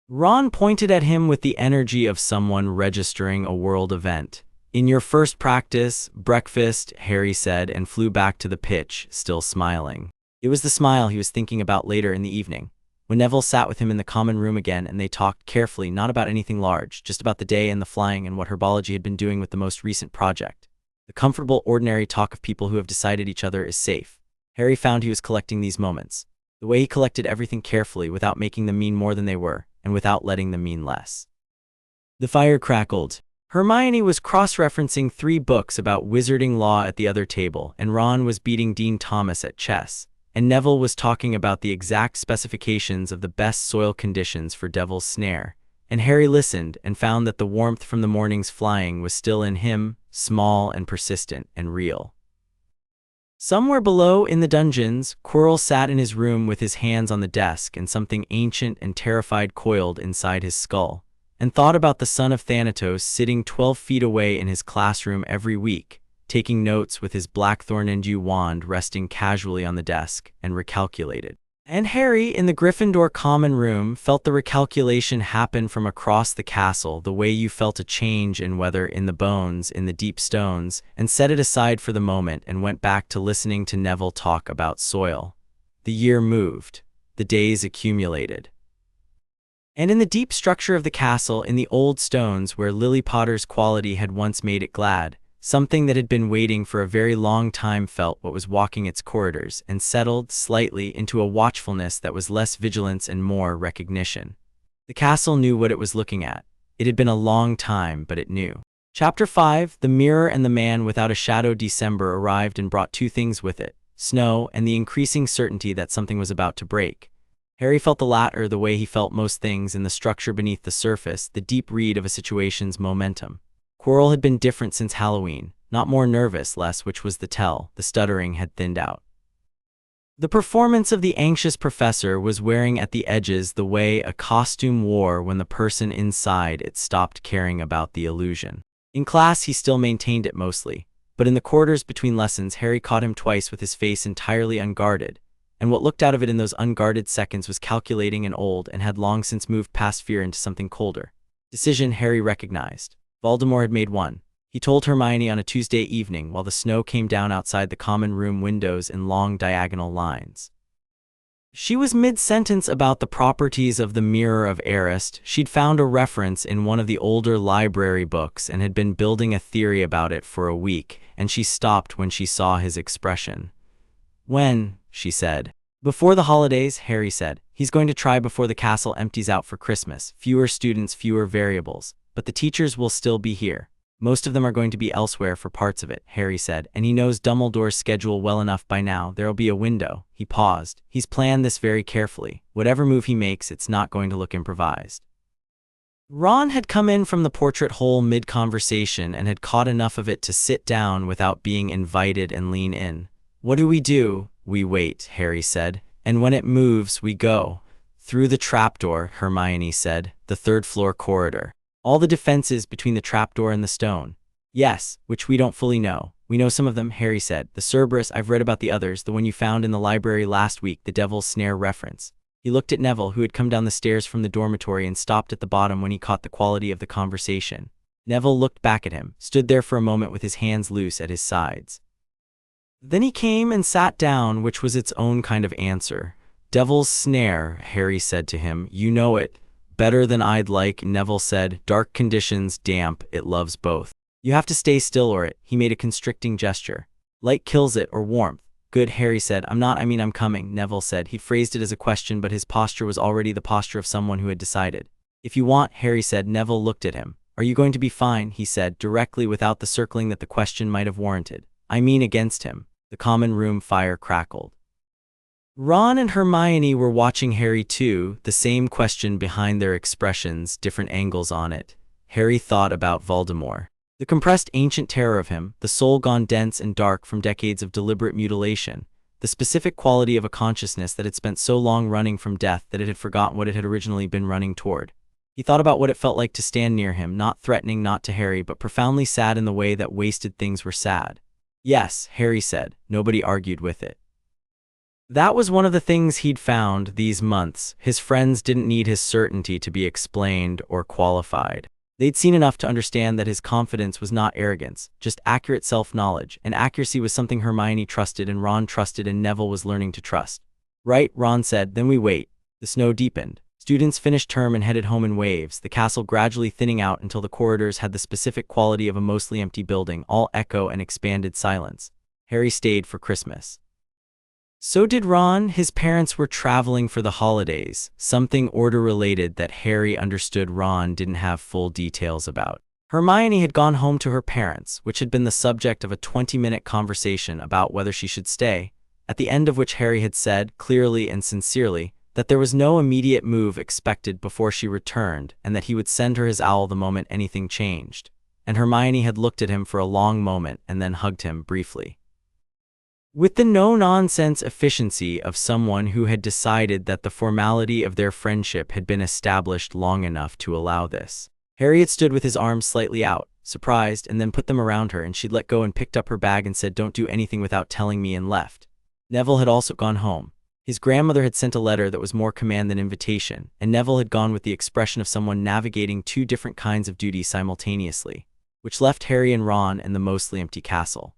Ron pointed at him with the energy of someone registering a world event. In your first practice, breakfast, Harry said, and flew back to the pitch, still smiling. It was the smile he was thinking about later in the evening, when Neville sat with him in the common room again and they talked carefully, not about anything large, just about the day and the flying and what herbology had been doing with the most recent project. The comfortable, ordinary talk of people who have decided each other is safe. Harry found he was collecting these moments. The way he collected everything carefully without making them mean more than they were, and without letting them mean less. The fire crackled. Hermione was cross-referencing 3 books about wizarding law at the other table, and Ron was beating Dean Thomas at chess, and Neville was talking about the exact specifications of the best soil conditions for Devil's Snare, and Harry listened and found that the warmth from the morning's flying was still in him, small and persistent and real. Somewhere below in the dungeons, Quirrell sat in his room with his hands on the desk and something ancient and terrified coiled inside his skull, and thought about the son of Thanatos sitting 12 feet away in his classroom every week, taking notes with his blackthorn and yew wand resting casually on the desk, and recalculated. And Harry, in the Gryffindor common room, felt the recalculation happen from across the castle, the way you felt a change in weather in the bones, in the deep stones, and set it aside for the moment and went back to listening to Neville talk about soil. The year moved. The days accumulated. And in the deep structure of the castle, in the old stones where Lily Potter's quality had once made it glad, something that had been waiting for a very long time felt what was walking its corridors and settled slightly into a watchfulness that was less vigilance and more recognition. The castle knew what it was looking at. It had been a long time, but it knew. Chapter 5, The Mirror and the Man Without a Shadow. December arrived and brought 2 things with it: snow and the increasing certainty that something was about to break. Harry felt the latter the way he felt most things in the structure beneath the surface, the deep read of a situation's momentum. Quirrell had been different since Halloween, not more nervous, less, which was the tell. The stuttering had thinned out. The performance of the anxious professor was wearing at the edges the way a costume wore when the person inside it stopped caring about the illusion. In class he still maintained it mostly, but in the corridors between lessons Harry caught him twice with his face entirely unguarded, and what looked out of it in those unguarded seconds was calculating and old and had long since moved past fear into something colder. Decision Harry recognized. Voldemort had made one. He told Hermione on a Tuesday evening while the snow came down outside the common room windows in long diagonal lines. She was mid-sentence about the properties of the Mirror of Erised. She'd found a reference in one of the older library books and had been building a theory about it for a week, and she stopped when she saw his expression. "When?" she said. "Before the holidays," Harry said. "He's going to try before the castle empties out for Christmas. Fewer students, fewer variables. But the teachers will still be here. Most of them are going to be elsewhere for parts of it," Harry said, "and he knows Dumbledore's schedule well enough by now. There'll be a window." He paused. "He's planned this very carefully. Whatever move he makes, it's not going to look improvised." Ron had come in from the portrait hole mid-conversation and had caught enough of it to sit down without being invited and lean in. "What do? We wait," Harry said. "And when it moves, we go." "Through the trapdoor," Hermione said. "The 3rd-floor corridor." "All the defenses between the trapdoor and the stone." "Yes, which we don't fully know. We know some of them," Harry said. "The Cerberus, I've read about the others, the one you found in the library last week, the Devil's Snare reference." He looked at Neville, who had come down the stairs from the dormitory and stopped at the bottom when he caught the quality of the conversation. Neville looked back at him, stood there for a moment with his hands loose at his sides. Then he came and sat down, which was its own kind of answer. "Devil's Snare," Harry said to him. "You know it better than I'd like," Neville said. "Dark conditions, damp, it loves both. You have to stay still or it." He made a constricting gesture. "Light kills it, or warmth." "Good," Harry said. I'm coming," Neville said. He phrased it as a question, but his posture was already the posture of someone who had decided. "If you want," Harry said. Neville looked at him. "Are you going to be fine?" he said, directly without the circling that the question might have warranted. "I mean against him." The common room fire crackled. Ron and Hermione were watching Harry too, the same question behind their expressions, different angles on it. Harry thought about Voldemort. The compressed ancient terror of him, the soul gone dense and dark from decades of deliberate mutilation, the specific quality of a consciousness that had spent so long running from death that it had forgotten what it had originally been running toward. He thought about what it felt like to stand near him, not threatening, not to Harry, but profoundly sad in the way that wasted things were sad. "Yes," Harry said. Nobody argued with it. That was one of the things he'd found these months. His friends didn't need his certainty to be explained or qualified. They'd seen enough to understand that his confidence was not arrogance, just accurate self-knowledge, and accuracy was something Hermione trusted and Ron trusted and Neville was learning to trust. "Right," Ron said. "Then we wait." The snow deepened. Students finished term and headed home in waves, the castle gradually thinning out until the corridors had the specific quality of a mostly empty building, all echo and expanded silence. Harry stayed for Christmas. So did Ron. His parents were traveling for the holidays, something order-related that Harry understood Ron didn't have full details about. Hermione had gone home to her parents, which had been the subject of a 20-minute conversation about whether she should stay, at the end of which Harry had said, clearly and sincerely, that there was no immediate move expected before she returned and that he would send her his owl the moment anything changed. And Hermione had looked at him for a long moment and then hugged him briefly. With the no-nonsense efficiency of someone who had decided that the formality of their friendship had been established long enough to allow this. Harry had stood with his arms slightly out, surprised, and then put them around her, and she'd let go and picked up her bag and said, "Don't do anything without telling me," and left. Neville had also gone home. His grandmother had sent a letter that was more command than invitation, and Neville had gone with the expression of someone navigating two different kinds of duty simultaneously, which left Harry and Ron in the mostly empty castle.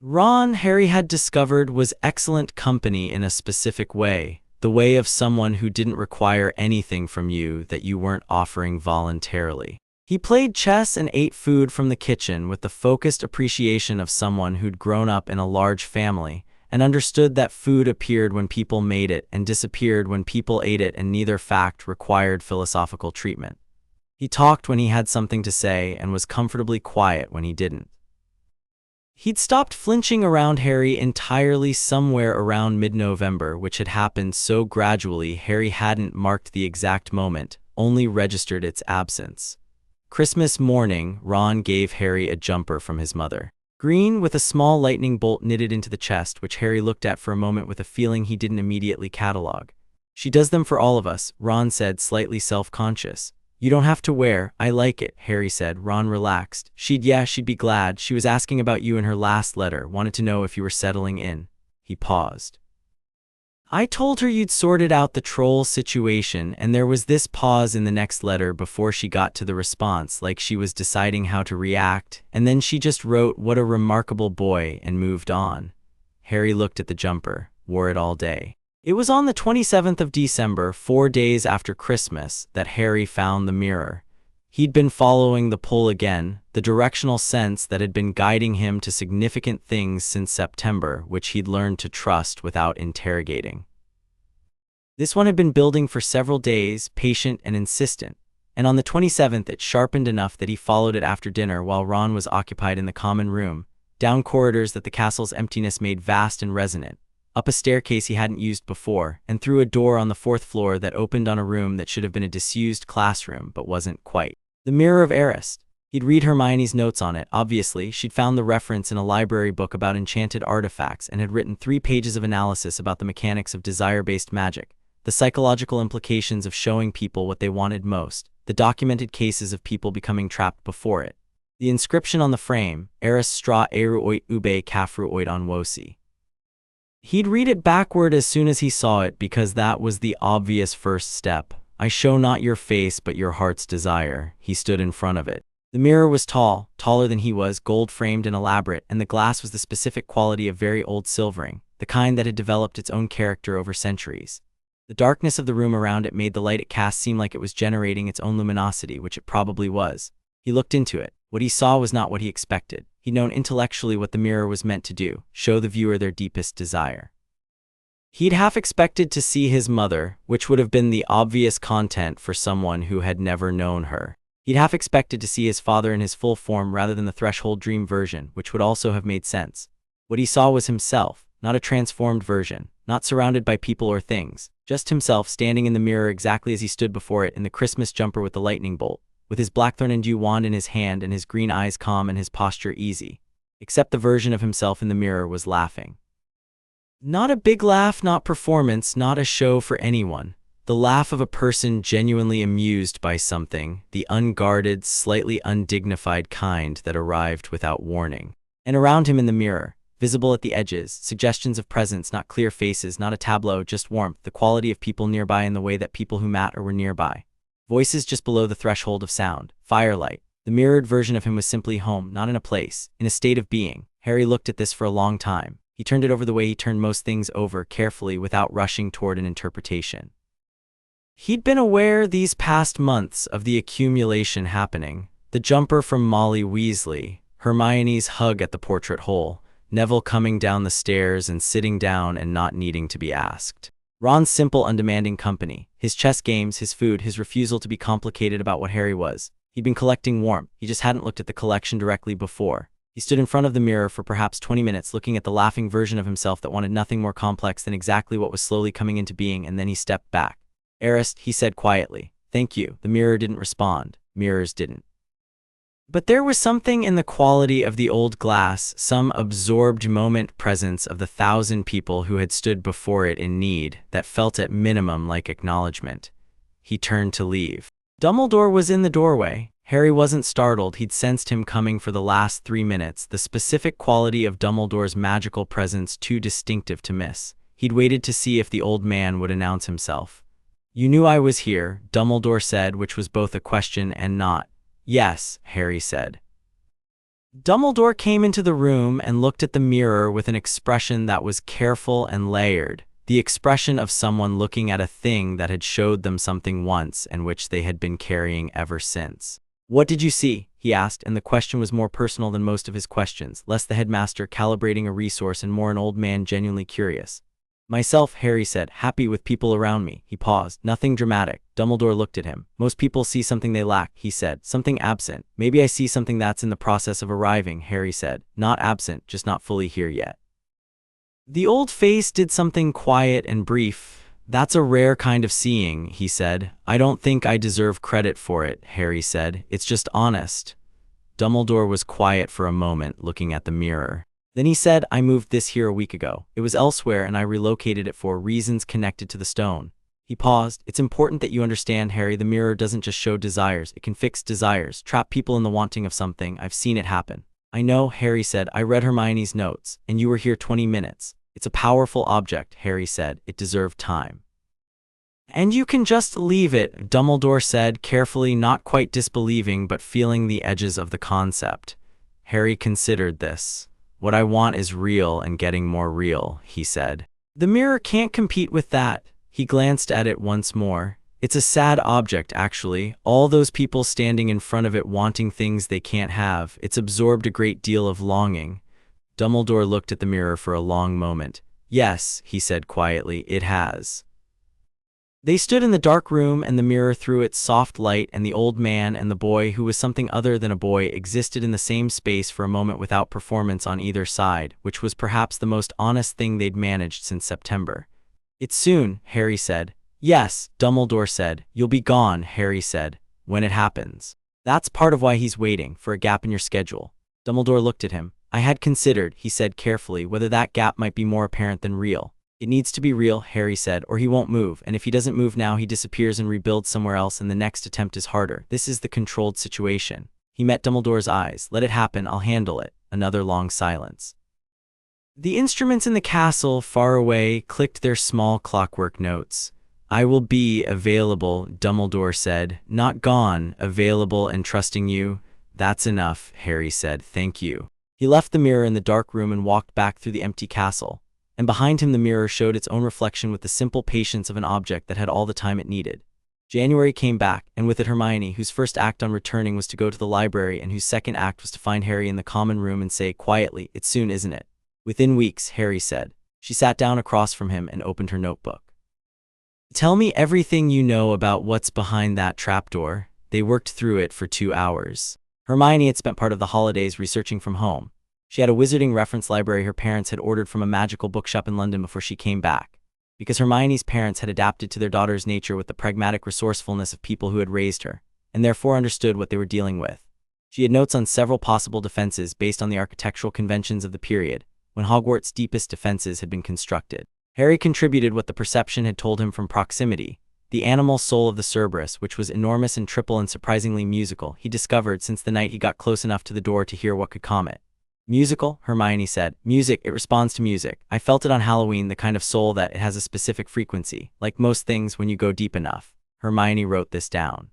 Ron, Harry had discovered, was excellent company in a specific way, the way of someone who didn't require anything from you that you weren't offering voluntarily. He played chess and ate food from the kitchen with the focused appreciation of someone who'd grown up in a large family and understood that food appeared when people made it and disappeared when people ate it, and neither fact required philosophical treatment. He talked when he had something to say and was comfortably quiet when he didn't. He'd stopped flinching around Harry entirely somewhere around mid-November, which had happened so gradually Harry hadn't marked the exact moment, only registered its absence. Christmas morning, Ron gave Harry a jumper from his mother. Green, with a small lightning bolt knitted into the chest, which Harry looked at for a moment with a feeling he didn't immediately catalog. "She does them for all of us," Ron said, slightly self-conscious. "You don't have to wear, I like it," Harry said. Ron relaxed. She'd be glad. She was asking about you in her last letter, wanted to know if you were settling in." He paused. "I told her you'd sorted out the troll situation," and there was this pause in the next letter before she got to the response, like she was deciding how to react, and then she just wrote, "What a remarkable boy," and moved on. Harry looked at the jumper, wore it all day. It was on the 27th of December, 4 days after Christmas, that Harry found the mirror. He'd been following the pull again, the directional sense that had been guiding him to significant things since September, which he'd learned to trust without interrogating. This one had been building for several days, patient and insistent, and on the 27th it sharpened enough that he followed it after dinner while Ron was occupied in the common room, down corridors that the castle's emptiness made vast and resonant, up a staircase he hadn't used before, and through a door on the 4th floor that opened on a room that should have been a disused classroom but wasn't quite. The Mirror of Eris. He'd read Hermione's notes on it. Obviously, she'd found the reference in a library book about enchanted artifacts and had written 3 pages of analysis about the mechanics of desire-based magic, the psychological implications of showing people what they wanted most, the documented cases of people becoming trapped before it. The inscription on the frame, Eris stra eru oit ube kafru oit on wosi. He'd read it backward as soon as he saw it because that was the obvious first step. "I show not your face but your heart's desire." He stood in front of it. The mirror was tall, taller than he was, gold-framed and elaborate, and the glass was the specific quality of very old silvering, the kind that had developed its own character over centuries. The darkness of the room around it made the light it cast seem like it was generating its own luminosity, which it probably was. He looked into it. What he saw was not what he expected. He'd known intellectually what the mirror was meant to do, show the viewer their deepest desire. He'd half expected to see his mother, which would have been the obvious content for someone who had never known her. He'd half expected to see his father in his full form rather than the threshold dream version, which would also have made sense. What he saw was himself, not a transformed version, not surrounded by people or things, just himself standing in the mirror exactly as he stood before it in the Christmas jumper with the lightning bolt, with his blackthorn and dew wand in his hand and his green eyes calm and his posture easy. Except the version of himself in the mirror was laughing. Not a big laugh, not performance, not a show for anyone. The laugh of a person genuinely amused by something, the unguarded, slightly undignified kind that arrived without warning. And around him in the mirror, visible at the edges, suggestions of presence, not clear faces, not a tableau, just warmth, the quality of people nearby in the way that people who matter were nearby. Voices just below the threshold of sound, firelight. The mirrored version of him was simply home, not in a place, in a state of being. Harry looked at this for a long time. He turned it over the way he turned most things over, carefully, without rushing toward an interpretation. He'd been aware these past months of the accumulation happening. The jumper from Molly Weasley, Hermione's hug at the portrait hole, Neville coming down the stairs and sitting down and not needing to be asked. Ron's simple, undemanding company. His chess games, his food, his refusal to be complicated about what Harry was. He'd been collecting warmth. He just hadn't looked at the collection directly before. He stood in front of the mirror for perhaps 20 minutes looking at the laughing version of himself that wanted nothing more complex than exactly what was slowly coming into being, and then he stepped back. "Arist," he said quietly. "Thank you." The mirror didn't respond. Mirrors didn't. But there was something in the quality of the old glass, some absorbed moment presence of the 1,000 people who had stood before it in need, that felt at minimum like acknowledgement. He turned to leave. Dumbledore was in the doorway. Harry wasn't startled. He'd sensed him coming for the last 3 minutes, the specific quality of Dumbledore's magical presence too distinctive to miss. He'd waited to see if the old man would announce himself. "You knew I was here," Dumbledore said, which was both a question and not. "Yes," Harry said. Dumbledore came into the room and looked at the mirror with an expression that was careful and layered, the expression of someone looking at a thing that had showed them something once and which they had been carrying ever since. "What did you see?" he asked, and the question was more personal than most of his questions, less the headmaster calibrating a resource and more an old man genuinely curious. "Myself," Harry said, "happy with people around me." He paused. "Nothing dramatic." Dumbledore looked at him. "Most people see something they lack," he said, "something absent. Maybe I see something that's in the process of arriving," Harry said. "Not absent, just not fully here yet." The old face did something quiet and brief. "That's a rare kind of seeing," he said. "I don't think I deserve credit for it," Harry said. "It's just honest." Dumbledore was quiet for a moment, looking at the mirror. Then he said, "I moved this here a week ago. It was elsewhere and I relocated it for reasons connected to the stone." He paused. "It's important that you understand, Harry, the mirror doesn't just show desires. It can fix desires, trap people in the wanting of something. I've seen it happen." "I know," Harry said. "I read Hermione's notes, and you were here 20 minutes. It's a powerful object," Harry said. "It deserved time." "And you can just leave it," Dumbledore said, carefully, not quite disbelieving but feeling the edges of the concept. Harry considered this. "What I want is real and getting more real," he said. "The mirror can't compete with that." He glanced at it once more. "It's a sad object, actually. All those people standing in front of it wanting things they can't have. It's absorbed a great deal of longing." Dumbledore looked at the mirror for a long moment. "Yes," he said quietly, "it has." They stood in the dark room, and the mirror threw its soft light, and the old man and the boy, who was something other than a boy, existed in the same space for a moment without performance on either side, which was perhaps the most honest thing they'd managed since September. "It's soon," Harry said. "Yes," Dumbledore said. "You'll be gone," Harry said, "when it happens. That's part of why he's waiting, for a gap in your schedule." Dumbledore looked at him. "I had considered," he said carefully, "whether that gap might be more apparent than real." "It needs to be real," Harry said, "or he won't move, and if he doesn't move now, he disappears and rebuilds somewhere else, and the next attempt is harder. This is the controlled situation." He met Dumbledore's eyes. "Let it happen, I'll handle it." Another long silence. The instruments in the castle, far away, clicked their small clockwork notes. "I will be available," Dumbledore said. "Not gone, available and trusting you." "That's enough," Harry said. "Thank you." He left the mirror in the dark room and walked back through the empty castle. And behind him the mirror showed its own reflection with the simple patience of an object that had all the time it needed. January came back, and with it Hermione, whose first act on returning was to go to the library and whose second act was to find Harry in the common room and say quietly, "It's soon, isn't it?" "Within weeks," Harry said. She sat down across from him and opened her notebook. "Tell me everything you know about what's behind that trapdoor." They worked through it for 2 hours. Hermione had spent part of the holidays researching from home. She had a wizarding reference library her parents had ordered from a magical bookshop in London before she came back. Because Hermione's parents had adapted to their daughter's nature with the pragmatic resourcefulness of people who had raised her, and therefore understood what they were dealing with. She had notes on several possible defenses based on the architectural conventions of the period, when Hogwarts' deepest defenses had been constructed. Harry contributed what the perception had told him from proximity. The animal soul of the Cerberus, which was enormous and triple and surprisingly musical, he discovered since the night he got close enough to the door to hear what could calm it. "Musical," Hermione said. "Music, it responds to music. I felt it on Halloween, the kind of soul that it has a specific frequency, like most things when you go deep enough." Hermione wrote this down.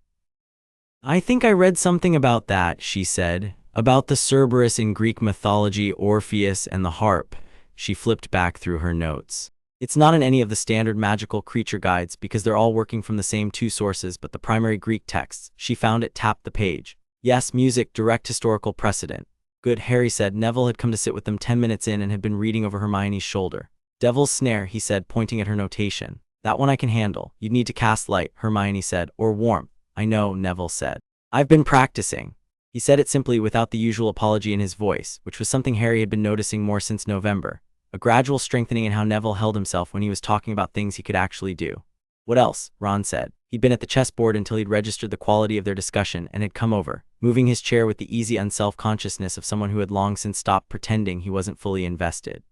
"I think I read something about that," she said. "About the Cerberus in Greek mythology, Orpheus and the harp." She flipped back through her notes. "It's not in any of the standard magical creature guides because they're all working from the same 2 sources, but the primary Greek texts." She found it, tapped the page. "Yes, music, direct historical precedent." Good, Harry said. Neville had come to sit with them 10 minutes in and had been reading over Hermione's shoulder. Devil's Snare, he said, pointing at her notation. That one I can handle. You'd need to cast light, Hermione said, or warmth. I know, Neville said. I've been practicing. He said it simply without the usual apology in his voice, which was something Harry had been noticing more since November. A gradual strengthening in how Neville held himself when he was talking about things he could actually do. What else? Ron said. He'd been at the chessboard until he'd registered the quality of their discussion and had come over, moving his chair with the easy unself-consciousness of someone who had long since stopped pretending he wasn't fully invested.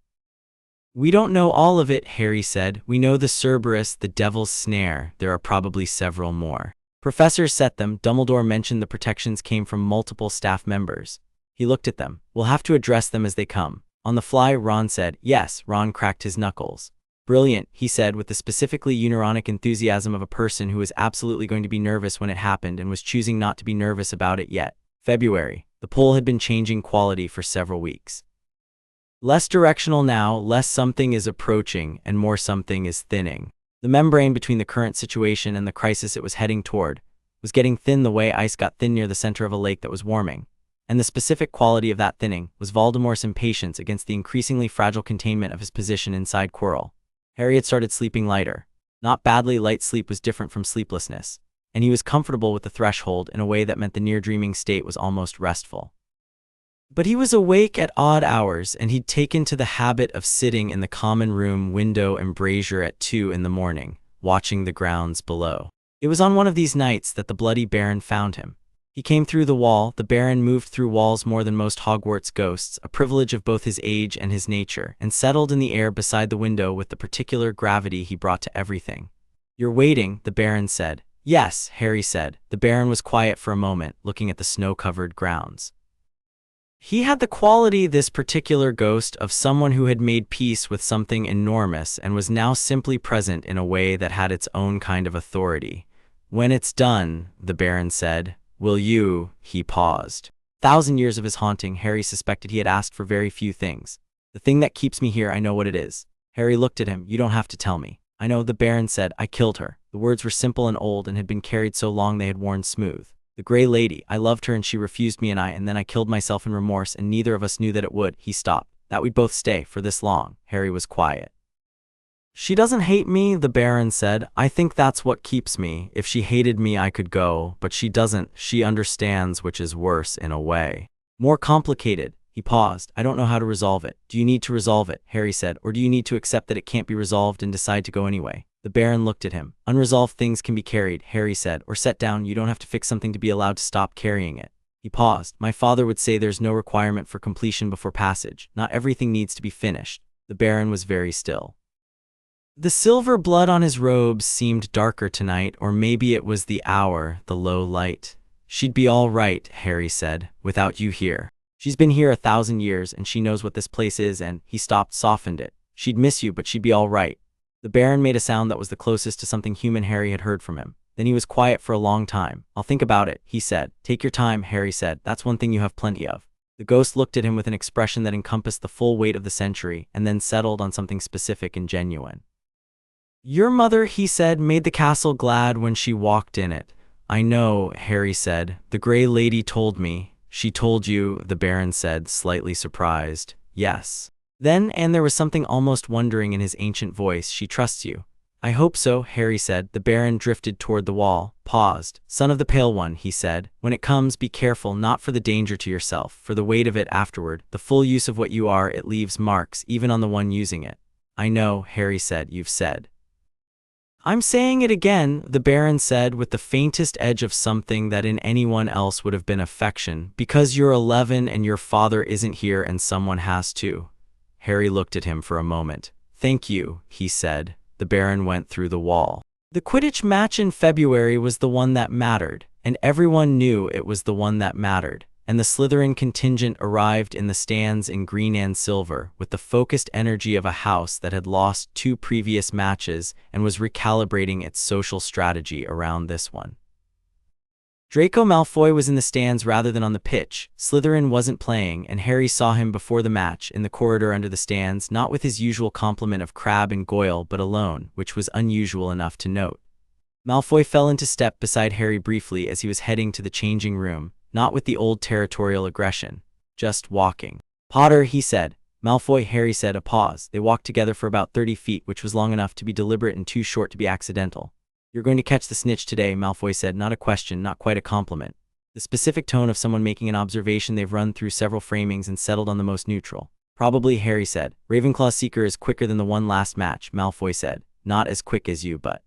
We don't know all of it, Harry said. We know the Cerberus, the Devil's Snare. There are probably several more. Professors set them. Dumbledore mentioned the protections came from multiple staff members. He looked at them. We'll have to address them as they come. On the fly, Ron said. Yes, Ron cracked his knuckles. Brilliant, he said with the specifically Unironic enthusiasm of a person who was absolutely going to be nervous when it happened and was choosing not to be nervous about it yet. February. The poll had been changing quality for several weeks. Less directional now, less something is approaching, and more something is thinning. The membrane between the current situation and the crisis it was heading toward was getting thin the way ice got thin near the center of a lake that was warming. And the specific quality of that thinning was Voldemort's impatience against the increasingly fragile containment of his position inside Quirrell. Harry had started sleeping lighter. Not badly, light sleep was different from sleeplessness, and he was comfortable with the threshold in a way that meant the near-dreaming state was almost restful. But he was awake at odd hours, and he'd taken to the habit of sitting in the common room window embrasure at 2 in the morning, watching the grounds below. It was on one of these nights that the Bloody Baron found him. He came through the wall. The Baron moved through walls more than most Hogwarts ghosts, a privilege of both his age and his nature, and settled in the air beside the window with the particular gravity he brought to everything. You're waiting, the Baron said. Yes, Harry said. The Baron was quiet for a moment, looking at the snow-covered grounds. He had the quality, this particular ghost, of someone who had made peace with something enormous and was now simply present in a way that had its own kind of authority. When it's done, the Baron said, will you? He paused. 1,000 years of his haunting, Harry suspected he had asked for very few things. The thing that keeps me here, I know what it is. Harry looked at him. You don't have to tell me. I know, the Baron said. I killed her. The words were simple and old and had been carried so long they had worn smooth. The Grey Lady. I loved her and she refused me and then I killed myself in remorse and neither of us knew that it would. He stopped. That we'd both stay for this long. Harry was quiet. She doesn't hate me, the Baron said. I think that's what keeps me. If she hated me, I could go, but she doesn't. She understands, which is worse in a way. More complicated. He paused. I don't know how to resolve it. Do you need to resolve it? Harry said. Or do you need to accept that it can't be resolved and decide to go anyway? The Baron looked at him. Unresolved things can be carried, Harry said, or set down. You don't have to fix something to be allowed to stop carrying it. He paused. My father would say there's no requirement for completion before passage. Not everything needs to be finished. The Baron was very still. The silver blood on his robes seemed darker tonight, or maybe it was the hour, the low light. She'd be all right, Harry said, without you here. She's been here 1,000 years, and she knows what this place is, and he stopped, softened it. She'd miss you, but she'd be all right. The Baron made a sound that was the closest to something human Harry had heard from him. Then he was quiet for a long time. I'll think about it, he said. Take your time, Harry said. That's one thing you have plenty of. The ghost looked at him with an expression that encompassed the full weight of the century, and then settled on something specific and genuine. Your mother, he said, made the castle glad when she walked in it. I know, Harry said. The Grey Lady told me. She told you, the Baron said, slightly surprised. Yes. Then, and there was something almost wondering in his ancient voice, she trusts you. I hope so, Harry said. The Baron drifted toward the wall, paused. Son of the Pale One, he said. When it comes, be careful, not for the danger to yourself, for the weight of it afterward. The full use of what you are, it leaves marks, even on the one using it. I know, Harry said. You've said. I'm saying it again, the Baron said with the faintest edge of something that in anyone else would have been affection. Because you're 11 and your father isn't here and someone has to. Harry looked at him for a moment. Thank you, he said. The Baron went through the wall. The Quidditch match in February was the one that mattered, and everyone knew it was the one that mattered. And the Slytherin contingent arrived in the stands in green and silver, with the focused energy of a house that had lost 2 previous matches and was recalibrating its social strategy around this one. Draco Malfoy was in the stands rather than on the pitch. Slytherin wasn't playing, and Harry saw him before the match, in the corridor under the stands, not with his usual complement of Crabbe and Goyle, but alone, which was unusual enough to note. Malfoy fell into step beside Harry briefly as he was heading to the changing room, not with the old territorial aggression. Just walking. Potter, he said. Malfoy, Harry said. A pause. They walked together for about 30 feet, which was long enough to be deliberate and too short to be accidental. You're going to catch the snitch today, Malfoy said. Not a question, not quite a compliment. The specific tone of someone making an observation they've run through several framings and settled on the most neutral. Probably, Harry said. Ravenclaw's Seeker is quicker than the one last match, Malfoy said. Not as quick as you, but...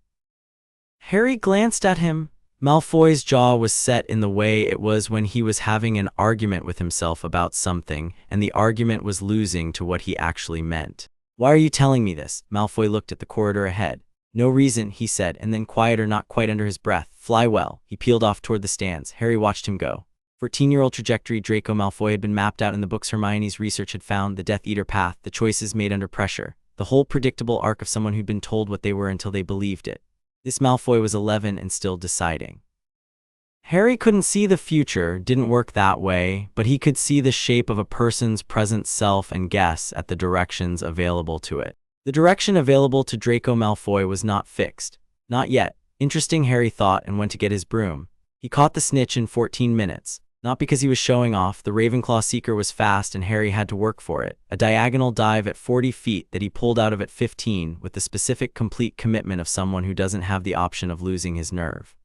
Harry glanced at him. Malfoy's jaw was set in the way it was when he was having an argument with himself about something, and the argument was losing to what he actually meant. Why are you telling me this? Malfoy looked at the corridor ahead. No reason, he said, and then quieter, not quite under his breath. Fly well. He peeled off toward the stands. Harry watched him go. 14-year-old trajectory Draco Malfoy had been mapped out in the books. Hermione's research had found the Death Eater path, the choices made under pressure, the whole predictable arc of someone who'd been told what they were until they believed it. This Malfoy was 11 and still deciding. Harry couldn't see the future, didn't work that way, but he could see the shape of a person's present self and guess at the directions available to it. The direction available to Draco Malfoy was not fixed. Not yet. Interesting, Harry thought, and went to get his broom. He caught the snitch in 14 minutes. Not because he was showing off, the Ravenclaw Seeker was fast and Harry had to work for it. A diagonal dive at 40 feet that he pulled out of at 15 with the specific complete commitment of someone who doesn't have the option of losing his nerve.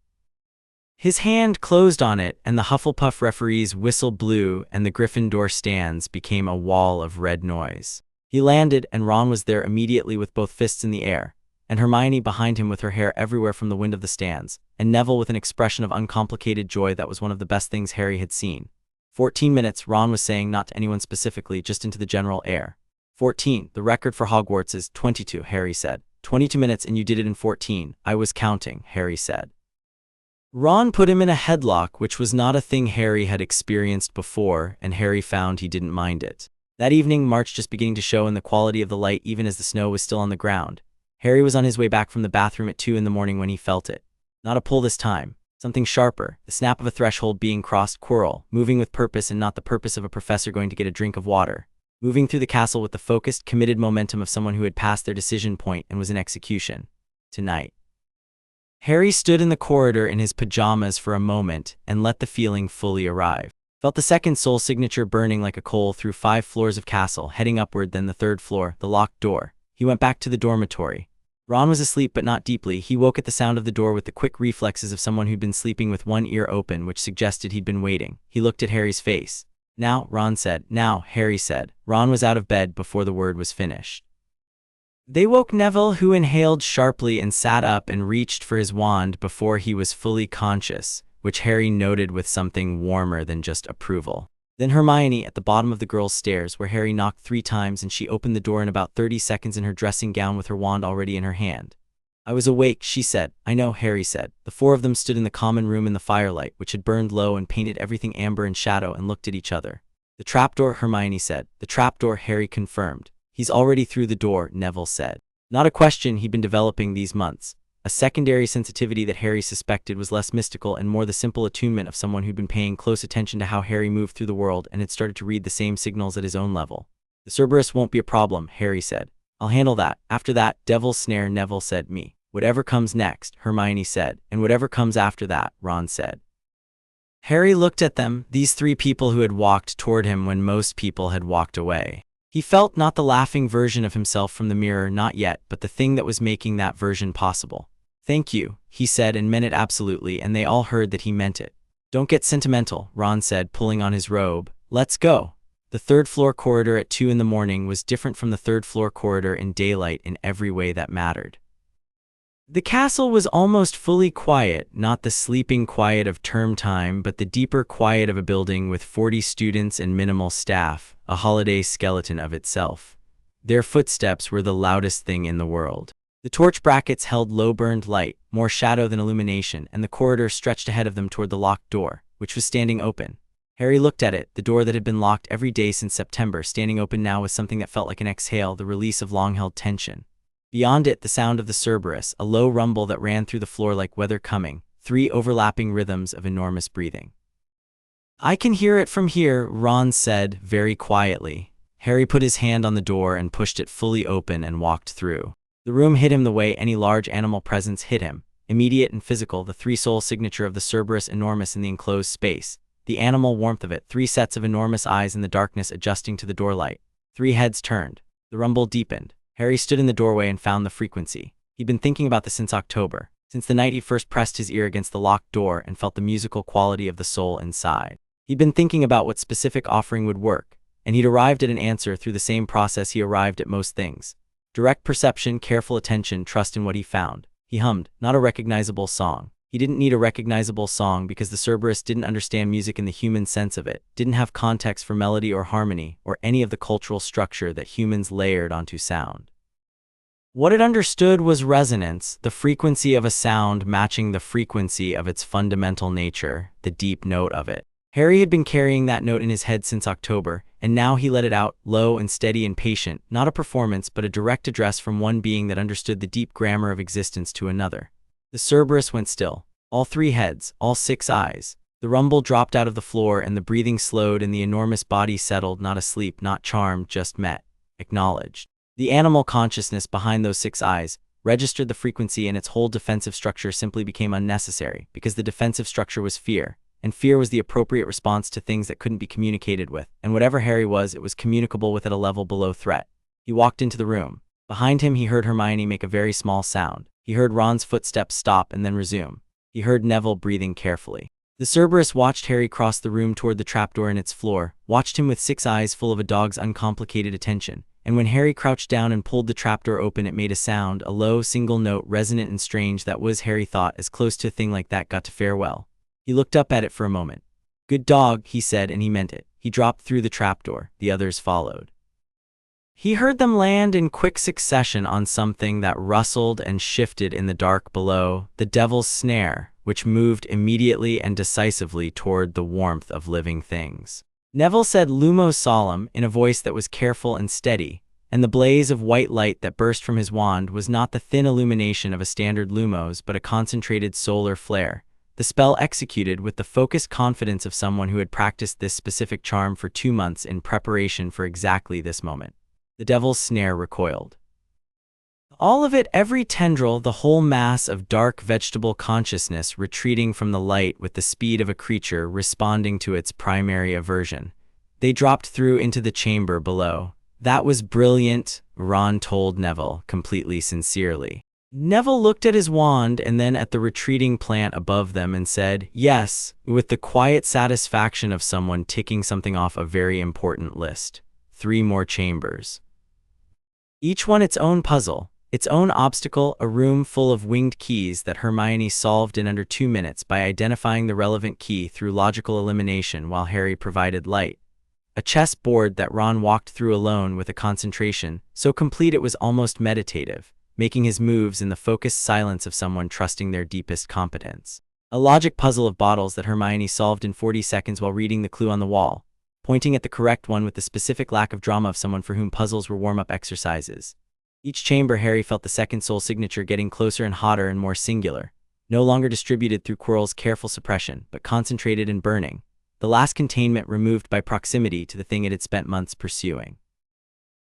His hand closed on it, and the Hufflepuff referee's whistle blew, and the Gryffindor stands became a wall of red noise. He landed, and Ron was there immediately with both fists in the air, and Hermione behind him with her hair everywhere from the wind of the stands, and Neville with an expression of uncomplicated joy that was one of the best things Harry had seen. 14 minutes, Ron was saying, not to anyone specifically, just into the general air. 14, the record for Hogwarts is 22, Harry said. 22 minutes and you did it in 14. I was counting, Harry said. Ron put him in a headlock, which was not a thing Harry had experienced before, and Harry found he didn't mind it. That evening, March just beginning to show in the quality of the light even as the snow was still on the ground. Harry was on his way back from the bathroom at 2 in the morning when he felt it. Not a pull this time. Something sharper, the snap of a threshold being crossed. Quirrell, moving with purpose and not the purpose of a professor going to get a drink of water. Moving through the castle with the focused, committed momentum of someone who had passed their decision point and was in execution. Tonight. Harry stood in the corridor in his pajamas for a moment and let the feeling fully arrive. Felt the second soul signature burning like a coal through 5 floors of castle, heading upward, then the 3rd floor, the locked door. He went back to the dormitory. Ron was asleep but not deeply. He woke at the sound of the door with the quick reflexes of someone who'd been sleeping with one ear open, which suggested he'd been waiting. He looked at Harry's face. Now, Ron said. Now, Harry said. Ron was out of bed before the word was finished. They woke Neville, who inhaled sharply and sat up and reached for his wand before he was fully conscious, which Harry noted with something warmer than just approval. Then Hermione at the bottom of the girls' stairs, where Harry knocked 3 times and she opened the door in about 30 seconds in her dressing gown with her wand already in her hand. I was awake, she said. I know, Harry said. The 4 of them stood in the common room in the firelight, which had burned low and painted everything amber and shadow, and looked at each other. The trapdoor, Hermione said. The trapdoor, Harry confirmed. He's already through the door, Neville said. Not a question he'd been developing these months. A secondary sensitivity that Harry suspected was less mystical and more the simple attunement of someone who'd been paying close attention to how Harry moved through the world and had started to read the same signals at his own level. The Cerberus won't be a problem, Harry said. I'll handle that. After that, Devil's Snare, Neville said. Me. Whatever comes next, Hermione said. And whatever comes after that, Ron said. Harry looked at them, these 3 people who had walked toward him when most people had walked away. He felt not the laughing version of himself from the mirror, not yet, but the thing that was making that version possible. Thank you, he said, and meant it absolutely, and they all heard that he meant it. Don't get sentimental, Ron said, pulling on his robe. Let's go. The 3rd floor corridor at 2 in the morning was different from the 3rd floor corridor in daylight in every way that mattered. The castle was almost fully quiet, not the sleeping quiet of term time, but the deeper quiet of a building with 40 students and minimal staff, a holiday skeleton of itself. Their footsteps were the loudest thing in the world. The torch brackets held low-burned light, more shadow than illumination, and the corridor stretched ahead of them toward the locked door, which was standing open. Harry looked at it, the door that had been locked every day since September, standing open now with something that felt like an exhale, the release of long-held tension. Beyond it, the sound of the Cerberus, a low rumble that ran through the floor like weather coming, 3 overlapping rhythms of enormous breathing. I can hear it from here, Ron said, very quietly. Harry put his hand on the door and pushed it fully open and walked through. The room hit him the way any large animal presence hit him, immediate and physical, the 3-soul signature of the Cerberus enormous in the enclosed space, the animal warmth of it, 3 sets of enormous eyes in the darkness adjusting to the door light. 3 heads turned. The rumble deepened. Harry stood in the doorway and found the frequency. He'd been thinking about this since October, since the night he first pressed his ear against the locked door and felt the musical quality of the soul inside. He'd been thinking about what specific offering would work, and he'd arrived at an answer through the same process he arrived at most things. Direct perception, careful attention, trust in what he found. He hummed, not a recognizable song. He didn't need a recognizable song because the Cerberus didn't understand music in the human sense of it, didn't have context for melody or harmony, or any of the cultural structure that humans layered onto sound. What it understood was resonance, the frequency of a sound matching the frequency of its fundamental nature, the deep note of it. Harry had been carrying that note in his head since October, and now he let it out, low and steady and patient, not a performance but a direct address from one being that understood the deep grammar of existence to another. The Cerberus went still. All 3 heads, all 6 eyes. The rumble dropped out of the floor and the breathing slowed and the enormous body settled, not asleep, not charmed, just met, acknowledged. The animal consciousness behind those 6 eyes registered the frequency, and its whole defensive structure simply became unnecessary because the defensive structure was fear, and fear was the appropriate response to things that couldn't be communicated with, and whatever Harry was, it was communicable with at a level below threat. He walked into the room. Behind him he heard Hermione make a very small sound. He heard Ron's footsteps stop and then resume. He heard Neville breathing carefully. The Cerberus watched Harry cross the room toward the trapdoor in its floor, watched him with 6 eyes full of a dog's uncomplicated attention, and when Harry crouched down and pulled the trapdoor open it made a sound, a low single note, resonant and strange, that was, Harry thought, as close to a thing like that got to farewell. He looked up at it for a moment. "Good dog," he said, and he meant it. He dropped through the trapdoor. The others followed. He heard them land in quick succession on something that rustled and shifted in the dark below, the devil's snare, which moved immediately and decisively toward the warmth of living things. Neville said "Lumos Solemn" in a voice that was careful and steady, and the blaze of white light that burst from his wand was not the thin illumination of a standard lumos but a concentrated solar flare. The spell executed with the focused confidence of someone who had practiced this specific charm for 2 months in preparation for exactly this moment. The devil's snare recoiled. All of it, every tendril, the whole mass of dark vegetable consciousness retreating from the light with the speed of a creature responding to its primary aversion. They dropped through into the chamber below. "That was brilliant," Ron told Neville, completely sincerely. Neville looked at his wand and then at the retreating plant above them and said, "Yes," with the quiet satisfaction of someone ticking something off a very important list. 3 more chambers. Each one its own puzzle, its own obstacle, a room full of winged keys that Hermione solved in under 2 minutes by identifying the relevant key through logical elimination while Harry provided light. A chess board that Ron walked through alone with a concentration so complete it was almost meditative, making his moves in the focused silence of someone trusting their deepest competence. A logic puzzle of bottles that Hermione solved in 40 seconds while reading the clue on the wall, pointing at the correct one with the specific lack of drama of someone for whom puzzles were warm-up exercises. Each chamber Harry felt the second soul signature getting closer and hotter and more singular, no longer distributed through Quirrell's careful suppression, but concentrated and burning, the last containment removed by proximity to the thing it had spent months pursuing.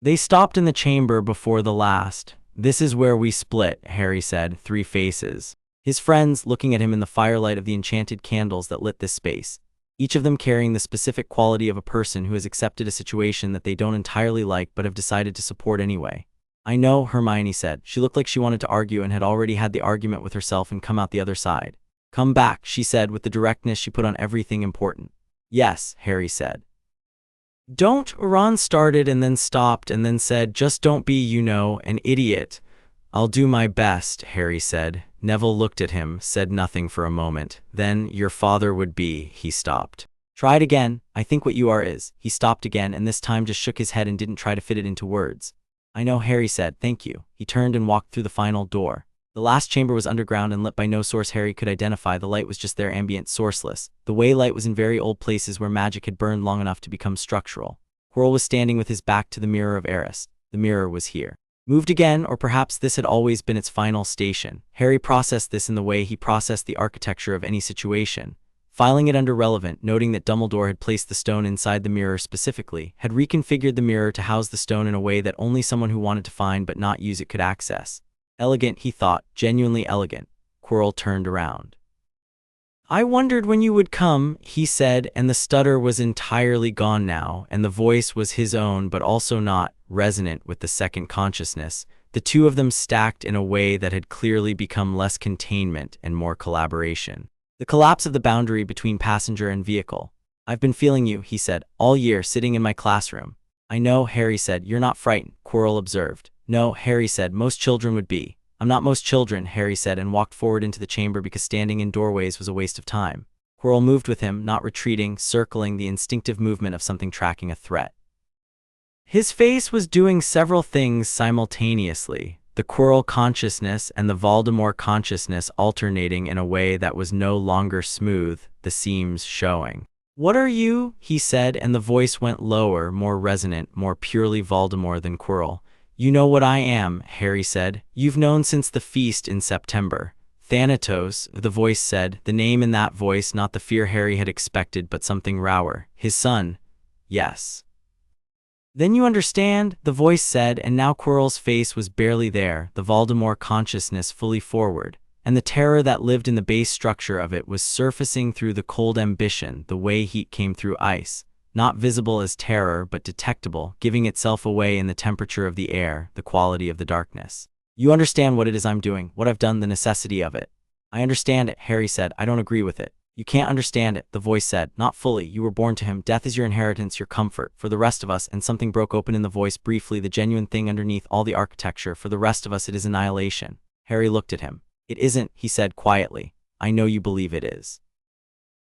They stopped in the chamber before the last. "This is where we split," Harry said, 3 faces. His friends looking at him in the firelight of the enchanted candles that lit this space, each of them carrying the specific quality of a person who has accepted a situation that they don't entirely like but have decided to support anyway. "I know," Hermione said. She looked like she wanted to argue and had already had the argument with herself and come out the other side. "Come back," she said with the directness she put on everything important. "Yes," Harry said. "Don't," Ron started and then stopped and then said, "just don't be, an idiot." "I'll do my best," Harry said. Neville looked at him, said nothing for a moment. Then, "Your father would be," he stopped. "Try it again. I think what you are is." He stopped again and this time just shook his head and didn't try to fit it into words. "I know," Harry said. "Thank you." He turned and walked through the final door. The last chamber was underground and lit by no source Harry could identify. The light was just there, ambient, sourceless. The way light was in very old places where magic had burned long enough to become structural. Quirrell was standing with his back to the mirror of Eris. The mirror was here. Moved again, or perhaps this had always been its final station. Harry processed this in the way he processed the architecture of any situation, filing it under relevant, noting that Dumbledore had placed the stone inside the mirror specifically, had reconfigured the mirror to house the stone in a way that only someone who wanted to find but not use it could access. Elegant, he thought, genuinely elegant. Quirrell turned around. "I wondered when you would come," he said, and the stutter was entirely gone now, and the voice was his own but also not, resonant with the second consciousness, the two of them stacked in a way that had clearly become less containment and more collaboration. The collapse of the boundary between passenger and vehicle. "I've been feeling you," he said, "all year, sitting in my classroom." "I know," Harry said. "You're not frightened," Quirrell observed. "No," Harry said, "most children would be." "I'm not most children," Harry said, and walked forward into the chamber because standing in doorways was a waste of time. Quirrell moved with him, not retreating, circling, the instinctive movement of something tracking a threat. His face was doing several things simultaneously, the Quirrell consciousness and the Voldemort consciousness alternating in a way that was no longer smooth, the seams showing. "What are you?" he said, and the voice went lower, more resonant, more purely Voldemort than Quirrell. "You know what I am," Harry said. "You've known since the feast in September." "Thanatos," the voice said, the name in that voice not the fear Harry had expected but something rower. "His son." "Yes." "Then you understand," the voice said, and now Quirrell's face was barely there, the Voldemort consciousness fully forward, and the terror that lived in the base structure of it was surfacing through the cold ambition, the way heat came through ice, not visible as terror but detectable, giving itself away in the temperature of the air, the quality of the darkness. "You understand what it is I'm doing, what I've done, the necessity of it." "I understand it," Harry said. "I don't agree with it." "You can't understand it," the voice said. "Not fully. You were born to him. Death is your inheritance, your comfort. For the rest of us," and something broke open in the voice briefly, the genuine thing underneath all the architecture, "for the rest of us it is annihilation." Harry looked at him. "It isn't," he said quietly. "I know you believe it is.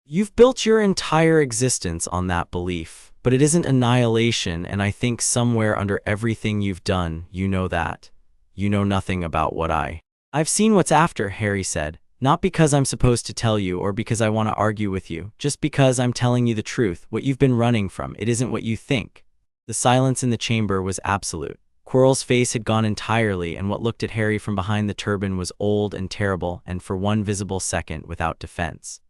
You've built your entire existence on that belief. But it isn't annihilation, and I think somewhere under everything you've done, you know that. You know nothing about what I've seen what's after," Harry said. "Not because I'm supposed to tell you or because I want to argue with you, just because I'm telling you the truth, what you've been running from. It isn't what you think." The silence in the chamber was absolute. Quirrell's face had gone entirely, and what looked at Harry from behind the turban was old and terrible, and for one visible second without defense.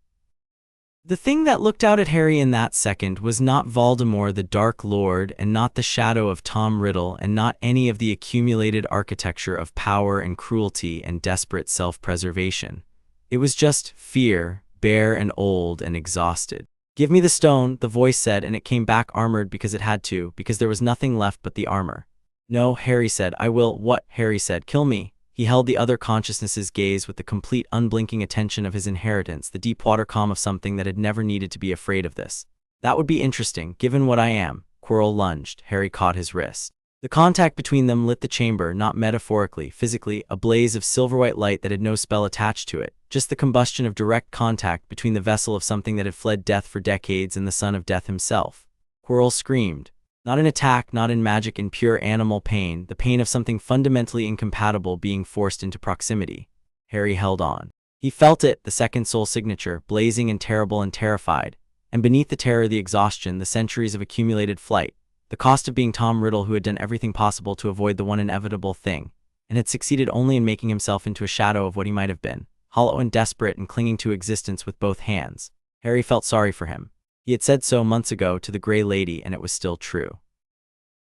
The thing that looked out at Harry in that second was not Voldemort the Dark Lord, and not the shadow of Tom Riddle, and not any of the accumulated architecture of power and cruelty and desperate self-preservation. It was just fear, bare and old and exhausted. "Give me the stone," the voice said, and it came back armored because it had to, because there was nothing left but the armor. "No," Harry said. "I will." "What?" Harry said. "Kill me." He held the other consciousness's gaze with the complete unblinking attention of his inheritance, the deep water calm of something that had never needed to be afraid of this. "That would be interesting, given what I am." Quirrell lunged. Harry caught his wrist. The contact between them lit the chamber, not metaphorically, physically, a blaze of silver-white light that had no spell attached to it, just the combustion of direct contact between the vessel of something that had fled death for decades and the son of death himself. Quirrell screamed. Not in attack, not in magic, in pure animal pain, the pain of something fundamentally incompatible being forced into proximity. Harry held on. He felt it, the second soul signature, blazing and terrible and terrified, and beneath the terror the exhaustion, the centuries of accumulated flight. The cost of being Tom Riddle, who had done everything possible to avoid the one inevitable thing, and had succeeded only in making himself into a shadow of what he might have been, hollow and desperate and clinging to existence with both hands. Harry felt sorry for him. He had said so months ago to the Grey Lady, and it was still true.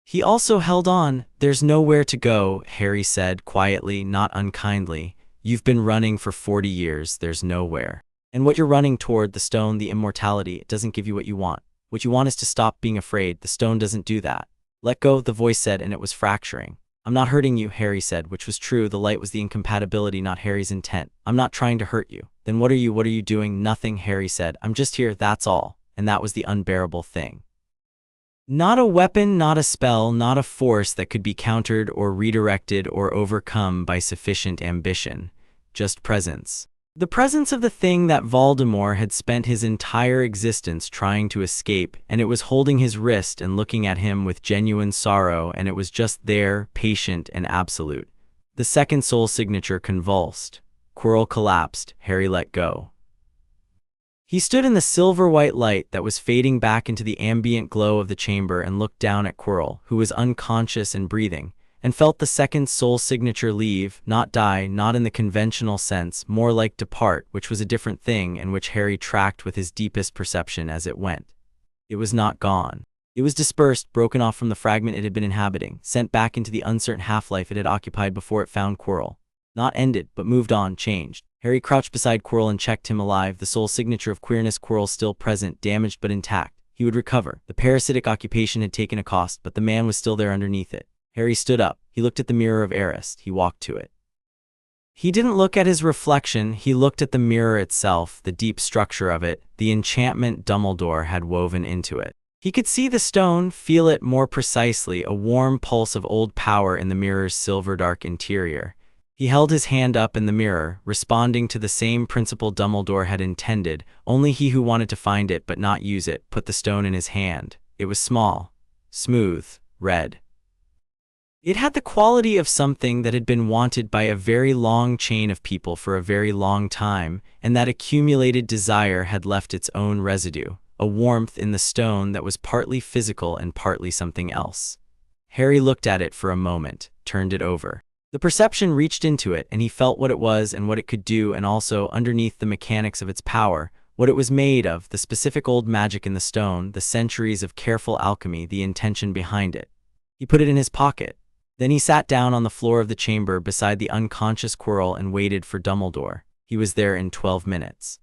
He also held on. "There's nowhere to go," Harry said, quietly, not unkindly. "You've been running for 40 years, there's nowhere. And what you're running toward, the stone, the immortality, it doesn't give you what you want. What you want is to stop being afraid. The stone doesn't do that." "Let go," the voice said, and it was fracturing. "I'm not hurting you," Harry said, which was true. The light was the incompatibility, not Harry's intent. "I'm not trying to hurt you." "Then what are you? What are you doing?" "Nothing," Harry said. "I'm just here, that's all." And that was the unbearable thing. Not a weapon, not a spell, not a force that could be countered or redirected or overcome by sufficient ambition. Just presence. The presence of the thing that Voldemort had spent his entire existence trying to escape, and it was holding his wrist and looking at him with genuine sorrow, and it was just there, patient and absolute. The second soul signature convulsed. Quirrell collapsed. Harry let go. He stood in the silver-white light that was fading back into the ambient glow of the chamber and looked down at Quirrell, who was unconscious and breathing, and felt the second soul signature leave, not die, not in the conventional sense, more like depart, which was a different thing and which Harry tracked with his deepest perception as it went. It was not gone. It was dispersed, broken off from the fragment it had been inhabiting, sent back into the uncertain half-life it had occupied before it found Quirrell. Not ended, but moved on, changed. Harry crouched beside Quirrell and checked him alive, the soul signature of queerness. Quirrell still present, damaged but intact. He would recover. The parasitic occupation had taken a cost, but the man was still there underneath it. Harry stood up. He looked at the mirror of Eris. He walked to it. He didn't look at his reflection, he looked at the mirror itself, the deep structure of it, the enchantment Dumbledore had woven into it. He could see the stone, feel it more precisely, a warm pulse of old power in the mirror's silver-dark interior. He held his hand up in the mirror, responding to the same principle Dumbledore had intended. Only he who wanted to find it but not use it put the stone in his hand. It was small, smooth, red. It had the quality of something that had been wanted by a very long chain of people for a very long time, and that accumulated desire had left its own residue, a warmth in the stone that was partly physical and partly something else. Harry looked at it for a moment, turned it over. The perception reached into it, and he felt what it was and what it could do, and also, underneath the mechanics of its power, what it was made of, the specific old magic in the stone, the centuries of careful alchemy, the intention behind it. He put it in his pocket. Then he sat down on the floor of the chamber beside the unconscious Quirrell and waited for Dumbledore. He was there in 12 minutes.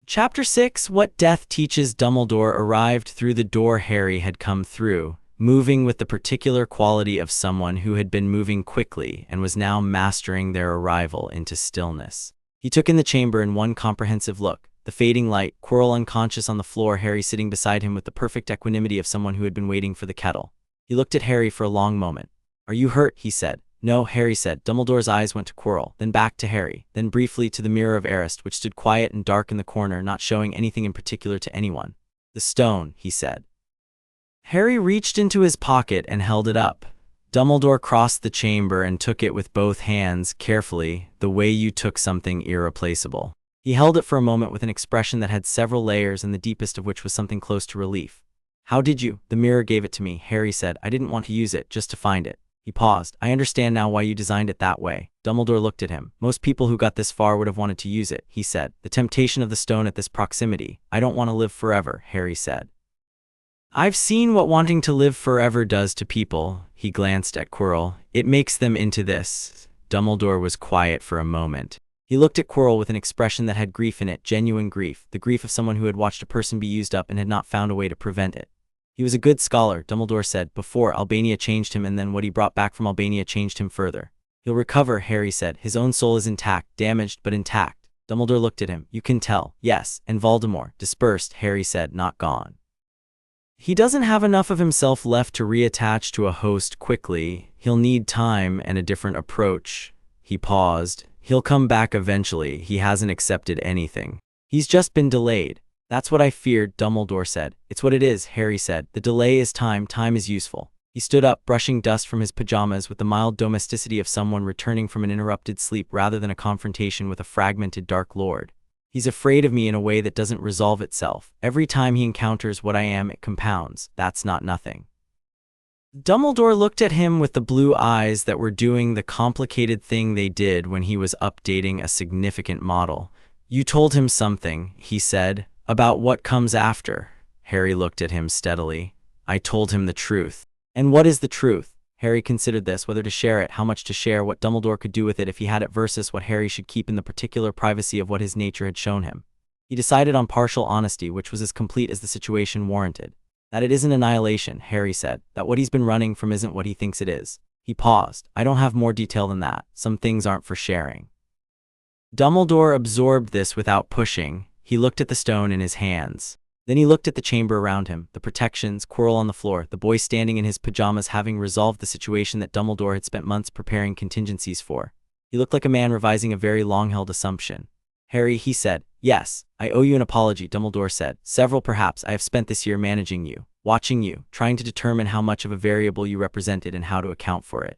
Chapter 6: What Death Teaches. Dumbledore arrived through the door Harry had come through, moving with the particular quality of someone who had been moving quickly and was now mastering their arrival into stillness. He took in the chamber in one comprehensive look. The fading light, Quirrell unconscious on the floor, Harry sitting beside him with the perfect equanimity of someone who had been waiting for the kettle. He looked at Harry for a long moment. "Are you hurt?" he said. "No," Harry said. Dumbledore's eyes went to Quirrell, then back to Harry, then briefly to the mirror of Eris, which stood quiet and dark in the corner, not showing anything in particular to anyone. "The stone," he said. Harry reached into his pocket and held it up. Dumbledore crossed the chamber and took it with both hands, carefully, the way you took something irreplaceable. He held it for a moment with an expression that had several layers, and the deepest of which was something close to relief. "How did you?" "The mirror gave it to me," Harry said. "I didn't want to use it, just to find it." He paused. "I understand now why you designed it that way." Dumbledore looked at him. "Most people who got this far would have wanted to use it," he said. "The temptation of the stone at this proximity." "I don't want to live forever," Harry said. "I've seen what wanting to live forever does to people." He glanced at Quirrell. "It makes them into this." Dumbledore was quiet for a moment. He looked at Quirrell with an expression that had grief in it, genuine grief, the grief of someone who had watched a person be used up and had not found a way to prevent it. "He was a good scholar," Dumbledore said. "Before, Albania changed him, and then what he brought back from Albania changed him further." "He'll recover," Harry said. "His own soul is intact, damaged, but intact." Dumbledore looked at him. "You can tell." "Yes, and Voldemort, dispersed," Harry said, "not gone. He doesn't have enough of himself left to reattach to a host quickly. He'll need time and a different approach." He paused. "He'll come back eventually. He hasn't accepted anything. He's just been delayed." "That's what I feared," Dumbledore said. "It's what it is," Harry said. "The delay is time. Time is useful." He stood up, brushing dust from his pajamas with the mild domesticity of someone returning from an interrupted sleep rather than a confrontation with a fragmented Dark Lord. "He's afraid of me in a way that doesn't resolve itself. Every time he encounters what I am, it compounds. That's not nothing." Dumbledore looked at him with the blue eyes that were doing the complicated thing they did when he was updating a significant model. "You told him something," he said. "About what comes after." Harry looked at him steadily. "I told him the truth." "And what is the truth?" Harry considered this, whether to share it, how much to share, what Dumbledore could do with it if he had it versus what Harry should keep in the particular privacy of what his nature had shown him. He decided on partial honesty, which was as complete as the situation warranted. "That it isn't annihilation," Harry said. "That what he's been running from isn't what he thinks it is." He paused. "I don't have more detail than that. Some things aren't for sharing." Dumbledore absorbed this without pushing. He looked at the stone in his hands. Then he looked at the chamber around him, the protections, Quirrell on the floor, the boy standing in his pajamas having resolved the situation that Dumbledore had spent months preparing contingencies for. He looked like a man revising a very long-held assumption. "Harry," he said. "Yes, I owe you an apology," Dumbledore said. "Several perhaps. I have spent this year managing you, watching you, trying to determine how much of a variable you represented and how to account for it."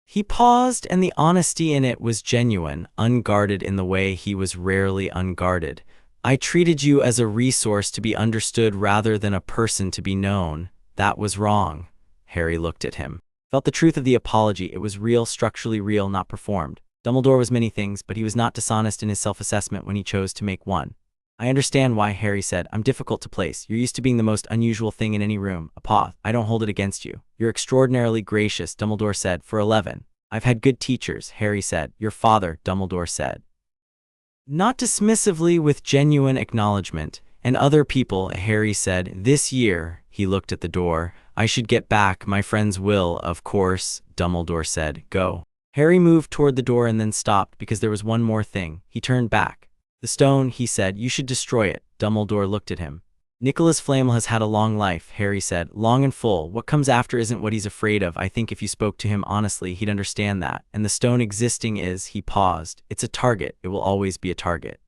He paused, and the honesty in it was genuine, unguarded in the way he was rarely unguarded. "I treated you as a resource to be understood rather than a person to be known. That was wrong." Harry looked at him. Felt the truth of the apology. It was real, structurally real, not performed. Dumbledore was many things, but he was not dishonest in his self-assessment when he chose to make one. "I understand why," Harry said. "I'm difficult to place. You're used to being the most unusual thing in any room. A paw. I don't hold it against you." "You're extraordinarily gracious," Dumbledore said. "For 11. I've had good teachers, Harry said. Your father, Dumbledore said. Not dismissively, with genuine acknowledgement. And other people, Harry said. This year, he looked at the door. I should get back. My friends will, of course, Dumbledore said. Go. Harry moved toward the door and then stopped because there was one more thing. He turned back. The stone, he said. You should destroy it. Dumbledore looked at him. Nicholas Flamel has had a long life, Harry said. Long and full. What comes after isn't what he's afraid of. I think if you spoke to him honestly, he'd understand that. And the stone existing is, he paused. It's a target. It will always be a target.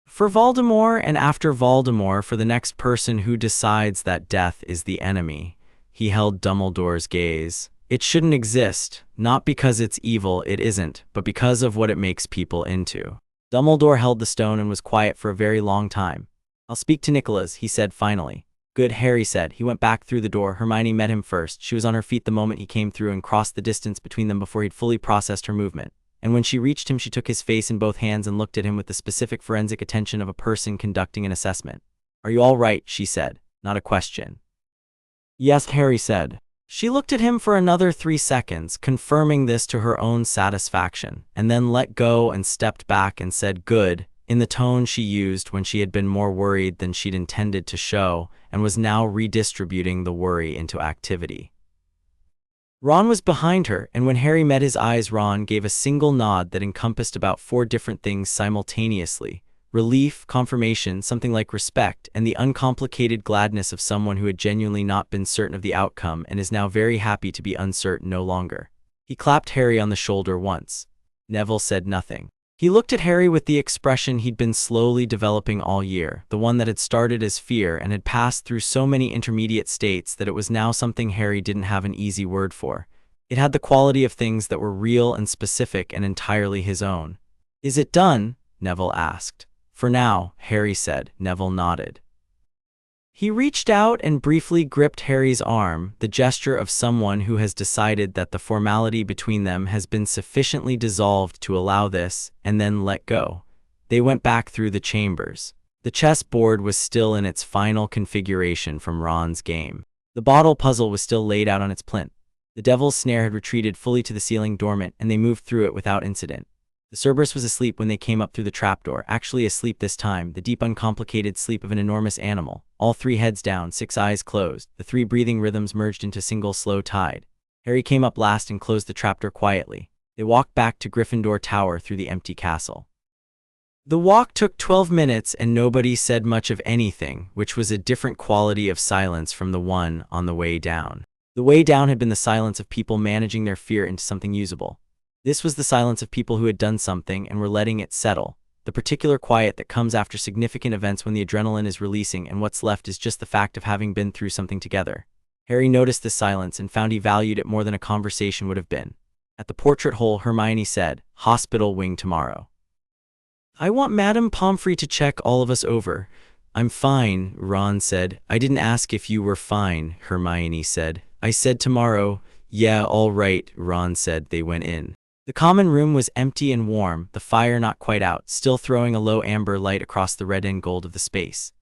For Voldemort, and after Voldemort, for the next person who decides that death is the enemy. He held Dumbledore's gaze. It shouldn't exist, not because it's evil, it isn't, but because of what it makes people into. Dumbledore held the stone and was quiet for a very long time. I'll speak to Nicholas, he said finally. Good, Harry said. He went back through the door. Hermione met him first. She was on her feet the moment he came through and crossed the distance between them before he'd fully processed her movement. And when she reached him, she took his face in both hands and looked at him with the specific forensic attention of a person conducting an assessment. Are you all right? She said. Not a question. Yes, Harry said. She looked at him for another 3 seconds, confirming this to her own satisfaction, and then let go and stepped back and said good, in the tone she used when she had been more worried than she'd intended to show, and was now redistributing the worry into activity. Ron was behind her, and when Harry met his eyes, Ron gave a single nod that encompassed about 4 different things simultaneously. Relief, confirmation, something like respect, and the uncomplicated gladness of someone who had genuinely not been certain of the outcome and is now very happy to be uncertain no longer. He clapped Harry on the shoulder once. Neville said nothing. He looked at Harry with the expression he'd been slowly developing all year, the one that had started as fear and had passed through so many intermediate states that it was now something Harry didn't have an easy word for. It had the quality of things that were real and specific and entirely his own. Is it done? Neville asked. For now, Harry said. Neville nodded. He reached out and briefly gripped Harry's arm, the gesture of someone who has decided that the formality between them has been sufficiently dissolved to allow this, and then let go. They went back through the chambers. The chessboard was still in its final configuration from Ron's game. The bottle puzzle was still laid out on its plinth. The devil's snare had retreated fully to the ceiling dormant, and they moved through it without incident. The Cerberus was asleep when they came up through the trapdoor, actually asleep this time, the deep uncomplicated sleep of an enormous animal. All 3 heads down, 6 eyes closed, the 3 breathing rhythms merged into single slow tide. Harry came up last and closed the trapdoor quietly. They walked back to Gryffindor Tower through the empty castle. The walk took 12 minutes and nobody said much of anything, which was a different quality of silence from the one on the way down. The way down had been the silence of people managing their fear into something usable. This was the silence of people who had done something and were letting it settle, the particular quiet that comes after significant events when the adrenaline is releasing and what's left is just the fact of having been through something together. Harry noticed this silence and found he valued it more than a conversation would have been. At the portrait hole, Hermione said, "Hospital wing tomorrow." "I want Madame Pomfrey to check all of us over." "I'm fine," Ron said. "I didn't ask if you were fine," Hermione said. "I said tomorrow." "Yeah, all right," Ron said. They went in. The common room was empty and warm, the fire not quite out, still throwing a low amber light across the red and gold of the space.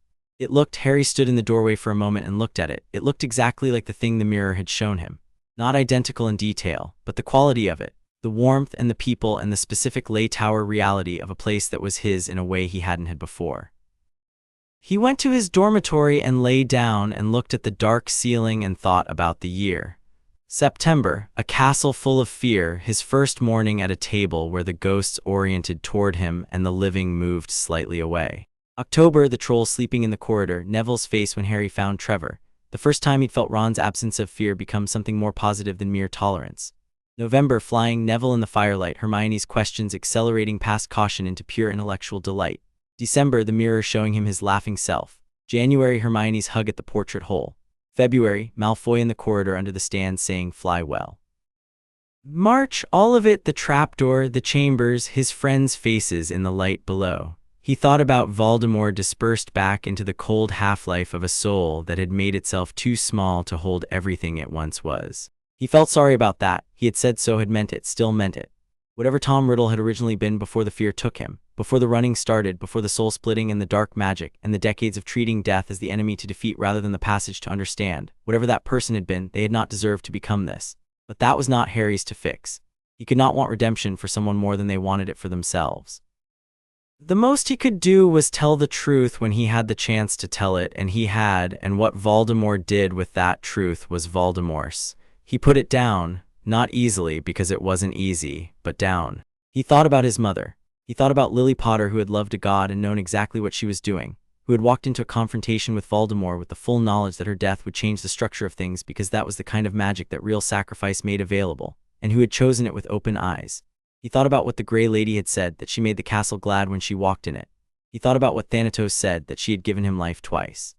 Harry stood in the doorway for a moment and looked at it. It looked exactly like the thing the mirror had shown him. Not identical in detail, but the quality of it, the warmth and the people and the specific lay tower reality of a place that was his in a way he hadn't had before. He went to his dormitory and lay down and looked at the dark ceiling and thought about the year. September, a castle full of fear, his first morning at a table where the ghosts oriented toward him and the living moved slightly away. October, the troll sleeping in the corridor, Neville's face when Harry found Trevor. The first time he'd felt Ron's absence of fear become something more positive than mere tolerance. November, flying Neville in the firelight, Hermione's questions accelerating past caution into pure intellectual delight. December, the mirror showing him his laughing self. January, Hermione's hug at the portrait hole. February, Malfoy in the corridor under the stand saying, "Fly well." March, all of it, the trapdoor, the chambers, his friends' faces in the light below. He thought about Voldemort dispersed back into the cold half-life of a soul that had made itself too small to hold everything it once was. He felt sorry about that. He had said so, had meant it, still meant it. Whatever Tom Riddle had originally been before the fear took him, before the running started, before the soul-splitting and the dark magic, and the decades of treating death as the enemy to defeat rather than the passage to understand, whatever that person had been, they had not deserved to become this. But that was not Harry's to fix. He could not want redemption for someone more than they wanted it for themselves. The most he could do was tell the truth when he had the chance to tell it, and he had, and what Voldemort did with that truth was Voldemort's. He put it down, not easily because it wasn't easy, but down. He thought about his mother. He thought about Lily Potter, who had loved a god and known exactly what she was doing, who had walked into a confrontation with Voldemort with the full knowledge that her death would change the structure of things because that was the kind of magic that real sacrifice made available, and who had chosen it with open eyes. He thought about what the Grey Lady had said, that she made the castle glad when she walked in it. He thought about what Thanatos said, that she had given him life twice.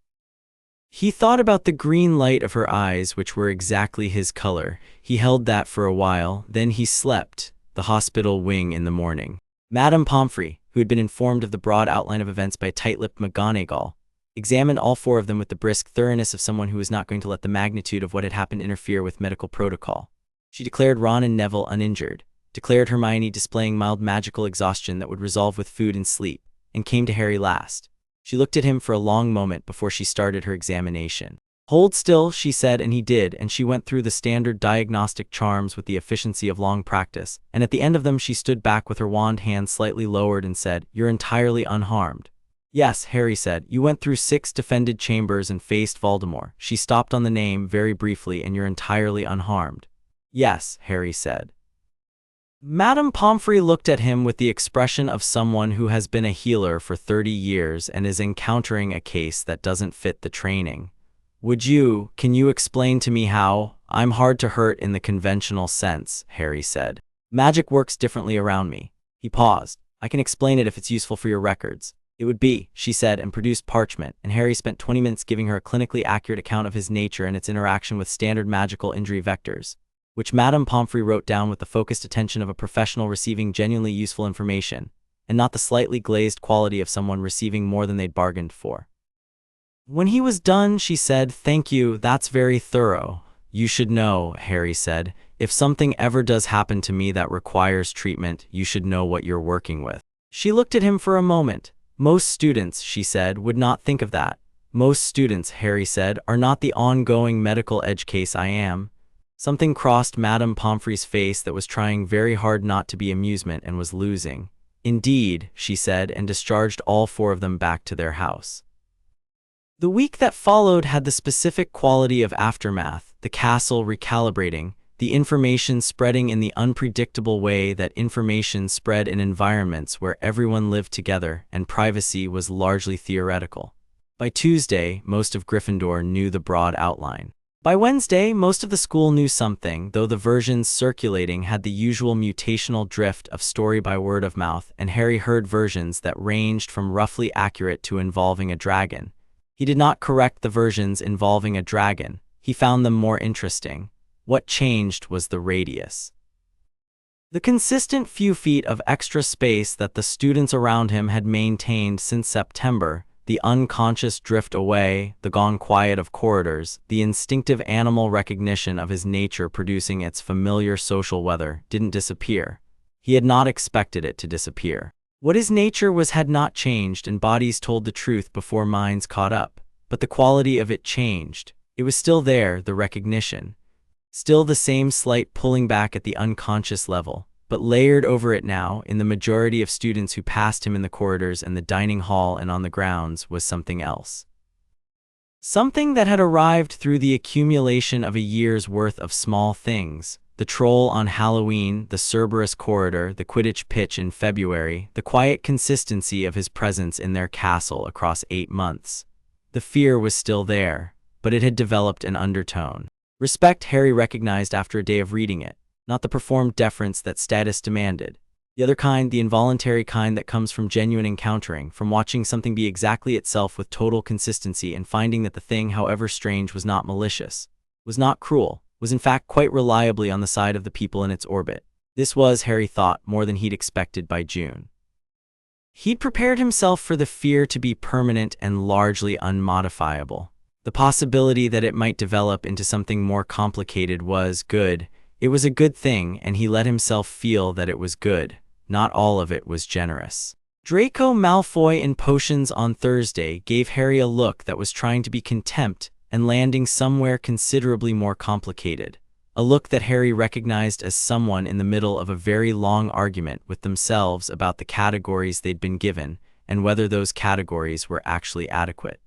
He thought about the green light of her eyes, which were exactly his color. He held that for a while, then he slept, the hospital wing in the morning. Madame Pomfrey, who had been informed of the broad outline of events by a tight-lipped McGonagall, examined all four of them with the brisk thoroughness of someone who was not going to let the magnitude of what had happened interfere with medical protocol. She declared Ron and Neville uninjured, declared Hermione displaying mild magical exhaustion that would resolve with food and sleep, and came to Harry last. She looked at him for a long moment before she started her examination. "Hold still," she said, and he did, and she went through the standard diagnostic charms with the efficiency of long practice, and at the end of them she stood back with her wand hand slightly lowered and said, "You're entirely unharmed." "Yes," Harry said, "you went through 6 defended chambers and faced Voldemort." She stopped on the name very briefly, "and you're entirely unharmed." "Yes," Harry said. Madame Pomfrey looked at him with the expression of someone who has been a healer for 30 years and is encountering a case that doesn't fit the training. Can you explain to me how? I'm hard to hurt in the conventional sense," Harry said. "Magic works differently around me." He paused. "I can explain it if it's useful for your records." "It would be," she said, and produced parchment, and Harry spent 20 minutes giving her a clinically accurate account of his nature and its interaction with standard magical injury vectors, which Madame Pomfrey wrote down with the focused attention of a professional receiving genuinely useful information, and not the slightly glazed quality of someone receiving more than they'd bargained for. When he was done, she said, "Thank you, that's very thorough. You should know," Harry said, "if something ever does happen to me that requires treatment, you should know what you're working with." She looked at him for a moment. "Most students," she said, "would not think of that." "Most students," Harry said, "are not the ongoing medical edge case I am." Something crossed Madame Pomfrey's face that was trying very hard not to be amusement and was losing. "Indeed," she said, and discharged all 4 of them back to their house. The week that followed had the specific quality of aftermath, the castle recalibrating, the information spreading in the unpredictable way that information spread in environments where everyone lived together and privacy was largely theoretical. By Tuesday, most of Gryffindor knew the broad outline. By Wednesday, most of the school knew something, though the versions circulating had the usual mutational drift of story by word of mouth, and Harry heard versions that ranged from roughly accurate to involving a dragon. He did not correct the versions involving a dragon. He found them more interesting. What changed was the radius. The consistent few feet of extra space that the students around him had maintained since September, the unconscious drift away, the gone quiet of corridors, the instinctive animal recognition of his nature producing its familiar social weather, didn't disappear. He had not expected it to disappear. What his nature was had not changed, and bodies told the truth before minds caught up. But the quality of it changed. It was still there, the recognition. Still the same slight pulling back at the unconscious level, but layered over it now, in the majority of students who passed him in the corridors and the dining hall and on the grounds, was something else. Something that had arrived through the accumulation of a year's worth of small things. The troll on Halloween, the Cerberus corridor, the Quidditch pitch in February, the quiet consistency of his presence in their castle across 8 months. The fear was still there, but it had developed an undertone. Respect, Harry recognized after a day of reading it. Not the performed deference that status demanded. The other kind, the involuntary kind that comes from genuine encountering, from watching something be exactly itself with total consistency and finding that the thing, however strange, was not malicious, was not cruel, was in fact quite reliably on the side of the people in its orbit. This was, Harry thought, more than he'd expected by June. He'd prepared himself for the fear to be permanent and largely unmodifiable. The possibility that it might develop into something more complicated was good. It was a good thing, and he let himself feel that it was good. Not all of it was generous. Draco Malfoy in potions on Thursday gave Harry a look that was trying to be contempt and landing somewhere considerably more complicated. a look that Harry recognized as someone in the middle of a very long argument with themselves about the categories they'd been given and whether those categories were actually adequate.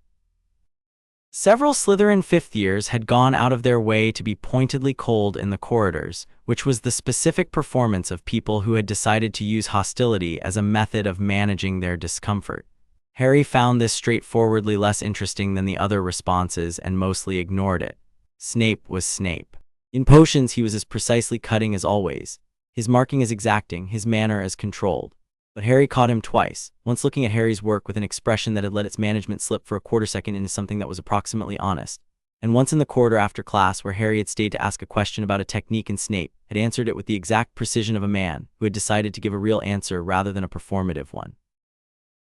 Several Slytherin fifth years had gone out of their way to be pointedly cold in the corridors, which was the specific performance of people who had decided to use hostility as a method of managing their discomfort. Harry found this straightforwardly less interesting than the other responses and mostly ignored it. Snape was Snape. In potions, he was as precisely cutting as always, his marking as exacting, his manner as controlled. But Harry caught him twice, once looking at Harry's work with an expression that had let its management slip for a quarter second into something that was approximately honest, and once in the corridor after class where Harry had stayed to ask a question about a technique and Snape had answered it with the exact precision of a man who had decided to give a real answer rather than a performative one.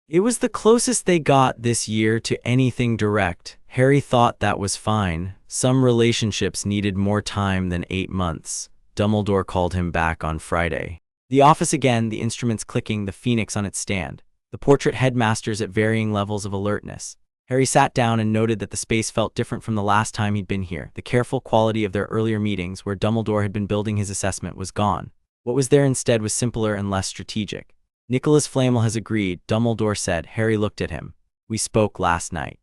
It was the closest they got this year to anything direct. Harry thought that was fine. Some relationships needed more time than 8 months. Dumbledore called him back on Friday. The office again, the instruments clicking, the phoenix on its stand, the portrait headmasters at varying levels of alertness. Harry sat down and noted that the space felt different from the last time he'd been here. The careful quality of their earlier meetings, where Dumbledore had been building his assessment, was gone. What was there instead was simpler and less strategic. Nicholas Flamel has agreed, Dumbledore said. Harry looked at him. We spoke last night.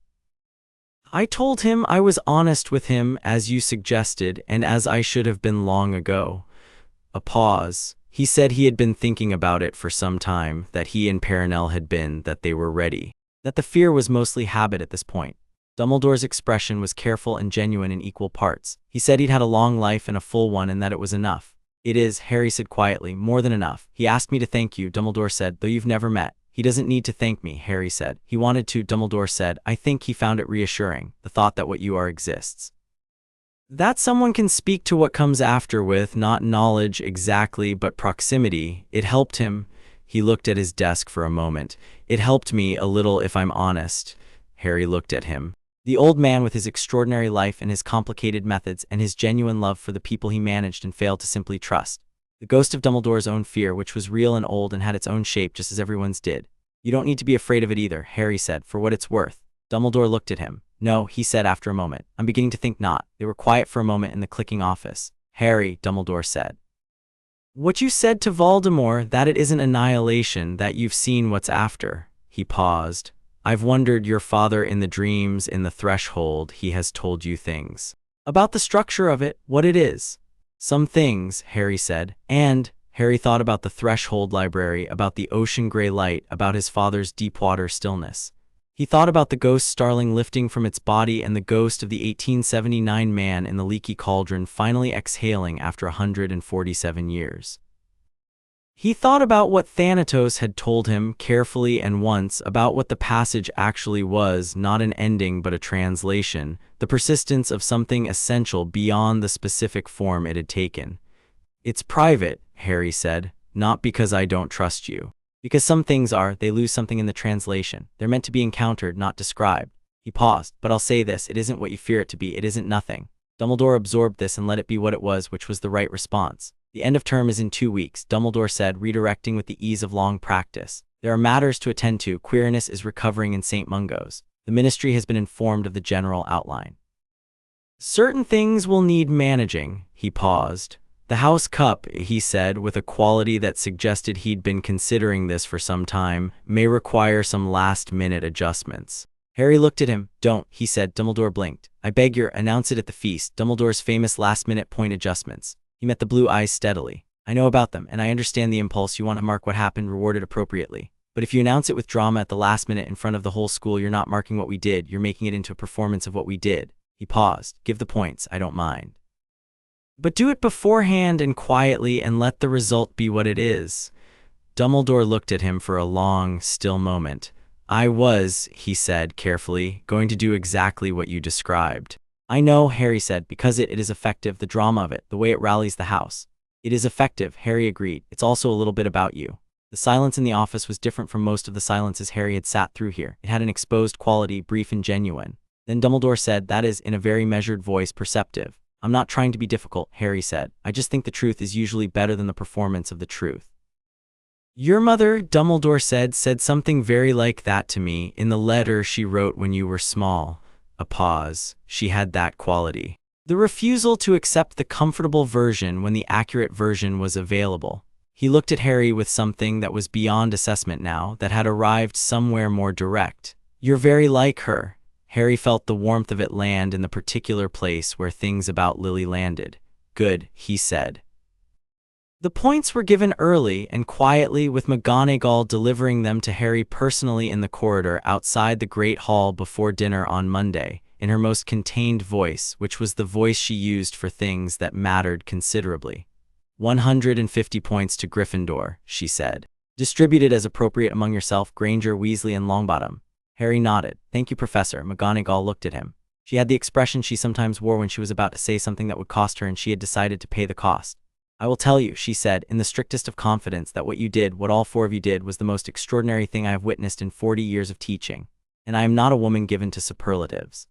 I told him I was honest with him, as you suggested, and as I should have been long ago. A pause. He said he had been thinking about it for some time, that he and Perenelle had been, that they were ready. That the fear was mostly habit at this point. Dumbledore's expression was careful and genuine in equal parts. He said he'd had a long life and a full one and that it was enough. It is, Harry said quietly, more than enough. He asked me to thank you, Dumbledore said, though you've never met. He doesn't need to thank me, Harry said. He wanted to, Dumbledore said. I think he found it reassuring, the thought that what you are exists. That someone can speak to what comes after with not knowledge exactly but proximity. It helped him. He looked at his desk for a moment. It helped me a little, if I'm honest. Harry looked at him. The old man with his extraordinary life and his complicated methods and his genuine love for the people he managed and failed to simply trust. The ghost of Dumbledore's own fear, which was real and old and had its own shape just as everyone's did. You don't need to be afraid of it either, Harry said, for what it's worth. Dumbledore looked at him. No, he said after a moment. I'm beginning to think not. They were quiet for a moment in the clicking office. Harry, Dumbledore said. What you said to Voldemort, that it isn't annihilation, that you've seen what's after. He paused. I've wondered, your father in the dreams, in the threshold, he has told you things. About the structure of it, what it is. Some things, Harry said. And, Harry thought about the threshold library, about the ocean gray light, about his father's deep water stillness. He thought about the ghost starling lifting from its body and the ghost of the 1879 man in the leaky cauldron finally exhaling after 147 years. He thought about what Thanatos had told him carefully and once about what the passage actually was, not an ending but a translation, the persistence of something essential beyond the specific form it had taken. It's private, Harry said, not because I don't trust you. Because some things are, they lose something in the translation. They're meant to be encountered, not described. He paused, but I'll say this, it isn't what you fear it to be, it isn't nothing. Dumbledore absorbed this and let it be what it was, which was the right response. The end of term is in 2 weeks, Dumbledore said, redirecting with the ease of long practice. There are matters to attend to. Queerness is recovering in St. Mungo's. The ministry has been informed of the general outline. Certain things will need managing. He paused. The House Cup, he said, with a quality that suggested he'd been considering this for some time, may require some last-minute adjustments. Harry looked at him. Don't, he said. Dumbledore blinked. I beg your, announce it at the feast. Dumbledore's famous last-minute point adjustments. He met the blue eyes steadily. I know about them, and I understand the impulse. You want to mark what happened, reward it appropriately. But if you announce it with drama at the last minute in front of the whole school, you're not marking what we did, you're making it into a performance of what we did. He paused. Give the points, I don't mind. But do it beforehand and quietly and let the result be what it is. Dumbledore looked at him for a long, still moment. I was, he said carefully, going to do exactly what you described. I know, Harry said, because it is effective, the drama of it, the way it rallies the house. It is effective, Harry agreed. It's also a little bit about you. The silence in the office was different from most of the silences Harry had sat through here. It had an exposed quality, brief and genuine. Then Dumbledore said, that is, in a very measured voice, perceptive. I'm not trying to be difficult, Harry said. I just think the truth is usually better than the performance of the truth. Your mother, Dumbledore said something very like that to me in the letter she wrote when you were small. A pause. She had that quality. The refusal to accept the comfortable version when the accurate version was available. He looked at Harry with something that was beyond assessment now, that had arrived somewhere more direct. "You're very like her." Harry felt the warmth of it land in the particular place where things about Lily landed. "Good," he said. The points were given early and quietly, with McGonagall delivering them to Harry personally in the corridor outside the Great Hall before dinner on Monday, in her most contained voice, which was the voice she used for things that mattered considerably. 150 points to Gryffindor, she said. "Distributed as appropriate among yourself, Granger, Weasley, and Longbottom." Harry nodded. "Thank you, Professor." McGonagall looked at him. She had the expression she sometimes wore when she was about to say something that would cost her and she had decided to pay the cost. "I will tell you," she said, in the strictest of confidence, "that what you did, what all four of you did, was the most extraordinary thing I have witnessed in 40 years of teaching. And I am not a woman given to superlatives."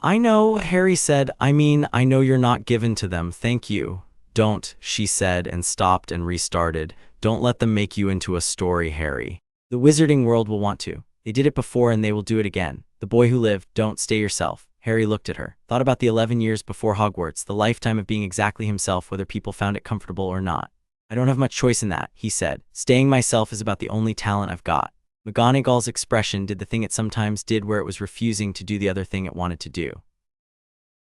"I know," Harry said. "I know you're not given to them, thank you." "Don't," she said, and stopped and restarted. "Don't let them make you into a story, Harry. The wizarding world will want to. They did it before and they will do it again. The boy who lived, don't stay yourself." Harry looked at her, thought about the 11 years before Hogwarts, the lifetime of being exactly himself, whether people found it comfortable or not. "I don't have much choice in that," he said. "Staying myself is about the only talent I've got." McGonagall's expression did the thing it sometimes did, where it was refusing to do the other thing it wanted to do.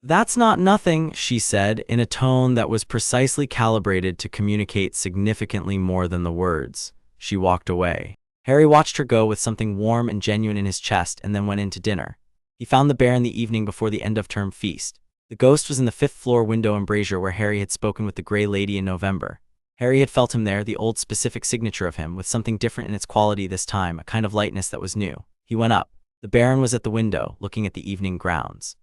"That's not nothing," she said, in a tone that was precisely calibrated to communicate significantly more than the words. She walked away. Harry watched her go with something warm and genuine in his chest, and then went in to dinner. He found the Baron the evening before the end-of-term feast. The ghost was in the 5th-floor window embrasure where Harry had spoken with the Grey Lady in November. Harry had felt him there, the old specific signature of him, with something different in its quality this time, a kind of lightness that was new. He went up. The Baron was at the window, looking at the evening grounds.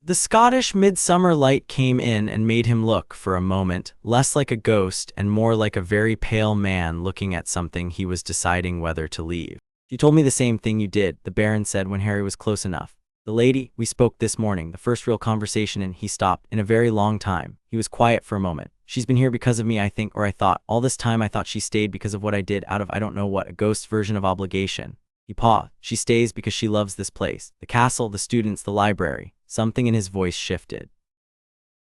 The Scottish midsummer light came in and made him look, for a moment, less like a ghost and more like a very pale man looking at something he was deciding whether to leave. "You told me the same thing you did," the Baron said when Harry was close enough. "The lady, we spoke this morning, the first real conversation he stopped, in a very long time." He was quiet for a moment. "She's been here because of me, I think, or I thought. All this time I thought she stayed because of what I did, out of I don't know what, a ghost's version of obligation." He paused. "She stays because she loves this place. The castle, the students, the library." Something in his voice shifted.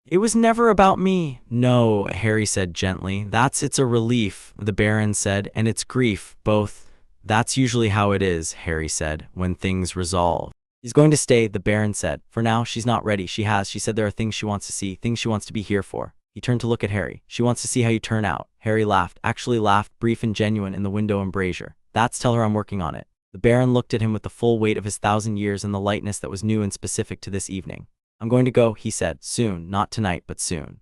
"It was never about me." "No," Harry said gently. It's a relief," the Baron said, "and it's grief, both." "That's usually how it is," Harry said, "when things resolve." "She's going to stay," the Baron said. "For now, she's not ready. She said there are things she wants to see, things she wants to be here for." He turned to look at Harry. "She wants to see how you turn out." Harry laughed, actually laughed, brief and genuine, in the window embrasure. "Tell her I'm working on it." The Baron looked at him with the full weight of his 1,000 years and the lightness that was new and specific to this evening. "I'm going to go," he said. "Soon. Not tonight, but soon."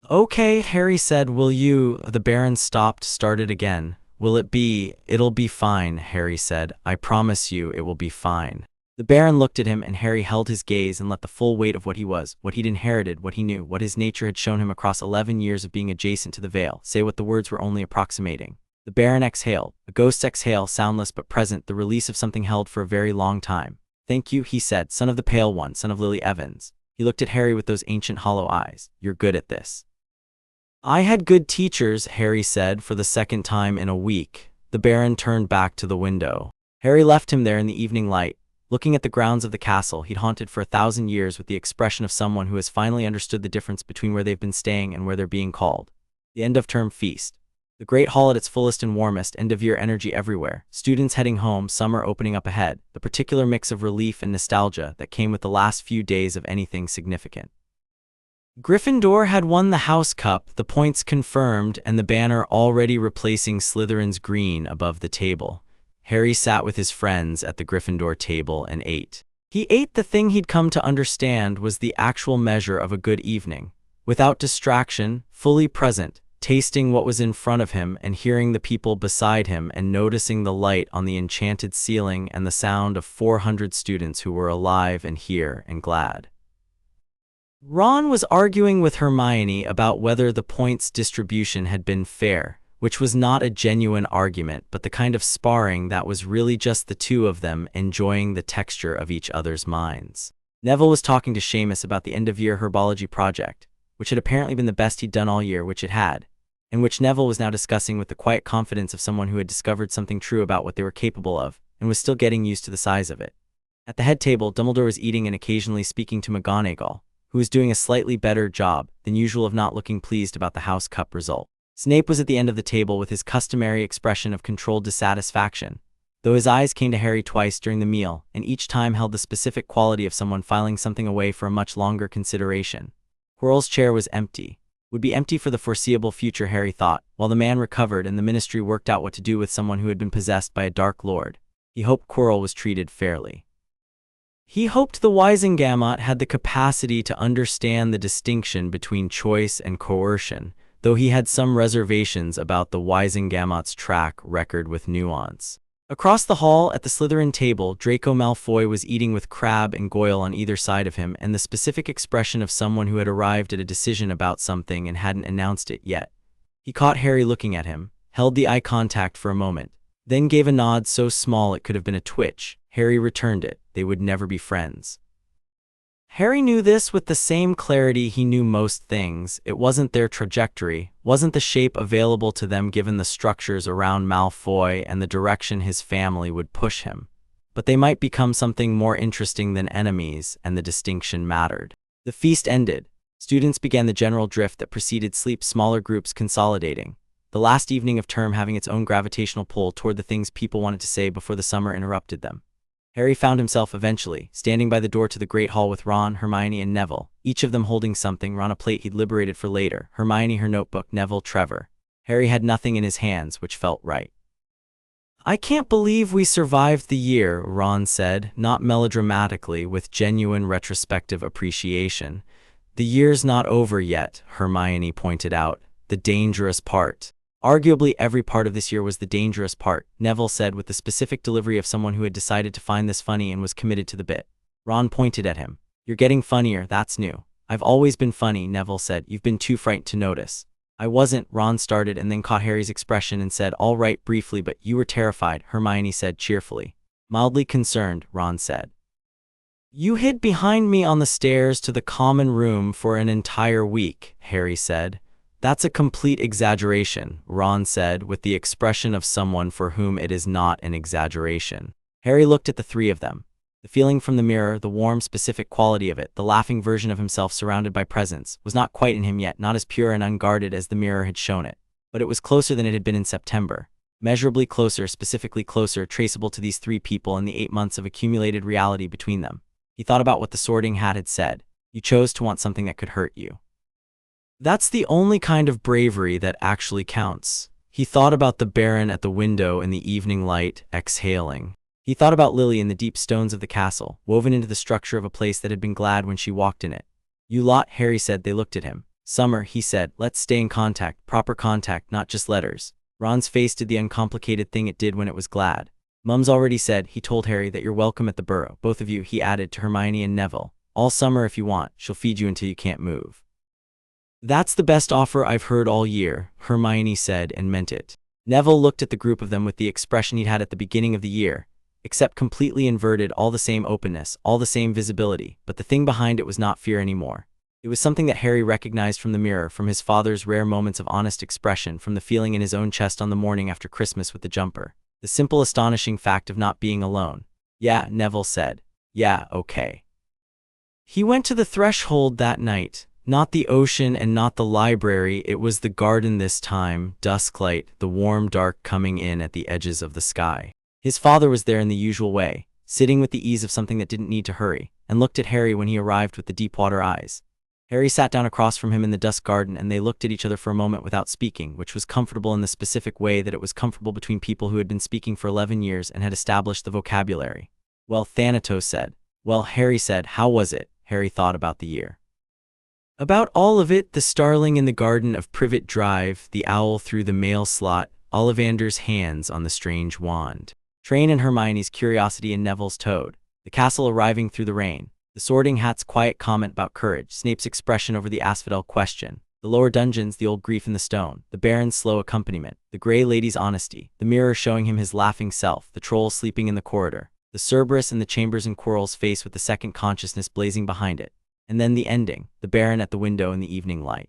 "Okay," Harry said. "Will you—" The Baron stopped, started again. "It'll be fine," Harry said. "I promise you it will be fine." The Baron looked at him, and Harry held his gaze and let the full weight of what he was, what he'd inherited, what he knew, what his nature had shown him across 11 years of being adjacent to the veil, say what the words were only approximating. The Baron exhaled, a ghost's exhale, soundless but present, the release of something held for a very long time. "Thank you," he said, "son of the Pale One, son of Lily Evans." He looked at Harry with those ancient hollow eyes. "You're good at this." "I had good teachers," Harry said, for the second time in a week. The Baron turned back to the window. Harry left him there in the evening light, looking at the grounds of the castle he'd haunted for 1,000 years with the expression of someone who has finally understood the difference between where they've been staying and where they're being called. The end-of-term feast. The Great Hall at its fullest and warmest, end-of-year energy everywhere. Students heading home, summer opening up ahead. The particular mix of relief and nostalgia that came with the last few days of anything significant. Gryffindor had won the House Cup, the points confirmed, and the banner already replacing Slytherin's green above the table. Harry sat with his friends at the Gryffindor table and ate. He ate the thing he'd come to understand was the actual measure of a good evening. Without distraction, fully present, tasting what was in front of him and hearing the people beside him and noticing the light on the enchanted ceiling and the sound of 400 students who were alive and here and glad. Ron was arguing with Hermione about whether the points distribution had been fair, which was not a genuine argument but the kind of sparring that was really just the two of them enjoying the texture of each other's minds. Neville was talking to Seamus about the end-of-year herbology project, which had apparently been the best he'd done all year, which it had, and which Neville was now discussing with the quiet confidence of someone who had discovered something true about what they were capable of and was still getting used to the size of it. At the head table, Dumbledore was eating and occasionally speaking to McGonagall, who was doing a slightly better job than usual of not looking pleased about the House Cup result. Snape was at the end of the table with his customary expression of controlled dissatisfaction, though his eyes came to Harry twice during the meal, and each time held the specific quality of someone filing something away for a much longer consideration. Quirrell's chair was empty. Would be empty for the foreseeable future, Harry thought, while the man recovered and the Ministry worked out what to do with someone who had been possessed by a Dark Lord. He hoped Quirrell was treated fairly. He hoped the Wizengamot had the capacity to understand the distinction between choice and coercion, though he had some reservations about the Wizengamot's track record with nuance. Across the hall, at the Slytherin table, Draco Malfoy was eating with Crabbe and Goyle on either side of him, and the specific expression of someone who had arrived at a decision about something and hadn't announced it yet. He caught Harry looking at him, held the eye contact for a moment, then gave a nod so small it could have been a twitch. Harry returned it. They would never be friends. Harry knew this with the same clarity he knew most things. It wasn't their trajectory, wasn't the shape available to them given the structures around Malfoy and the direction his family would push him. But they might become something more interesting than enemies, and the distinction mattered. The feast ended. Students began the general drift that preceded sleep, smaller groups consolidating. The last evening of term having its own gravitational pull toward the things people wanted to say before the summer interrupted them. Harry found himself eventually standing by the door to the Great Hall with Ron, Hermione, and Neville, each of them holding something, Ron a plate he'd liberated for later, Hermione her notebook, Neville Trevor. Harry had nothing in his hands, which felt right. "I can't believe we survived the year," Ron said, not melodramatically, with genuine retrospective appreciation. "The year's not over yet," Hermione pointed out, "the dangerous part." "Arguably every part of this year was the dangerous part," Neville said with the specific delivery of someone who had decided to find this funny and was committed to the bit. Ron pointed at him. "You're getting funnier, that's new." "I've always been funny," Neville said. "You've been too frightened to notice." "I wasn't," Ron started and then caught Harry's expression and said, "All right, briefly, but you were terrified," Hermione said cheerfully. "Mildly concerned," Ron said. "You hid behind me on the stairs to the common room for an entire week," Harry said. "That's a complete exaggeration," Ron said, with the expression of someone for whom it is not an exaggeration. Harry looked at the three of them. The feeling from the mirror, the warm, specific quality of it, the laughing version of himself surrounded by presents, was not quite in him yet, not as pure and unguarded as the mirror had shown it. But it was closer than it had been in September. Measurably closer, specifically closer, traceable to these three people and the 8 months of accumulated reality between them. He thought about what the Sorting Hat had said. You chose to want something that could hurt you. That's the only kind of bravery that actually counts. He thought about the Baron at the window in the evening light, exhaling. He thought about Lily in the deep stones of the castle, woven into the structure of a place that had been glad when she walked in it. "You lot," Harry said. They looked at him. "Summer," he said. "Let's stay in contact, proper contact, not just letters." Ron's face did the uncomplicated thing it did when it was glad. "Mum's already said," he told Harry, "that you're welcome at the Burrow, both of you," he added to Hermione and Neville. "All summer if you want. She'll feed you until you can't move." "That's the best offer I've heard all year," Hermione said, and meant it. Neville looked at the group of them with the expression he'd had at the beginning of the year, except completely inverted, all the same openness, all the same visibility, but the thing behind it was not fear anymore. It was something that Harry recognized from the mirror, from his father's rare moments of honest expression, from the feeling in his own chest on the morning after Christmas with the jumper. The simple, astonishing fact of not being alone. "Yeah," Neville said. "Yeah, okay." He went to the threshold that night. Not the ocean and not the library, it was the garden this time, dusklight, the warm dark coming in at the edges of the sky. His father was there in the usual way, sitting with the ease of something that didn't need to hurry, and looked at Harry when he arrived with the deep-water eyes. Harry sat down across from him in the dusk garden, and they looked at each other for a moment without speaking, which was comfortable in the specific way that it was comfortable between people who had been speaking for 11 years and had established the vocabulary. "Well," Thanatos said. "Well," Harry said. "How was it?" Harry thought about the year. About all of it, the starling in the garden of Privet Drive, the owl through the mail slot, Ollivander's hands on the strange wand, Train and Hermione's curiosity and Neville's toad, the castle arriving through the rain, the Sorting Hat's quiet comment about courage, Snape's expression over the asphodel question, the lower dungeons, the old grief in the stone, the Baron's slow accompaniment, the Grey Lady's honesty, the mirror showing him his laughing self, the troll sleeping in the corridor, the Cerberus in the chambers and Quirrell's face with the second consciousness blazing behind it. And then the ending, the Baron at the window in the evening light.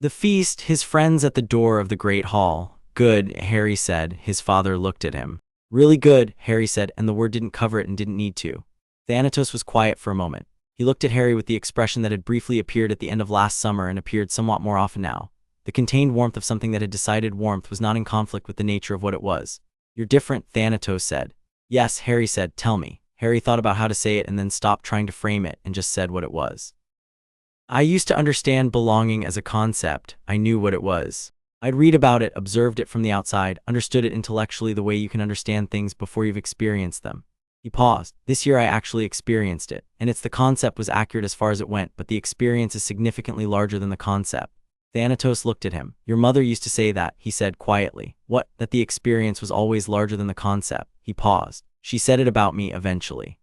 The feast, his friends at the door of the great hall. "Good," Harry said. His father looked at him. Really good, Harry said, and the word didn't cover it and didn't need to. Thanatos was quiet for a moment. He looked at Harry with the expression that had briefly appeared at the end of last summer and appeared somewhat more often now. The contained warmth of something that had decided warmth was not in conflict with the nature of what it was. You're different, Thanatos said. Yes, Harry said, tell me. Harry thought about how to say it and then stopped trying to frame it and just said what it was. I used to understand belonging as a concept. I knew what it was. I'd read about it, observed it from the outside, understood it intellectually the way you can understand things before you've experienced them. He paused. This year I actually experienced it, and the concept was accurate as far as it went, but the experience is significantly larger than the concept. Thanatos looked at him. Your mother used to say that, he said quietly. What? That the experience was always larger than the concept. He paused. She said it about me eventually.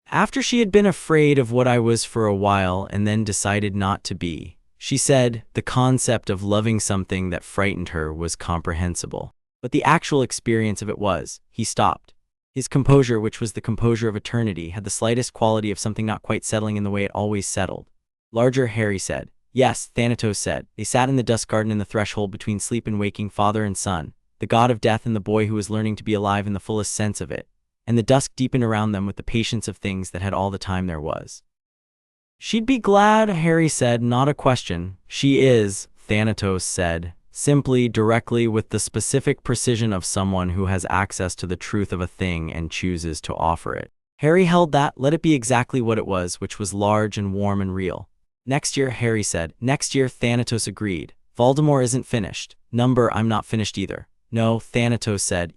After she had been afraid of what I was for a while and then decided not to be. She said the concept of loving something that frightened her was comprehensible. But the actual experience of it was, he stopped. His composure, which was the composure of eternity, had the slightest quality of something not quite settling in the way it always settled. Larger, Harry said. Yes, Thanatos said. They sat in the dusk garden in the threshold between sleep and waking, father and son, the god of death and the boy who was learning to be alive in the fullest sense of it. And the dusk deepened around them with the patience of things that had all the time there was. She'd be glad, Harry said, not a question. She is, Thanatos said, simply, directly, with the specific precision of someone who has access to the truth of a thing and chooses to offer it. Harry held that, let it be exactly what it was, which was large and warm and real. Next year, Harry said. Next year, Thanatos agreed. Voldemort isn't finished. I'm not finished either. No, Thanatos said,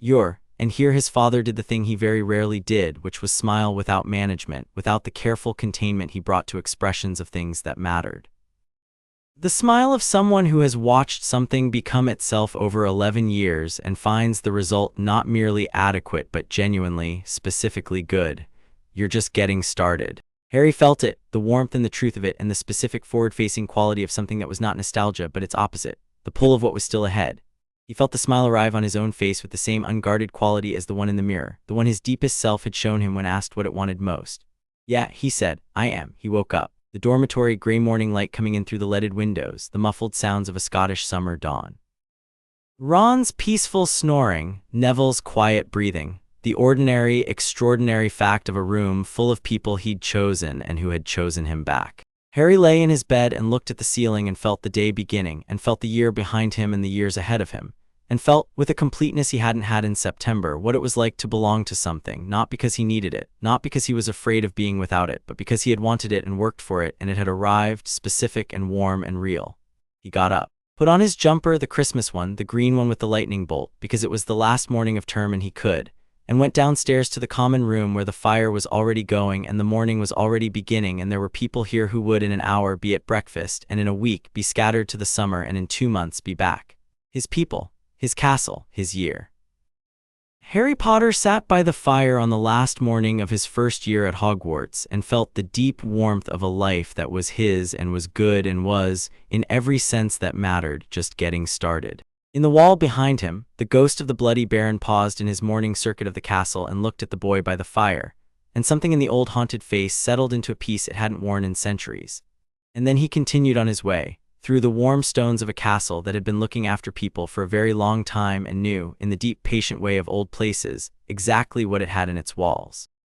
and here his father did the thing he very rarely did, which was smile without management, without the careful containment he brought to expressions of things that mattered. The smile of someone who has watched something become itself over 11 years and finds the result not merely adequate but genuinely, specifically good. You're just getting started. Harry felt it, the warmth and the truth of it, and the specific forward-facing quality of something that was not nostalgia but its opposite, the pull of what was still ahead. He felt the smile arrive on his own face with the same unguarded quality as the one in the mirror, the one his deepest self had shown him when asked what it wanted most. Yeah, he said, I am. He woke up. The dormitory, gray morning light coming in through the leaded windows, the muffled sounds of a Scottish summer dawn. Ron's peaceful snoring, Neville's quiet breathing, the ordinary, extraordinary fact of a room full of people he'd chosen and who had chosen him back. Harry lay in his bed and looked at the ceiling and felt the day beginning, and felt the year behind him and the years ahead of him, and felt, with a completeness he hadn't had in September, what it was like to belong to something, not because he needed it, not because he was afraid of being without it, but because he had wanted it and worked for it, and it had arrived, specific and warm and real. He got up, put on his jumper, the Christmas one, the green one with the lightning bolt, because it was the last morning of term and he could, and went downstairs to the common room where the fire was already going and the morning was already beginning, and there were people here who would in an hour be at breakfast, and in a week be scattered to the summer, and in 2 months be back. His people, his castle, his year. Harry Potter sat by the fire on the last morning of his first year at Hogwarts and felt the deep warmth of a life that was his and was good and was, in every sense that mattered, just getting started. In the wall behind him, the ghost of the Bloody Baron paused in his morning circuit of the castle and looked at the boy by the fire, and something in the old haunted face settled into a peace it hadn't worn in centuries. And then he continued on his way, through the warm stones of a castle that had been looking after people for a very long time and knew, in the deep patient way of old places, exactly what it had in its walls.